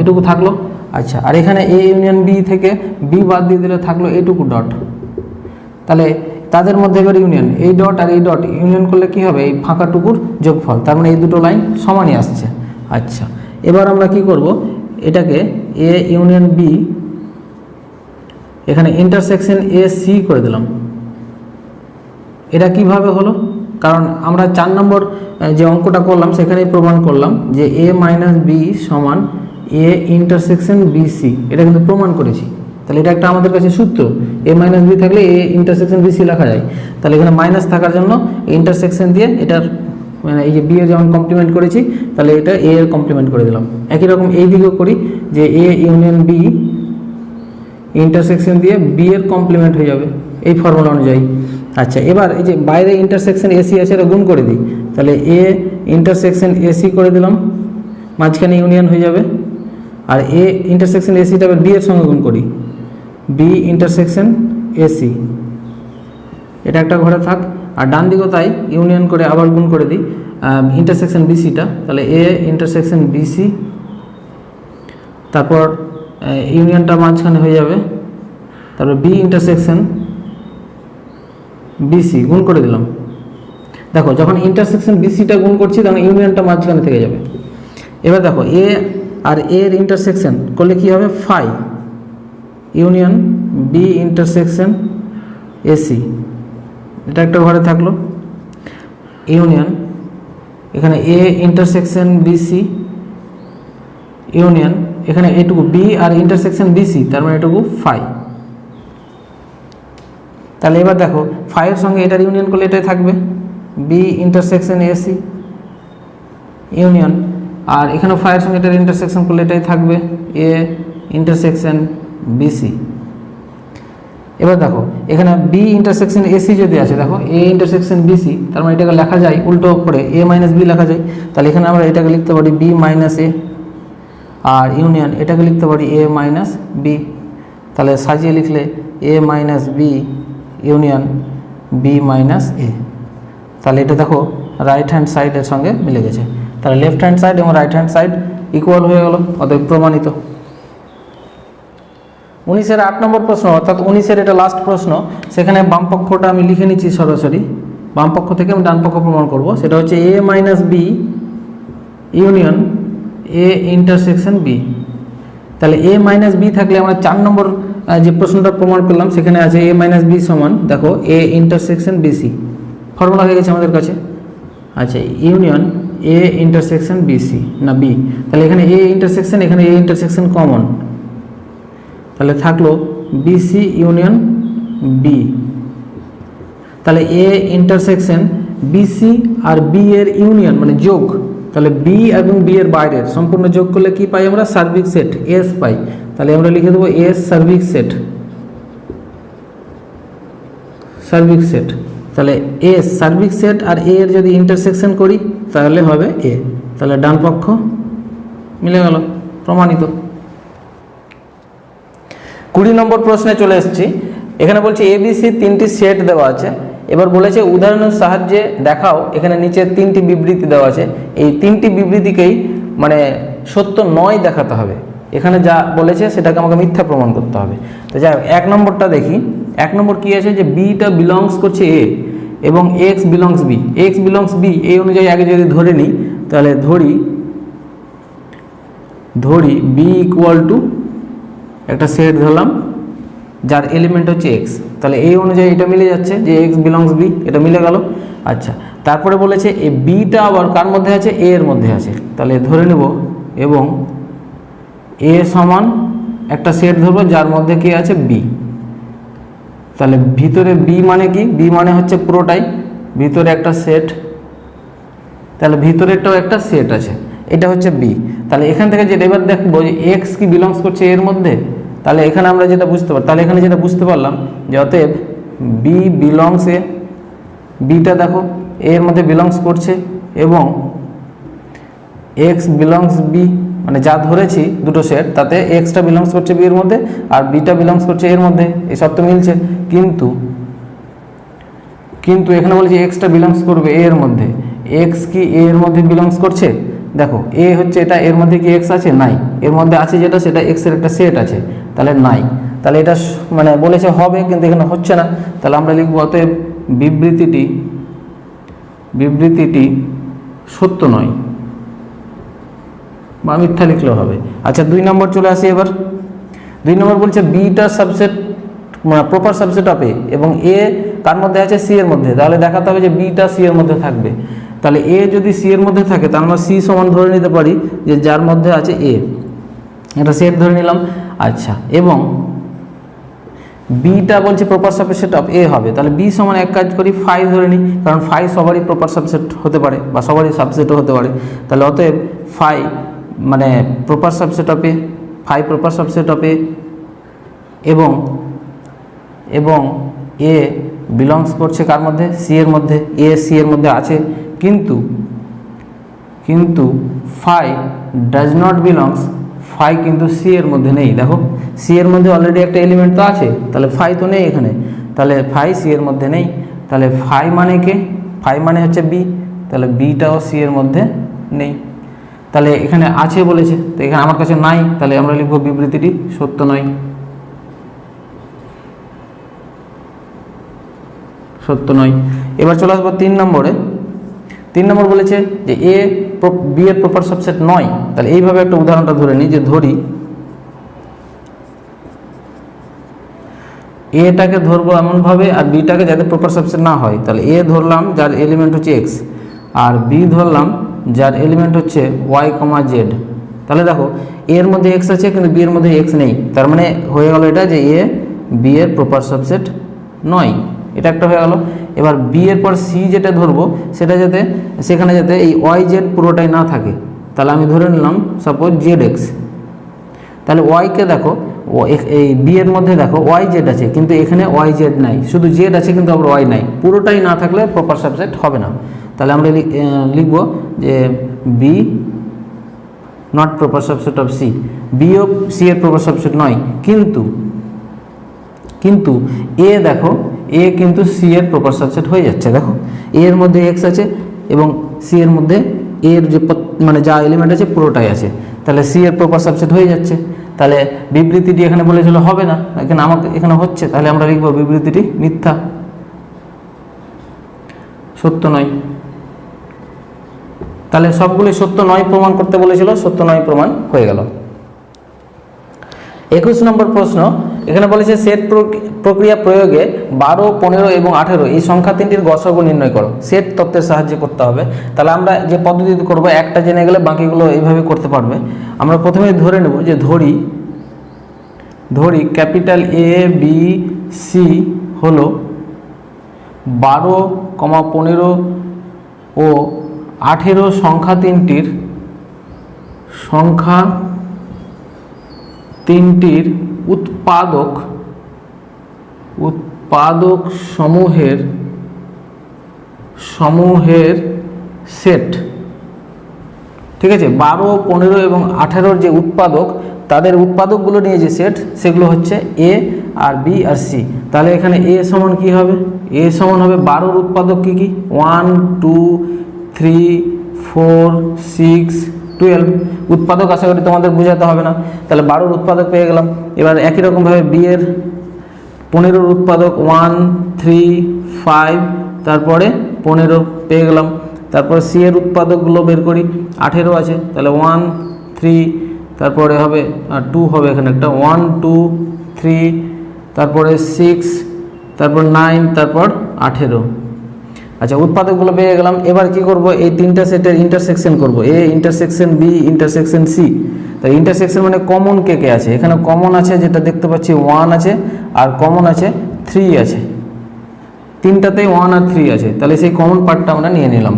এটুকু থাকলো। আচ্ছা, আর এখানে এ ইউনিয়ন বি থেকে বি বাদ দিয়ে দিলে থাকলো এইটুকু ডট। তাহলে তাদের মধ্যে এবার ইউনিয়ন, এই ডট আর এই ডট ইউনিয়ন করলে কি হবে, এই ফাঁকাটুকুর যোগফল, তার মানে এই দুটো লাইন সমানই আসছে। আচ্ছা, এবার আমরা কি করব, এটাকে এ ইউনিয়ন বি, এখানে ইন্টারসেকশন এ সি করে দিলাম। এটা কিভাবে হলো, কারণ আমরা 4 নম্বর যে অঙ্কটা করলাম সেখানেই প্রমাণ করলাম যে এ মাইনাস বি সমান এ ইন্টারসেকশন বি সি, এটা কিন্তু প্রমাণ করেছি। তাহলে এটা একটা আমাদের কাছে সূত্র, এ মাইনাস বি থাকলে এ ইন্টারসেকশন বি সি লেখা যায়। তাহলে এখানে মাইনাস থাকার জন্য ইন্টারসেকশন দিয়ে এটার মানে এই যে বি এর যেমন কমপ্লিমেন্ট করেছি, তাহলে এটা এ এর কমপ্লিমেন্ট করে দিলাম। একই রকম এই দিকেও করি, যে এ ইউনিয়ন বি ইন্টারসেকশন দিয়ে বি এর কমপ্লিমেন্ট হয়ে যাবে এই ফর্মুলা অনুযায়ী। আচ্ছা, এবার এই যে বাইরে ইন্টারসেকশন এসি আছে, এটা গুণ করে দিই, তাহলে এ ইন্টারসেকশন এসি করে দিলাম, মাঝখানে ইউনিয়ন হয়ে যাবে। আর এ ইন্টারসেকশন এসিটা আবার বি এর সঙ্গে গুণ করি, বি ইন্টারসেকশন এসি, এটা একটা ঘরে থাক। আর ডান দিকেও তাই, ইউনিয়ন করে আবার গুণ করে দিই ইন্টারসেকশন বিসিটা, তাহলে এ ইন্টারসেকশন বিসি, তারপর ইউনিয়নটা মাঝখানে হয়ে যাবে, তারপর বি ইন্টারসেকশন বিসি গুণ করে দিলাম। দেখো যখন ইন্টারসেকশন বিসিটা গুণ করছি তখন ইউনিয়নটা মাঝখানে থেকে যাবে। এবার দেখো এ আর এর ইন্টারসেকশন করলে কি হবে, phi union B intersection AC, এটা একটা ঘরে থাকলো। ইউনিয়ন এখানে এ ইন্টারসেকশন বিসি ইউনিয়ন এখানে এটুকু বি আর ইন্টারসেকশন বিসি, তার মানে এটুকু ফাই। তাহলে এবার দেখো ফাইয়ের সঙ্গে এটার ইউনিয়ন করলে এটাই থাকবে, বি ইন্টারসেকশন এসি ইউনিয়ন, আর এখানে ফাইয়ের সঙ্গে এটার ইন্টারসেকশন করলে এটাই থাকবে, এ ইন্টারসেকশন বিসি। এবার দেখো এখানে বি ইন্টারসেকশন এসি যদি আছে, দেখো এ ইন্টারসেকশন বিসি, তার মানে এটাকে লেখা যায় উল্টো করে এ মাইনাস বি লেখা যায়। তাহলে এখানে আমরা এটাকে লিখতে পারি বি মাইনাস এ, আর ইউনিয়ন এটাকে লিখতে পারি এ মাইনাস বি। তাহলে সাজিয়ে লিখলে A minus B union B minus A. তাহলে এটা দেখো রাইট হ্যান্ড সাইডের সঙ্গে মিলে গেছে, তাহলে লেফট হ্যান্ড সাইড এবং রাইট হ্যান্ড সাইড ইকুয়াল হয়ে গেল, অতএব প্রমাণিত। 19-এর 8 নম্বর প্রশ্ন, অর্থাৎ 19-এর এটা লাস্ট প্রশ্ন, সেখানে বাম পক্ষটা আমি লিখে নিচ্ছি সরাসরি, বাম পক্ষ থেকে আমি ডান পক্ষ প্রমাণ করব। সেটা হচ্ছে A minus B union A intersection B. তাহলে এ মাইনাস বি থাকলে আমরা 4 নম্বর যে প্রশ্নটা প্রমাণ করলাম সেখানে আছে এ মাইনাস বি সমান, দেখো এ ইন্টারসেকশন বিসি, ফর্মুলা হয়ে গেছে আমাদের কাছে। আচ্ছা, ইউনিয়ন এ ইন্টারসেকশন বিসি না বি, তাহলে এখানে এ ইন্টারসেকশন, এখানে এ ইন্টারসেকশন কমন, তাহলে থাকলো বিসি ইউনিয়ন বি। তাহলে এ ইন্টারসেকশন বিসি আর বি এর ইউনিয়ন মানে যোগ, তাহলে বি এবং বি এর বাইরের সম্পূর্ণ যোগ করলে কি পাই আমরা, সার্বিক সেট এস পাই। তাহলে আমরা লিখে দেবো এস সার্বিক সেট, সার্বিক সেট। তাহলে এস সার্বিক সেট আর এ এর যদি ইন্টারসেকশন করি তাহলে হবে এ, তাহলে ডান পক্ষ মিলে গেল, প্রমাণিত। 20 নম্বর প্রশ্নে চলে এসেছি। এখানে বলছে এবিসি তিনটি সেট দেওয়া আছে, এবার বলেছে উদাহরণের সাহায্যে দেখাও। এখানে নিচে তিনটি বিবৃতি দেওয়া আছে, এই তিনটি বিবৃতিকেই মানে সত্য নয় দেখাতে হবে। এখানে যা বলেছে সেটাকে আমাকে মিথ্যা প্রমাণ করতে হবে। তো যাই হোক, 1 নম্বরটা দেখি। 1 নম্বর কি আছে, যে বিটা বিলংস করছে এ এবং x belongs B. X belongs B এই অনুযায়ী আগে যদি ধরে নিই, তাহলে ধরি বি ইকুয়াল টু একটা সেট ধরলাম যার এলিমেন্ট হচ্ছে এক্স। তাহলে এই অনুযায়ী এটা মিলে যাচ্ছে যে এক্স বিলংস বি, এটা মিলে গেল। আচ্ছা, তারপরে বলেছে এই বিটা আবার কার মধ্যে আছে, এ এর মধ্যে আছে। তাহলে ধরে নেব এবং এ সমান একটা সেট ধরবো যার মধ্যে কি আছে, বি। তাহলে ভিতরে বি মানে কি, বি মানে হচ্ছে পুরোটাই ভিতরে একটা সেট, তাহলে ভিতরেরটাও একটা সেট আছে, এটা হচ্ছে বি। তাহলে এখান থেকে যেটা এবার দেখবো যে এক্স কি বিলংস করছে এর মধ্যে, তাহলে এখানে আমরা যেটা বুঝতে পারি, তাহলে এখানে যেটা বুঝতে পারলাম যে অতএব বি বিলংস এ, বিটা দেখো এর মধ্যে বিলংস করছে এবং এক্স বিলংস বি, মানে যা ধরেছি দুটো সেট তাতে এক্সটা বিলংস করছে বি এর মধ্যে আর বিটা বিলংস করছে এর মধ্যে, এই সব তো মিলছে। কিন্তু এখানে বলছি এক্সটা বিলংস করবে এ এর মধ্যে, এক্স কি এ এর মধ্যে বিলংস করছে, দেখো এ হচ্ছে এটা, এর মধ্যে কি এক্স আছে, নাই। এর মধ্যে আছে যেটা সেটা এক্স এর একটা সেট আছে, তাহলে নাই। তাহলে এটা মানে বলেছে হবে কিন্তু এখানে হচ্ছে না, তাহলে আমরা লিখবো অতএব বিবৃতিটি সত্য নয়, বা মিথ্যা লিখলেও হবে। আচ্ছা, 2 নম্বর চলে আসি এবার। 2 নম্বর বলছে বিটা subset proper subset of A এবং এ কার মধ্যে আছে, সি এর মধ্যে। তাহলে দেখাতে হবে যে বিটা সি এর মধ্যে থাকবে। তাহলে এ যদি সি এর মধ্যে থাকে তাহলে আমরা সি সমান ধরে নিতে পারি যে যার মধ্যে আছে এ, এটা সেট ধরে নিলাম। আচ্ছা, এবং বিটা বলছে প্রপার সাবসেট অফ এ হবে, তাহলে বি সমান এক কাজ করি ফাই ধরে নিই, কারণ ফাই সবারই প্রপার সাবসেট হতে পারে বা সবারই সাবসেটও হতে পারে। তাহলে অতএব ফাই মানে proper subset of A, phi proper subset of A এবং এ বিলংস করছে কার মধ্যে, সি এর মধ্যে। এ সি এর মধ্যে আছে, কিন্তু phi does not belongs, phi কিন্তু সি এর মধ্যে নেই। দেখো সি এর মধ্যে অলরেডি একটা এলিমেন্ট তো আছে, তাহলে ফাই তো নেই এখানে, তাহলে ফাই সি এর মধ্যে নেই। তাহলে ফাই মানে কে, ফাই মানে হচ্ছে বি, তাহলে বিটাও সি এর মধ্যে নেই। তাহলে এখানে আছে বলেছে, তো এখানে আমার কাছে নাই, তাহলে আমরা লিখবো বিবৃতিটি সত্য নয়, সত্য নয়। এবার চলে আসবো 3 নম্বরে। 3 নম্বর বলেছে যে এ বি এর প্রপার সাবসেট নয়। তাহলে এইভাবে একটা উদাহরণটা ধরে নিই, যে ধরি এটাকে ধরবো এমনভাবে আর বিটাকে যাতে প্রপার সাবসেট না হয়। তাহলে এ ধরলাম যার এলিমেন্ট হচ্ছে এক্স, আর বি ধরলাম যার এলিমেন্ট হচ্ছে ওয়াই কমা জেড। তাহলে দেখো এর মধ্যে এক্স আছে কিন্তু বি এর মধ্যে এক্স নেই, তার মানে হয়ে গেল এটা যে এ বি এর প্রপার সাবসেট নয়, এটা একটা হয়ে গেল। এবার বি এর পর সি যেটা ধরবো সেটা যাতে সেখানে যাতে এই ওয়াই জেড পুরোটাই না থাকে, তাহলে আমি ধরে নিলাম সাপোজ জেড এক্স। তাহলে ওয়াইকে দেখো এই বি এর মধ্যে দেখো ওয়াই জেড আছে কিন্তু এখানে ওয়াই জেড নাই, শুধু জেড আছে কিন্তু আবার ওয়াই নাই, পুরোটাই না থাকলে প্রপার সাবসেট হবে না। তাহলে আমরা লিখবো যে B not proper subset of C, B ও সি এর প্রপার সাবসেট নয়, কিন্তু এ দেখো এ কিন্তু সি এর প্রপার সাবসেট হয়ে যাচ্ছে। দেখো এ এর মধ্যে এক্স আছে এবং সি এর মধ্যে এর যে মানে যা এলিমেন্ট আছে পুরোটাই আছে, তাহলে সি এর প্রপার সাবসেট হয়ে যাচ্ছে। তাহলে বিবৃতিটি এখানে বলেছিল হবে না, এখানে আমাকে এখানে হচ্ছে, তাহলে আমরা লিখবো বিবৃতিটি মিথ্যা, সত্য নয়। তাহলে সবগুলি সত্য নয় প্রমাণ করতে বলেছিল, সত্য নয় প্রমাণ হয়ে গেল। 21 নম্বর প্রশ্ন, এখানে বলেছে সেট প্রক্রিয়া প্রয়োগে 12, 15 এবং 18 এই সংখ্যা তিনটির গসাগু নির্ণয় করো। সেট তত্ত্বের সাহায্যে করতে হবে। তাহলে আমরা যে পদ্ধতিতে করব, একটা জেনে গেলে বাকিগুলো এইভাবে করতে পারবে। আমরা প্রথমে ধরে নেব যে ধরি ক্যাপিটাল এ বি সি হলো 12, 15 ও 18 সংখ্যা তিনটির উৎপাদক সমূহের সেট। ঠিক আছে, 12, 15 এবং 18 যে উৎপাদক তাদের উৎপাদকগুলো নিয়ে যে সেট সেগুলো হচ্ছে এ আর বি আর সি। তাহলে এখানে এ সমান কি হবে? এ সমান হবে 12-র উৎপাদক কি কি? 1 2 3 4 6 12 উৎপাদক আশা করি তোমাদের বোঝাতে হবে না। তাহলে 12-র উৎপাদক পেয়ে গেলাম। এবার একই রকমভাবে বি এর 15-র উৎপাদক 1 3 5 তারপরে 15 পেয়ে গেলাম। তারপরে সি এর উৎপাদকগুলো বের করি, 18 আছে, তাহলে 1 3 তারপরে হবে 2 হবে এখানে একটা 1 2 3 তারপরে 6 তারপর 9 তারপর 18। আচ্ছা, উৎপাদকগুলো পেয়ে গেলাম। এবার কি করব? এই তিনটা সেটের ইন্টারসেকশন করব, A intersection B intersection C. তাই ইন্টারসেকশন মানে কমন কে কে আছে? এখানে কমন আছে যেটা দেখতে পাচ্ছি 1 আছে, আর কমন আছে 3 আছে, তিনটাতেই 1 আর 3 আছে। তাহলে সেই কমন পার্টটা আমরা নিয়ে নিলাম।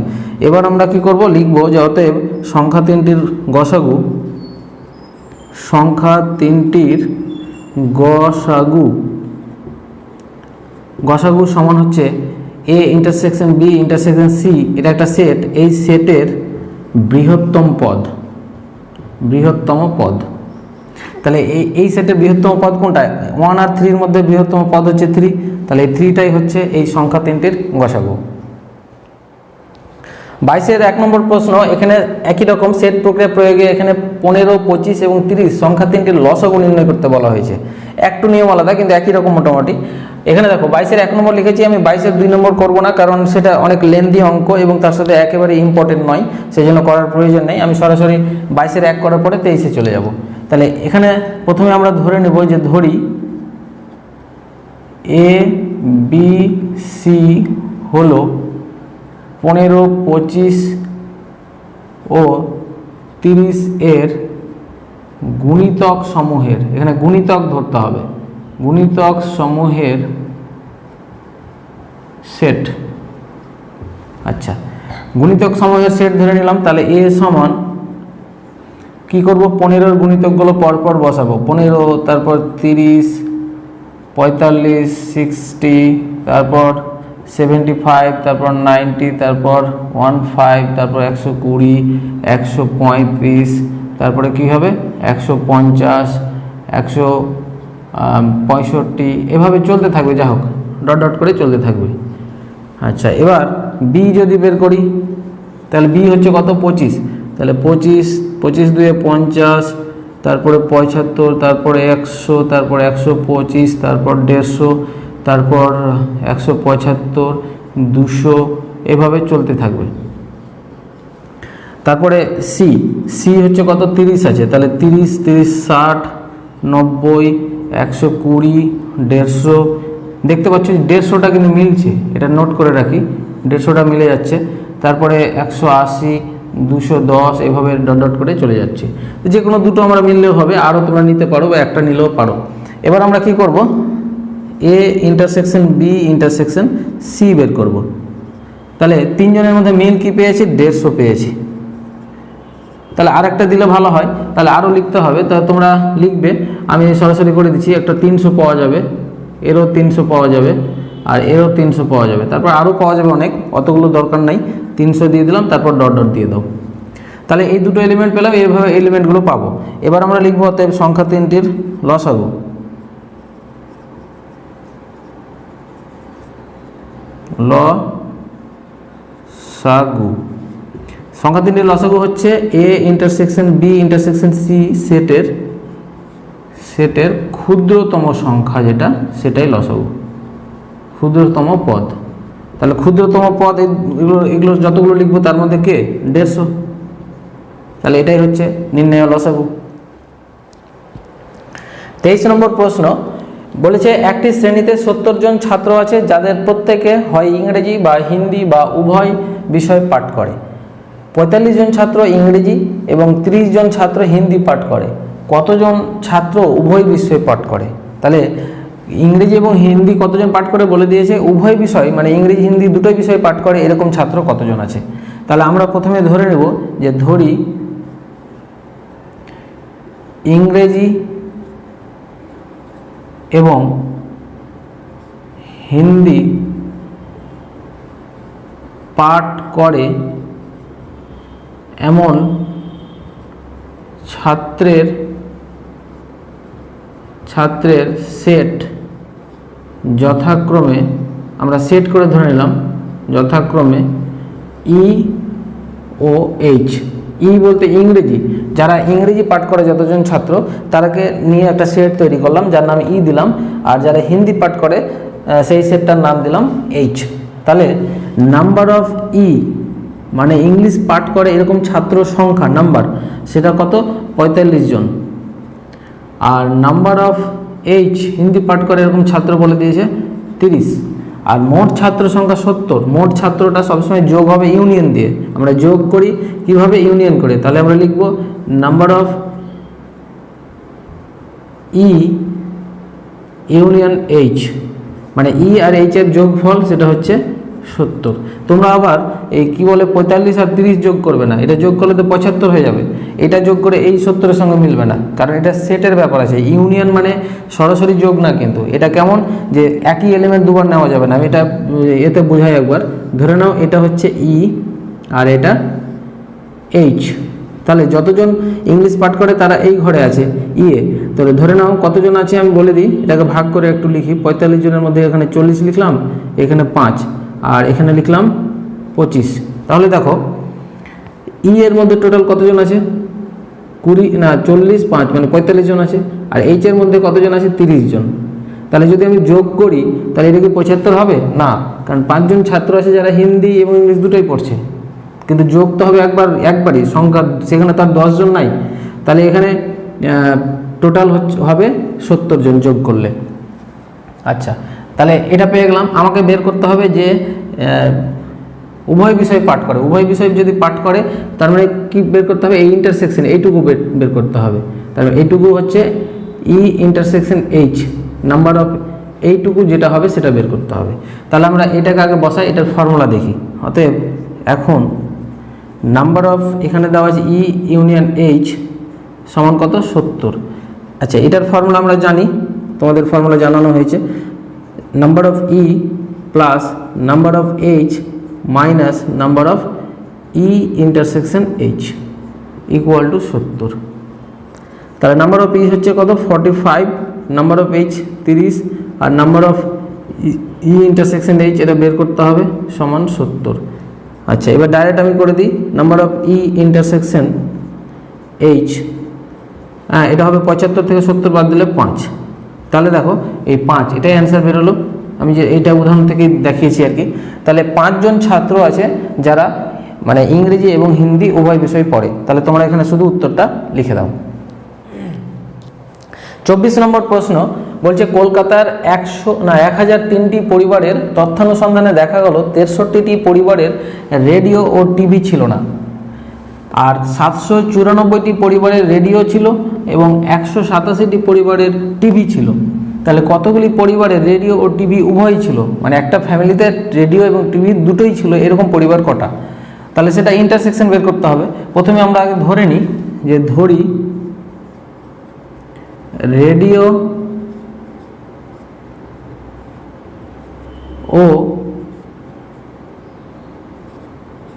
এবার আমরা কি করব? লিখব যে অতএব সংখ্যা তিনটির গসাগু, সংখ্যা তিনটির গসাগু সমান হচ্ছে A intersection B intersection C, এটা একটা সেট, এই সেটের বৃহত্তম পদ। তাহলে এই সেটের বৃহত্তম পদ কোনটা? 1 আর 3-র মধ্যে বৃহত্তম পদ হচ্ছে 3, তাহলে এই 3টাই হচ্ছে এই সংখ্যা তিনটির গসাগু। 22-এর 1 নম্বর প্রশ্ন, এখানে একই রকম সেট প্রক্রিয়া প্রয়োগে এখানে 15 25 এবং 30 সংখ্যা তিনটির লসাগু নির্ণয় করতে বলা হয়েছে। একটু নিয়ম আলাদা কিন্তু একই রকম মোটামুটি। এখানে দেখো 22-এর 1 নম্বর লিখেছি আমি, 22-এর 2 নম্বর করবো না, কারণ সেটা অনেক লেন্দি অঙ্ক এবং তার সাথে একেবারে ইম্পর্টেন্ট নয়, সেই জন্য করার প্রয়োজন নেই। আমি সরাসরি 22-এর 1 করার পরে 23-এ চলে যাব। তাহলে এখানে প্রথমে আমরা ধরে নেব যে ধরি এ বি সি হলো 15 25 ও 30 এর গুণিতক সমূহের, এখানে গুণিতক ধরতে হবে, গুণিতক সমূহের সেট। আচ্ছা, গুণিতক সমূহের সেট ধরে নিলাম। তাহলে এ সমান কি করব? 15-র গুণিতকগুলো পরপর বসাবো, 15 তারপর 30 45 60 তারপর 75 তারপর 90 তারপর 15 তারপর 120 135 তারপরে কি হবে 150 165 এভাবে চলতে থাকবে, যা হোক ডট ডট করে চলতে থাকবে। আচ্ছা, এবার বি যদি বের করি তাহলে বি হচ্ছে কত? 25। তাহলে 25 25 2 50 তারপরে 75 তারপরে 100 তারপর 125 তারপর 150 তারপর 175 200 এভাবে চলতে থাকবে। তারপরে সি হচ্ছে কত? 30 আছে, তাহলে 30 30 60 90 120 150। দেখতে পাচ্ছ 150টা কিন্তু মিলছে, এটা নোট করে রাখি, 150টা মিলে যাচ্ছে। তারপরে 180 210 এভাবে ডট ডট করে চলে যাচ্ছে। যে কোনো দুটো আমরা মিললেও হবে, আরও তোমরা নিতে পারো বা একটা নিলেও পারো। এবার আমরা কি করব? A intersection B intersection C বের করব। তাহলে তিনজনের মধ্যে মিল কি পেয়েছি? 150 পেয়েছি। তাহলে আর একটা দিলে ভালো হয়, তাহলে আরও লিখতে হবে, তা তোমরা লিখবে, আমি সরাসরি করে দিচ্ছি। একটা 300 পাওয়া যাবে, এরও 300 পাওয়া যাবে, আর এরও 300 পাওয়া যাবে, তারপর আরও পাওয়া যাবে অনেক, অতগুলো দরকার নাই, 300 দিয়ে দিলাম, তারপর ডট ডট দিয়ে দাও। তাহলে এই দুটো এলিমেন্ট পেলাম, এইভাবে এলিমেন্টগুলো পাবো। এবার আমরা লিখবো অতএব সংখ্যা তিনটির লসাগু। লসাগু সংখ্যা তিনটির লসাগু হচ্ছে A intersection B intersection C সেটের ক্ষুদ্রতম সংখ্যা যেটা, সেটাই লসাগু, ক্ষুদ্রতম পদ। তাহলে ক্ষুদ্রতম পদ এগুলো যতগুলো লিখবো তার মধ্যে কে? 150। তাহলে এটাই হচ্ছে নির্ণয় লসাগু। 23 নম্বর প্রশ্ন বলেছে একটি শ্রেণীতে 70 জন ছাত্র আছে যাদের প্রত্যেকে হয় ইংরেজি বা হিন্দি বা উভয় বিষয় পাঠ করে। 45 জন ছাত্র ইংরেজি এবং 30 জন ছাত্র হিন্দি পাঠ করে। কতজন ছাত্র উভয় বিষয় পাঠ করে? তাহলে ইংরেজি এবং হিন্দি কতজন পাঠ করে বলে দিয়েছে, উভয় বিষয় মানে ইংরেজি হিন্দি দুটোই বিষয় পাঠ করে এরকম ছাত্র কতজন আছে। তাহলে আমরা প্রথমে ধরে নেব যে ধরি ইংরেজি এবং হিন্দি পাঠ করে এমন ছাত্রের ছাত্রের সেট যথাক্রমে, আমরা সেট করে ধরে নিলাম, যথাক্রমে ই ও এইচ। ই বলতে ইংরেজি, যারা ইংরেজি পাঠ করে যতজন ছাত্র তারাকে নিয়ে একটা সেট তৈরি করলাম যার নাম ই দিলাম, আর যারা হিন্দি পাঠ করে সেই সেটটার নাম দিলাম এইচ। তাহলে নাম্বার অফ ই মানে ইংলিশ পাঠ করে এরকম ছাত্র সংখ্যা নাম্বার, সেটা কত? 45 জন। আর নাম্বার অফ এইচ হিন্দি পাঠ করে এরকম ছাত্র বলে দিয়েছে 30। আর মোট ছাত্র সংখ্যা 70। মোট ছাত্রটা সবসময় যোগ হবে ইউনিয়ন দিয়ে, আমরা যোগ করি কিভাবে? ইউনিয়ন করে। তাহলে আমরা লিখব number of E union H, মানে ই আর এইচ এর যোগফল সেটা হচ্ছে 70। তোমরা আবার এই কি বলে 45 আর 30 যোগ করবে না, এটা যোগ করলে তো 75 হয়ে যাবে। এটা যোগ করে এই 70-এর সঙ্গে মিলবে না, কারণ এটা সেটের ব্যাপার আছে। ইউনিয়ন মানে সরাসরি যোগ না, কিন্তু এটা কেমন যে একই এলিমেন্ট দুবার নেওয়া যাবে না। আমি এটা এতে বোঝাই একবার। ধরে নাও এটা হচ্ছে ই আর এটা এইচ, তাহলে যতজন ইংলিশ পাঠ করে তারা এই ঘরে আছে ইয়ে। তাহলে ধরে নাও কতজন আছে আমি বলে দিই, এটাকে ভাগ করে একটু লিখি। 45 জনের মধ্যে এখানে 40 লিখলাম, এখানে 5, আর এখানে লিখলাম 25। তাহলে দেখো ই এর মধ্যে টোটাল কতজন আছে? 40, 5 মানে 45 জন আছে। আর এইচ এর মধ্যে কতজন আছে? 30 জন। তাহলে যদি আমি যোগ করি তাহলে এটা কি 75 হবে? না, কারণ 5 জন ছাত্র আছে যারা হিন্দি এবং ইংলিশ দুটোই পড়ছে, কিন্তু যোগ তো হবে একবারই সংখ্যা, সেখানে তার 10 জন নাই। তাহলে এখানে টোটাল হবে 70 জন যোগ করলে। আচ্ছা, তাহলে এটা পেয়ে গেলাম। আমাকে বের করতে হবে যে উভয় বিষয় পাঠ করে। উভয় বিষয় যদি পাঠ করে তার মানে কি বের করতে হবে? এই ইন্টারসেকশন এইটুকু বের করতে হবে। তাহলে এইটুকু হচ্ছে ই ইন্টারসেকশন এইচ, নাম্বার অফ এইটুকু যেটা হবে সেটা বের করতে হবে। তাহলে আমরা এটাকে আগে বসাই, এটার ফর্মুলা দেখি। অতএব এখন নাম্বার অফ এখানে দেওয়া আছে ই ইউনিয়ন এইচ সমান কত? 70। আচ্ছা, এটার ফর্মুলা আমরা জানি, তোমাদের ফর্মুলা জানানো হয়েছে। Number of E plus number of H minus number of E intersection H equal to 70। তাহলে নাম্বার অফ ই হচ্ছে কত? 45, নাম্বার অফ এইচ 30, আর number of E intersection H এটা বের করতে হবে সমান 70। আচ্ছা, এবার ডাইরেক্ট আমি করে দিই। Number of E intersection H, হ্যাঁ এটা হবে 75 থেকে 70 বাদ দিলে 5। তাহলে দেখো এই 5, এটাই অ্যান্সার বেরোলো। আমি যে এইটা উদাহরণ থেকে দেখিয়েছি আর কি। তাহলে 5 জন ছাত্র আছে যারা মানে ইংরেজি এবং হিন্দি উভয় বিষয় পড়ে। তাহলে তোমরা এখানে শুধু উত্তরটা লিখে দাও। 24 নম্বর প্রশ্ন বলছে কলকাতার 1003টি পরিবারের তথ্যানুসন্ধানে দেখা গেল 63টি পরিবারের রেডিও ও টিভি ছিল না, আর 794টি পরিবারের রেডিও ছিল এবং 187টি পরিবারের টিভি ছিল। তাহলে কতগুলি পরিবারের রেডিও ও টিভি উভয়ই ছিল, মানে একটা ফ্যামিলিতে রেডিও এবং টিভি দুটোই ছিল, এরকম পরিবার কটা? তাহলে সেটা ইন্টারসেকশন বের করতে হবে। প্রথমে আমরা আগে ধরে নিই যে ধরি রেডিও ও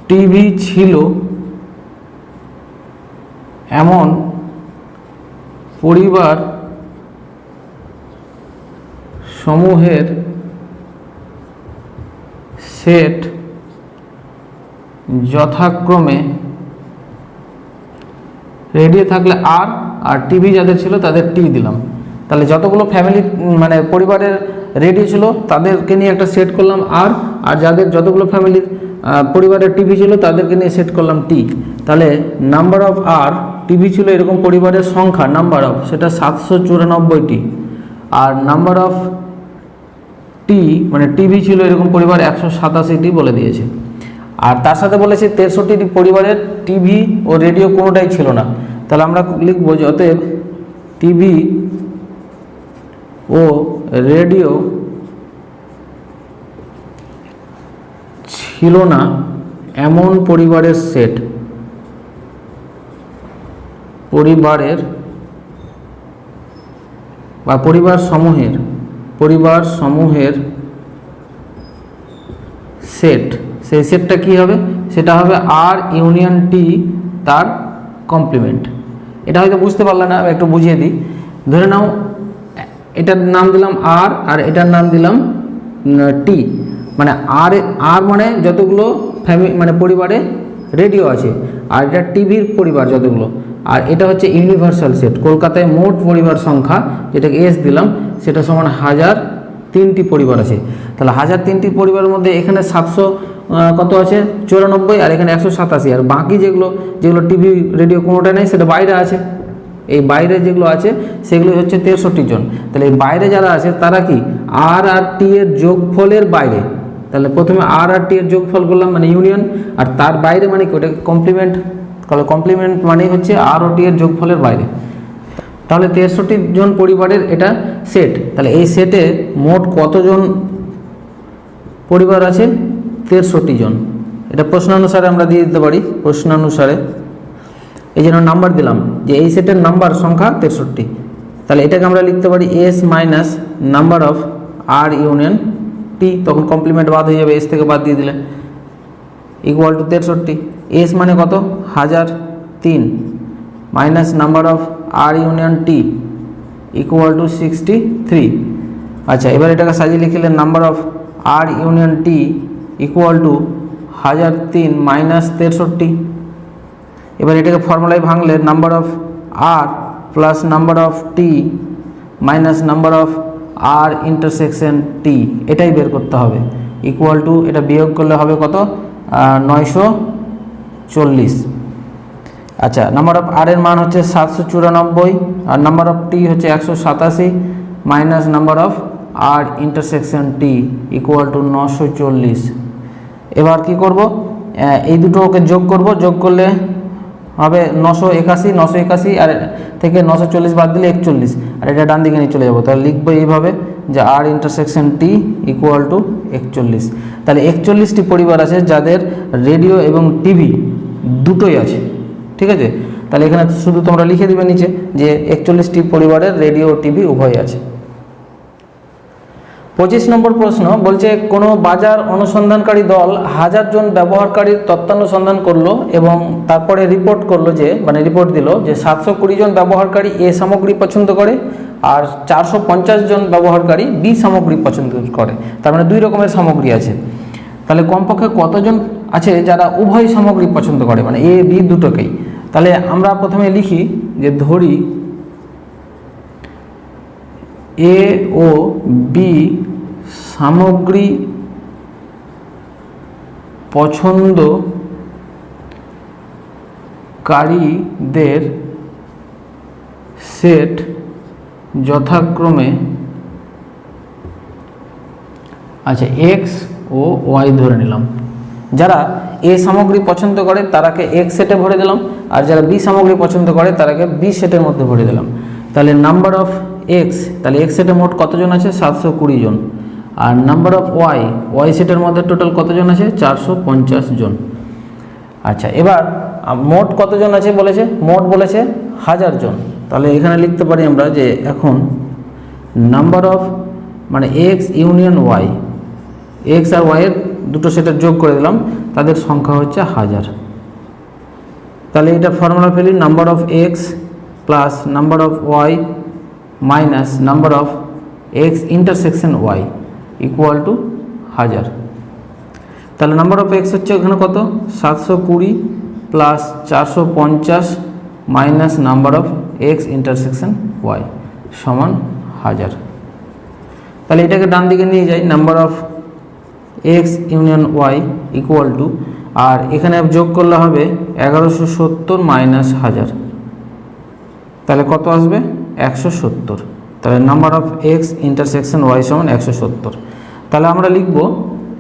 টিভি ছিল এমন পরিবার সমূহের সেট যথাক্রমে রেডিও থাকলে আর টিভি যাদের ছিল তাদের টি দিলাম। তাহলে যতগুলো ফ্যামিলি মানে পরিবারের রেডিও ছিল তাদেরকে নিয়ে একটা সেট করলাম আর যাদের যতগুলো ফ্যামিলির পরিবারের টিভি ছিল তাদেরকে নিয়ে সেট করলাম টি। তাহলে নাম্বার অফ আর টিভি ছিল এরকম পরিবারের সংখ্যা নাম্বার অফ সেটা 794টি, আর নাম্বার অফ টি মানে টিভি ছিল এরকম পরিবার 187টি বলে দিয়েছে। আর তার সাথে বলেছে 63টি পরিবারের টিভি ও রেডিও কোনোটাই ছিল না। তাহলে আমরা লিখবো যে অতএব টিভি ও রেডিও ছিল না এমন পরিবারের সেট, পরিবারের বা পরিবার সমূহের সেট, সেই সেটটা কি হবে? সেটা হবে আর ইউনিয়ন টি তার কমপ্লিমেন্ট। এটা হয়তো বুঝতে পারলে না, আমি একটু বুঝিয়ে দিই। ধরে নাও এটার নাম দিলাম আর, আর এটার নাম দিলাম টি। মানে আর আর মানে যতগুলো ফ্যামিলি মানে পরিবারে রেডিও আছে, আর এটা টিভির পরিবার যতগুলো, আর এটা হচ্ছে ইউনিভার্সাল সেট। কলকাতায় মোট পরিবার সংখ্যা যেটাকে এস দিলাম সেটা সমান 1003টি পরিবার আছে। তাহলে 1003টি পরিবারের মধ্যে এখানে 700 কত আছে 94, আর এখানে 187, আর বাকি যেগুলো যেগুলো টিভি রেডিও কোনোটা নেই সেটা বাইরে আছে। এই বাইরে যেগুলো আছে সেগুলো হচ্ছে 63 জন। তাহলে এই বাইরে যারা আছে তারা কি আর আর টি এর যোগফলের বাইরে। তাহলে প্রথমে আর আর টি এর যোগফল করলাম মানে ইউনিয়ন, আর তার বাইরে মানে কি ওটা কমপ্লিমেন্ট। তাহলে কমপ্লিমেন্ট মানে হচ্ছে আর ও টি এর যোগফলের বাইরে। তাহলে 63 জন পরিবারের এটা সেট। তাহলে এই সেটে মোট কতজন পরিবার আছে? 63 জন। এটা প্রশ্নানুসারে আমরা দিয়ে দিতে পারি, প্রশ্নানুসারে এই জন্য নাম্বার দিলাম যে এই সেটের নাম্বার সংখ্যা 63। তাহলে এটাকে আমরা লিখতে পারি S minus number of R union T, তখন কমপ্লিমেন্ট বাদ হয়ে যাবে, এস থেকে বাদ দিয়ে দিলে, ইকুয়াল টু 63। এস মানে কত 1003 minus number of R union T equal to 63। আচ্ছা, এবার এটাকে সাজিয়ে লিখলে number of R union T equal to 1003 minus 63। এবার এটাকে ফর্মুলায় ভাঙলে number of R plus number of T minus number of R intersection T, এটাই বের করতে হবে। ইকুয়াল টু এটা বিয়োগ করলে হবে কত 940। আচ্ছা, নাম্বার অফ আর এর মান হচ্ছে 794, আর নাম্বার অফ টি হচ্ছে 187 minus number of R intersection T equal to 940। এবার কি করব, এই দুটোকে যোগ করব, যোগ করলে হবে 981, 981 আর থেকে 940 বাদ দিলে 41, আর এটা ডান দিকে নিয়ে চলে যাবো। তাহলে লিখবো এইভাবে যে আর ইন্টারসেকশন টি ইকুয়াল টু 41। তাহলে 41টি পরিবার আছে যাদের রেডিও এবং টিভি দুটোই আছে, ঠিক আছে। তাহলে এখানে শুধু তোমরা লিখে দিবে নিচে যে 41টি পরিবারের রেডিও ও টিভি উভয় আছে। 25 নম্বর প্রশ্ন বলছে কোনো বাজার অনুসন্ধানকারী দল 1000 জন ব্যবহারকারীর তথ্যানুসন্ধান করলো এবং তারপরে রিপোর্ট করলো যে মানে রিপোর্ট দিল যে 720 জন ব্যবহারকারী এ সামগ্রী পছন্দ করে আর 450 জন ব্যবহারকারী বি সামগ্রী পছন্দ করে। তার মানে দুই রকমের সামগ্রী আছে। তাহলে কমপক্ষে কতজন আছে যারা উভয় সামগ্রী পছন্দ করে, মানে এ বি দুটোকেই। তাহলে আমরা প্রথমে লিখি যে ধরি এ ও বি সামগ্রী পছন্দকারীদের সেট যথাক্রমে আচ্ছা এক্স ও ওয়াই ধরে নিলাম। যারা এ সামগ্রী পছন্দ করে তারাকে এক্স সেটে ভরে দিলাম, আর যারা বি সামগ্রী পছন্দ করে তারাকে বি সেটের মধ্যে ভরে দিলাম। তাহলে নাম্বার অফ এক্স, তাহলে এক্স সেটের মোট কতজন আছে 720 জন, আর নাম্বার অফ ওয়াই, ওয়াই সেটের মধ্যে টোটাল কতজন আছে 450 জন। আচ্ছা, এবার মোট কতজন আছে বলেছে, মোট বলেছে 1000 জন। তাহলে এখানে লিখতে পারি আমরা যে এখন নাম্বার অফ মানে এক্স ইউনিয়ন ওয়াই, এক্স আর ওয়াই এর দুটো সেটের যোগ করে দিলাম, তাদের সংখ্যা হচ্ছে 1000। তাহলে এটা ফর্মুলা ফেলি, number of x plus number of y minus number of x intersection y equal to 1000। তাহলে নাম্বার অফ এক্স হচ্ছে এখানে কত 720 plus 450 minus number of x intersection y সমান 1000। তাহলে এটাকে ডান দিকে নিয়ে যাই, number of x union y equal to, আর এখানে যোগ করলে হবে 1170 মাইনাস 1000, তাহলে কত আসবে 170। তাহলে number of x intersection y সমান 170। তাহলে আমরা লিখব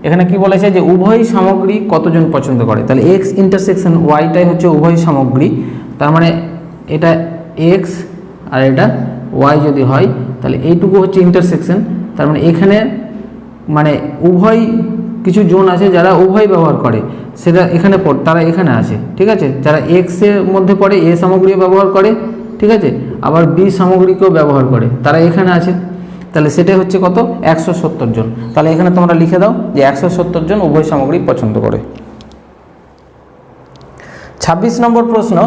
এখানে কি বলেছে যে উভয় সামগ্রী কতজন পছন্দ করে। তাহলে এক্স ইন্টারসেকশন ওয়াইটাই হচ্ছে উভয় সামগ্রী, তার মানে এটা এক্স আর এটা ওয়াই যদি হয় তাহলে এইটুকু হচ্ছে ইন্টারসেকশন। তার মানে এখানে মানে উভয় কিছু জোন আছে যারা উভয় ব্যবহার করে, সেটা এখানে তারা এখানে আছে, ঠিক আছে। যারা এক্সের মধ্যে পড়ে এ সামগ্রী ব্যবহার করে, ঠিক আছে, আবার বি সামগ্রীকেও ব্যবহার করে, তারা এখানে আছে। তাহলে সেটাই হচ্ছে কত 170 জন। তাহলে এখানে তোমরা লিখে দাও যে 170 জন উভয় সামগ্রী পছন্দ করে। 26 নম্বর প্রশ্ন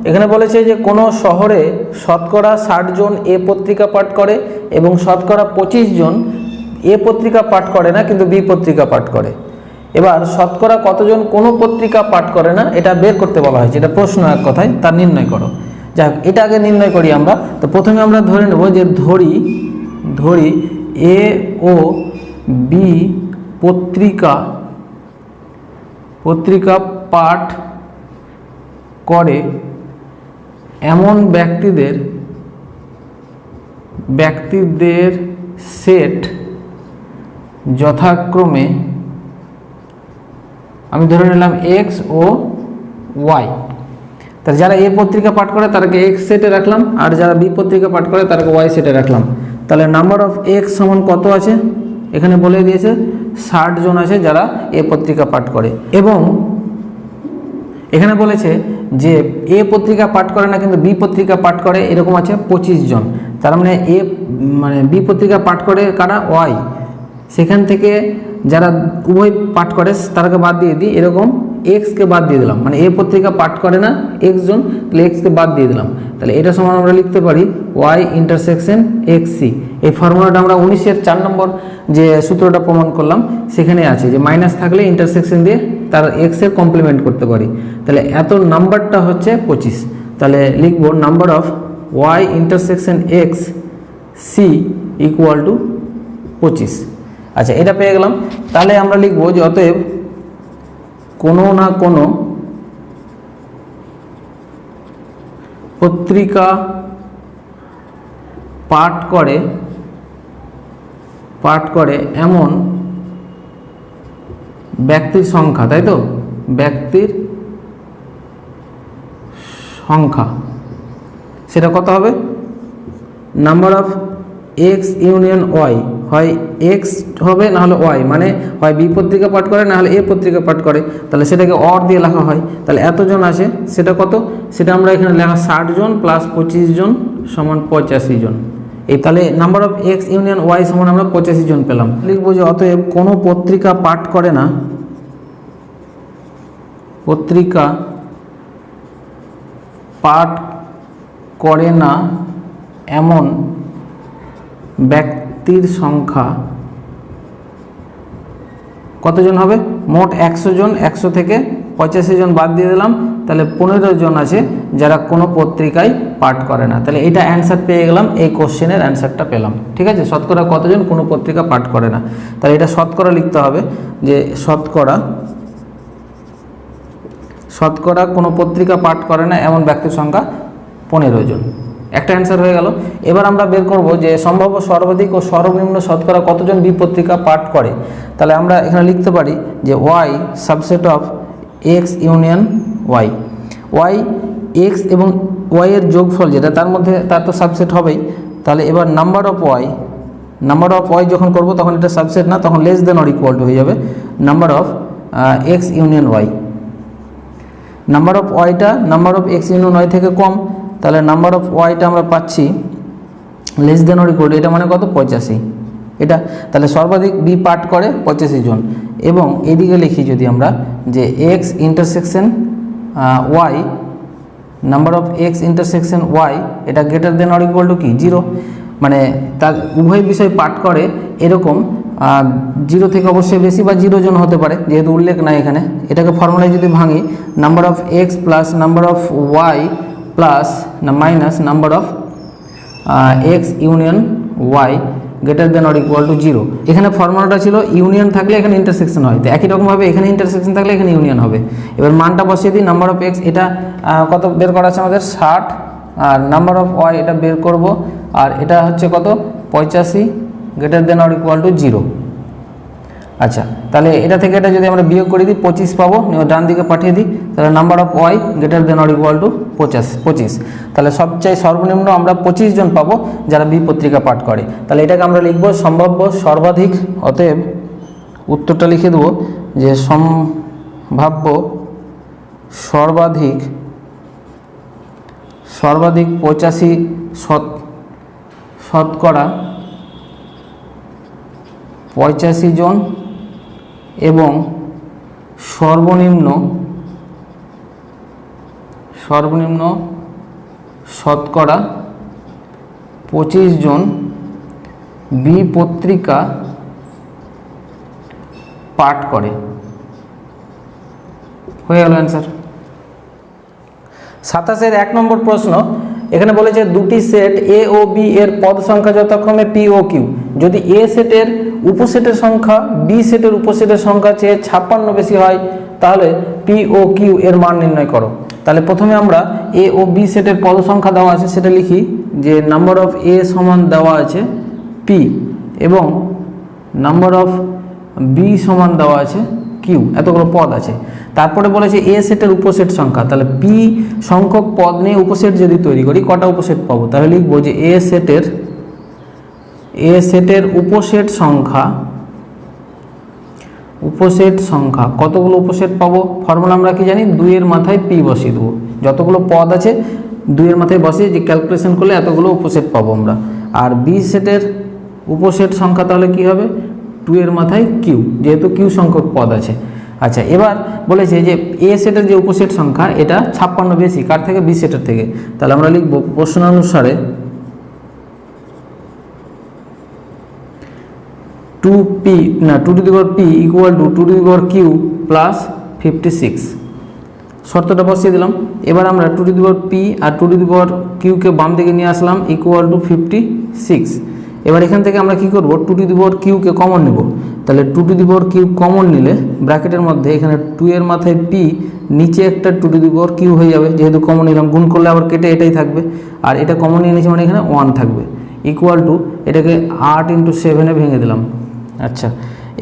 এখানে বলেছে যে কোনো শহরে শতকরা 60 জন এ পত্রিকা পাঠ করে এবং শতকরা 25 জন এ পত্রিকা পাঠ করে না কিন্তু বি পত্রিকা পাঠ করে। এবার শতকরা কতজন কোনো পত্রিকা পাঠ করে না এটা বের করতে বলা হয়েছে, এটা প্রশ্ন এক কথায়, তা নির্ণয় করো। যাক, এটা আগে নির্ণয় করি আমরা। তো প্রথমে আমরা ধরে নেব যে ধরি এ ও বি পত্রিকা পাঠ করে এমন ব্যক্তিদের সেট যথাক্রমে, আমি ধরে নিলাম এক্স ও ওয়াই। তাহলে যারা এ পত্রিকা পাঠ করে তাদেরকে এক্স সেটে রাখলাম, আর যারা বি পত্রিকা পাঠ করে তাদেরকে ওয়াই সেটে রাখলাম। তাহলে নাম্বার অফ এক্স সমান কত আছে, এখানে বলে দিয়েছে 60 জন আছে যারা এ পত্রিকা পাঠ করে, এবং এখানে বলেছে যে এ পত্রিকা পাঠ করে না কিন্তু বি পত্রিকা পাঠ করে, এরকম আছে 25 জন। তার মানে বি পত্রিকা পাঠ করে কারা, ওয়াই। সেখান থেকে যারা উভয় পাঠ করে তাদেরকে বাদ দিয়ে দিই, এরকম এক্সকে বাদ দিয়ে দিলাম, মানে এ পত্রিকা পাঠ করে না এক্স জন, তাহলে এক্সকে বাদ দিয়ে দিলাম। তাহলে এটা সমান আমরা লিখতে পারি ওয়াই ইন্টারসেকশন এক্স সি। এই ফর্মুলাটা আমরা 19-এর 4 নম্বর যে সূত্রটা প্রমাণ করলাম সেখানে আছে, যে মাইনাস থাকলে ইন্টারসেকশন দিয়ে তার এক্সের কমপ্লিমেন্ট করতে পারি। তাহলে এত নাম্বারটা হচ্ছে 25। তাহলে লিখব number of y intersection x C equal to 25। আচ্ছা, এটা পেয়ে গেলাম। তাহলে আমরা লিখব যে অতএব কোনো না কোনো পত্রিকা পাঠ করে এমন ব্যক্তির সংখ্যা, তাই তো, ব্যক্তির সংখ্যা সেটা কত হবে, number of x union y, হয় এক্স হবে না হলে ওয়াই, মানে হয় বি পত্রিকা পাঠ করে না হলে এ পত্রিকা পাঠ করে, তাহলে সেটাকে অর দিয়ে লেখা হয়। তাহলে এতজন আছে, সেটা কত, সেটা আমরা এখানে লেখা 60 জন প্লাস 25 জন সমান 85 জন। এই তাহলে number of x union y সমান আমরা 85 জন পেলাম। লিখবো যে অতএব কোনো পত্রিকা পাঠ করে না এমন ব্যক্তির সংখ্যা কতজন হবে, মোট 100 জন, 100 থেকে 85 জন বাদ দিয়ে দিলাম, তাহলে 15 জন আছে যারা কোনো পত্রিকায় পাঠ করে না। তাহলে এটা অ্যান্সার পেয়ে গেলাম, এই কোশ্চেনের অ্যান্সারটা পেলাম। ঠিক আছে, শতকরা কতজন কোনো পত্রিকা পাঠ করে না, তাহলে এটা শতকরা লিখতে হবে, যে শতকরা কোনো পত্রিকা পাঠ করে না এমন ব্যক্তির সংখ্যা 15 জন। একটা অ্যান্সার হয়ে গেল। এবার আমরা বের করব যে সম্ভাব্য সর্বাধিক ও সর্বনিম্ন শতকরা কতজন বি পত্রিকা পাঠ করে। তাহলে আমরা এখানে লিখতে পারি যে y subset of x union y x এবং ওয়াই এর যোগফল যেটা তার তো সাবসেট হবেই। তাহলে এবার নাম্বার অফ ওয়াই যখন করব তখন এটা সাবসেট না, তখন less than or equal to হয়ে যাবে number of x union y. Number of ওয়াইটা number of x union y থেকে কম, তাহলে নাম্বার অফ ওয়াইটা আমরা পাচ্ছি less than or equal to, এটা মানে কত, 85। এটা তাহলে সর্বাধিক বি পাঠ করে 85 জন। এবং এদিকে লিখি যদি আমরা যে x intersection y, number of x intersection y, এটা greater than or equal to কি, 0, মানে তার উভয় বিষয় পাঠ করে এরকম 0 থেকে অবশ্যই বেশি বা 0 জন হতে পারে, যেহেতু উল্লেখ নাই এখানে। এটাকে ফর্মুলায় যদি ভাঙি, number of x plus number of y plus না minus number of x union y greater than or equal to 0। এখানে ফর্মুলাটা ছিল ইউনিয়ন থাকলে এখানে ইন্টারসেকশন হয়, তো একই রকমভাবে এখানে ইন্টারসেকশন থাকলে এখানে ইউনিয়ন হবে। এবার মানটা বসিয়ে দিই, নাম্বার অফ এক্স এটা কত বের করা আছে আমাদের 60, আর নাম্বার অফ ওয়াই এটা বের করব, আর এটা হচ্ছে কত 85 greater than or equal to 0। আচ্ছা, তাহলে এটা থেকে এটা যদি আমরা বিয়োগ করে দিই 25 পাবো, ডান দিকে পাঠিয়ে দিই, তাহলে number of y greater than or equal to 25। তাহলে সবচেয়ে সর্বনিম্ন আমরা 25 জন পাবো যারা বি পত্রিকা পাঠ করে। তাহলে এটাকে আমরা লিখব সম্ভাব্য সর্বাধিক, অতএব উত্তরটা লিখে দেবো যে সম্ভাব্য সর্বাধিক 85 শতকরা 85 জন সর্বনিম্ন শতকরা 25 জন বি পত্রিকা পাঠ করে। হয়ে গেল অ্যান্সার। 27-এর 1 নম্বর প্রশ্ন, এখানে বলেছে দুটি সেট এ ও বি এর পদ সংখ্যা যথাক্রমে পি ও কিউ। যদি এ সেটের উপসেটের সংখ্যা বি সেটের উপসেটের সংখ্যা চেয়ে 56 বেশি হয় তাহলে পি ও কিউ এর মান নির্ণয় করো। তাহলে প্রথমে আমরা এ ও বি সেটের পদ সংখ্যা দেওয়া আছে সেটা লিখি, যে নাম্বার অফ এ সমান দেওয়া আছে পি এবং নাম্বার অফ বি সমান দেওয়া আছে কিউ, এতগুলো পদ আছে। তারপরে বলেছে এ সেটের উপসেট সংখ্যা, তাহলে পি সংখ্যক পদ নিয়ে উপসেট যদি তৈরি করি কটা উপসেট পাবো, তাহলে লিখবো যে এ সেটের উপসেট সংখ্যা কতগুলো উপসেট পাবো, ফর্মুলা আমরা কি জানি, 2 এর মাথায় পি বসিয়ে দেবো। যতগুলো পদ আছে 2 এর মাথায় বসিয়ে যে ক্যালকুলেশন করলে এতগুলো উপসেট পাবো আমরা। আর বি সেটের উপসেট সংখ্যা তাহলে কি হবে, 2 এর মাথায় কিউ, যেহেতু কিউ সংখ্যক পদ আছে। আচ্ছা, এবার বলেছে যে এ সেটের যে উপসেট সংখ্যা এটা 56 বেশি, কার থেকে, বি সেটের থেকে। তাহলে আমরা লিখব প্রশ্নানুসারে 2p না 2 to the power p equal to 2 to the power q plus 56, শর্তটা বসিয়ে দিলাম। এবার আমরা 2 টু দি পাওয়ার p আর 2 টু দি পাওয়ার q কে বাম দিকে নিয়ে আসলাম ইকুয়াল টু 56। এবার এখান থেকে আমরা কি করব, 2 to the power q K common নেব। তাহলে 2 to the power q common নিলে ব্র্যাকেটের মধ্যে এখানে 2 এর মাথায় p, নিচে একটা 2 টু দি পাওয়ার q হয়ে যাবে, যেহেতু কমন নিলাম, গুণ করলে আবার কেটে এটাই থাকবে, আর এটা কমন নিয়ে নিয়েছি মানে এখানে 1 থাকবে, ইকুয়াল টু এটাকে 8 × 7 ভেঙে দিলাম। আচ্ছা,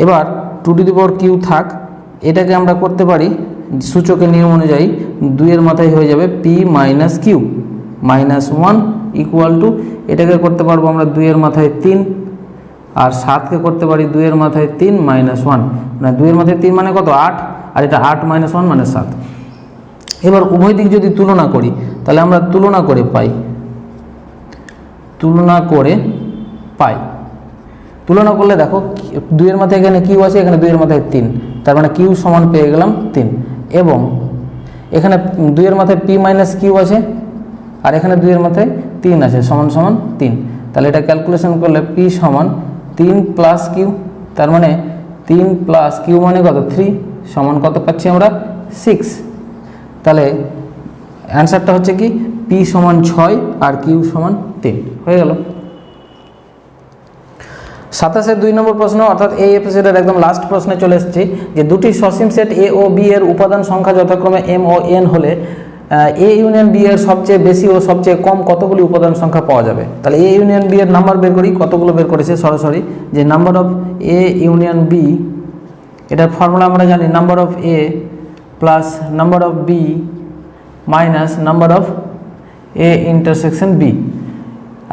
এবার 2 টু দি পাওয়ার q থাক, এটাকে আমরা করতে পারি সূচকের নিয়ম অনুযায়ী 2 এর মাথায় হয়ে যাবে p minus q minus 1 equal to এটাকে করতে পারবো আমরা 2 এর মাথায় 3, আর 7কে করতে পারি 2 এর মাথায় 3 মাইনাস 1, মানে 2 এর মাথায় 3 মানে কত, 8, আর এটা 8 মাইনাস 1 মানে 7। এবার উভয় দিক যদি তুলনা করি তাহলে আমরা তুলনা করে পাই, তুলনা করলে দেখো 2 এর মাথায় এখানে কিউ আছে, এখানে 2 এর মাথায় 3, তার মানে কিউ সমান পেয়ে গেলাম 3, এবং এখানে 2 এর মাথায় p মাইনাস কিউ আছে আর এখানে 2 এর মাথায় 3 আছে, সমান সমান 3। তাহলে এটা ক্যালকুলেশন করলে p সমান 3 প্লাস কিউ, তার মানে 3 প্লাস কিউ মানে কত, 3, সমান কত পাচ্ছি আমরা, 6। তাহলে অ্যান্সারটা হচ্ছে কি p সমান 6 আর কিউ সমান 3, হয়ে গেল। 27-এর 2 নম্বর প্রশ্ন, অর্থাৎ এই এপিসোডের একদম লাস্ট প্রশ্নে চলে এসেছি, যে দুটি সসীম সেট এ ও বি এর উপাদান সংখ্যা যথাক্রমে m ও n হলে এ ইউনিয়ন বি এর সবচেয়ে বেশি ও সবচেয়ে কম কতগুলি উপাদান সংখ্যা পাওয়া যাবে। তাহলে এ ইউনিয়ন বি এর নাম্বার বের করি, কতগুলো বের করেছে সরাসরি, যে number of A union B, এটার ফর্মুলা আমরা জানি, number of A plus number of B minus number of A intersection B.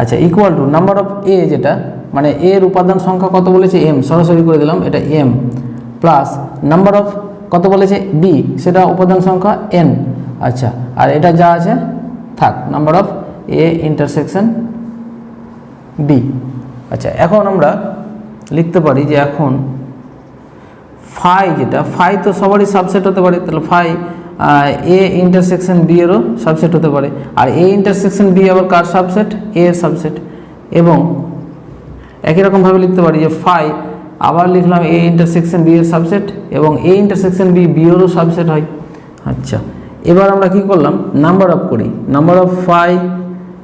আচ্ছা, equal to number of A, যেটা মানে এ এর উপাদান সংখ্যা কত বলেছে, m, সরাসরি করে দিলাম, এটা m, প্লাস নাম্বার অফ কত বলেছে বি, সেটা উপাদান সংখ্যা n। আচ্ছা, আর এটা যা আছে থাক, number of A intersection B. আচ্ছা, এখন আমরা লিখতে পারি যে এখন ফাই, যেটা ফাই তো সবারই সাবসেট হতে পারে, তাহলে ফাই এ ইন্টারসেকশন বি এরও সাবসেট হতে পারে, আর এ ইন্টারসেকশন বি আবার কার সাবসেট, এ এর সাবসেট। এবং একই রকমভাবে লিখতে পারি যে ফাই আবার লিখলাম এ ইন্টারসেকশন বি এর সাবসেট, এবং এ ইন্টারসেকশন বি বি এরও সাবসেট হয়। আচ্ছা, এবার আমরা কি করলাম, নাম্বার অফ করি, নাম্বার অফ ফাই,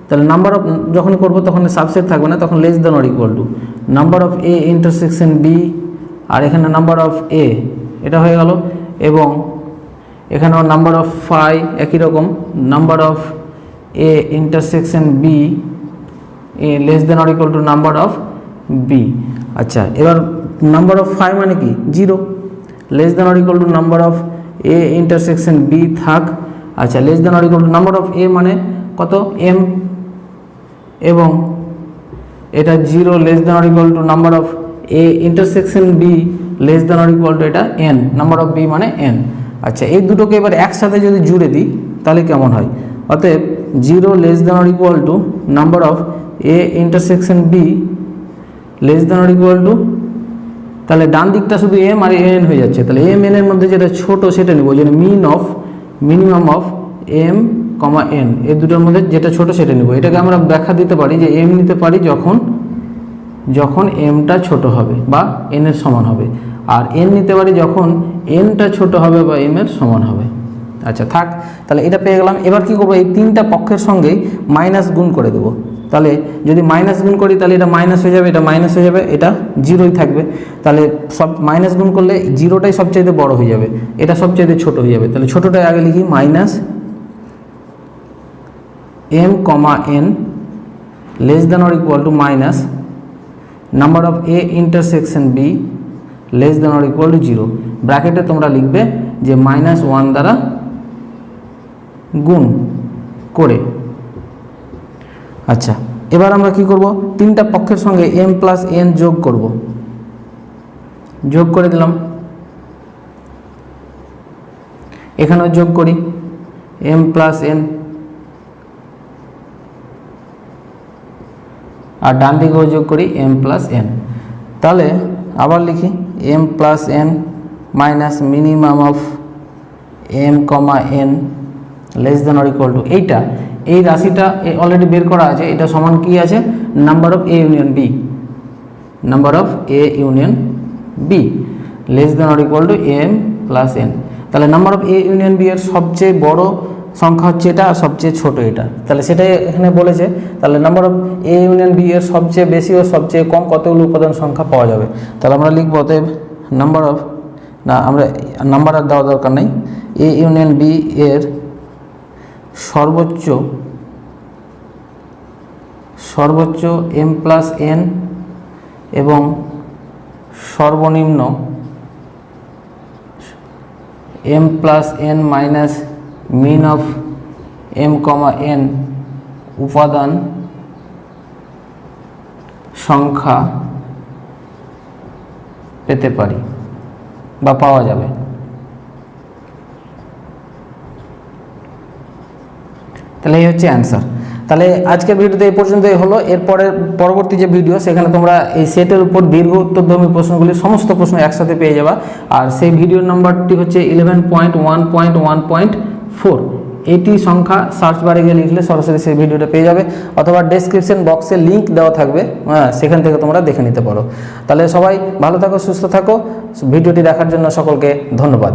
তাহলে নাম্বার অফ যখন করবো তখন সাবসেট থাকবে না, তখন less than or equal to number of A intersection B, আর এখানে নাম্বার অফ এ, এটা হয়ে গেল, এবং এখানেও নাম্বার অফ ফাই একই রকম, number of A intersection B less than or equal to number of B. আচ্ছা, এবার নাম্বার অফ ফাই মানে কি 0, less than or equal to number of A intersection B থাক। আচ্ছা, less than or equal to number of A মানে কত, m, এবং এটা 0, less than or equal to number of A intersection B less than or equal to এটা n, number of B মানে n। আচ্ছা, এই দুটোকে এবার একসাথে যদি জুড়ে দিই তাহলে কেমন হয়, অতএব 0 less than or equal to number of A intersection B less than or equal to, তাহলে ডান দিকটা শুধু m আর n হয়ে যাচ্ছে, তাহলে m n এর মধ্যে যেটা ছোট সেটা নিব, যেন minimum of m comma N, এই দুটোর মধ্যে যেটা ছোট সেটা নেব। এটাকে আমরা ব্যাখ্যা দিতে পারি যে এম নিতে পারি যখন এমটা ছোট হবে বা এন এর সমান হবে, আর এন নিতে পারি যখন এনটা ছোট হবে বা এম এর সমান হবে। আচ্ছা থাক, তাহলে এটা পেয়ে গেলাম। এবার কি করবো, এই তিনটা পক্ষের সঙ্গেই মাইনাস গুণ করে দেবো। তাহলে যদি মাইনাস গুণ করি তাহলে এটা মাইনাস হয়ে যাবে, এটা মাইনাস হয়ে যাবে, এটা জিরোই থাকবে। তাহলে সব মাইনাস গুণ করলে জিরোটাই সবচাইতে বড় হয়ে যাবে, এটা সবচাইতে ছোট হয়ে যাবে। তাহলে ছোটটাই আগে লিখি, minus M comma N less than or equal to minus number of A intersection B less than or equal to zero. ব্র্যাকেটে তোমরা লিখবে যে -1 দ্বারা গুণ করে। আচ্ছা এবার আমরা কি করব, তিনটা পক্ষের সঙ্গে m প্লাস n যোগ করব, যোগ করে দিলাম। এখানেও যোগ করি m প্লাস n, আর ডান দিকেও যোগ করি m প্লাস n। তাহলে আবার লিখি m plus n minus minimum of m comma n less than or equal two, এই রাশিটা অলরেডি বের করা আছে, এটা সমান কি আছে, number of A union B, number of A union B less than or equal to M plus N. তাহলে number of A union B এর সবচেয়ে বড় সংখ্যা হচ্ছে এটা আর সবচেয়ে ছোট এটা, তাহলে সেটাই এখানে বলেছে। তাহলে number of A union B এর সবচেয়ে বেশি ও সবচেয়ে কম কতগুলো উপাদান সংখ্যা পাওয়া যাবে। তাহলে আমরা লিখব অতএব নাম্বার অফ, না আমরা নাম্বার আর দেওয়া দরকার নেই, এ ইউনিয়ন বি এর সর্বোচ্চ এম প্লাস এন এবং সর্বনিম্ন M plus N minus min of M comma N উপাদান সংখ্যা পেতে পারি বা পাওয়া যাবে। তাহলে এই হচ্ছে অ্যান্সার। তাহলে আজকের ভিডিওতে এই পর্যন্তই হলো। এরপরে পরবর্তী যে ভিডিও সেখানে তোমরা এই সেটের উপর দীর্ঘ উত্তরধর্মী প্রশ্নগুলি সমস্ত প্রশ্ন একসাথে পেয়ে যাবা, আর সেই ভিডিও নাম্বারটি হচ্ছে 11.1.1.4। এইটি সংখ্যা সার্চ বারে গিয়ে লিখলে সরাসরি সেই ভিডিওটা পেয়ে যাবে, অথবা ডেসক্রিপশন বক্সে লিঙ্ক দেওয়া থাকবে, সেখান থেকে তোমরা দেখে নিতে পারো। তাহলে সবাই ভালো থাকো, সুস্থ থাকো। ভিডিওটি দেখার জন্য সকলকে ধন্যবাদ।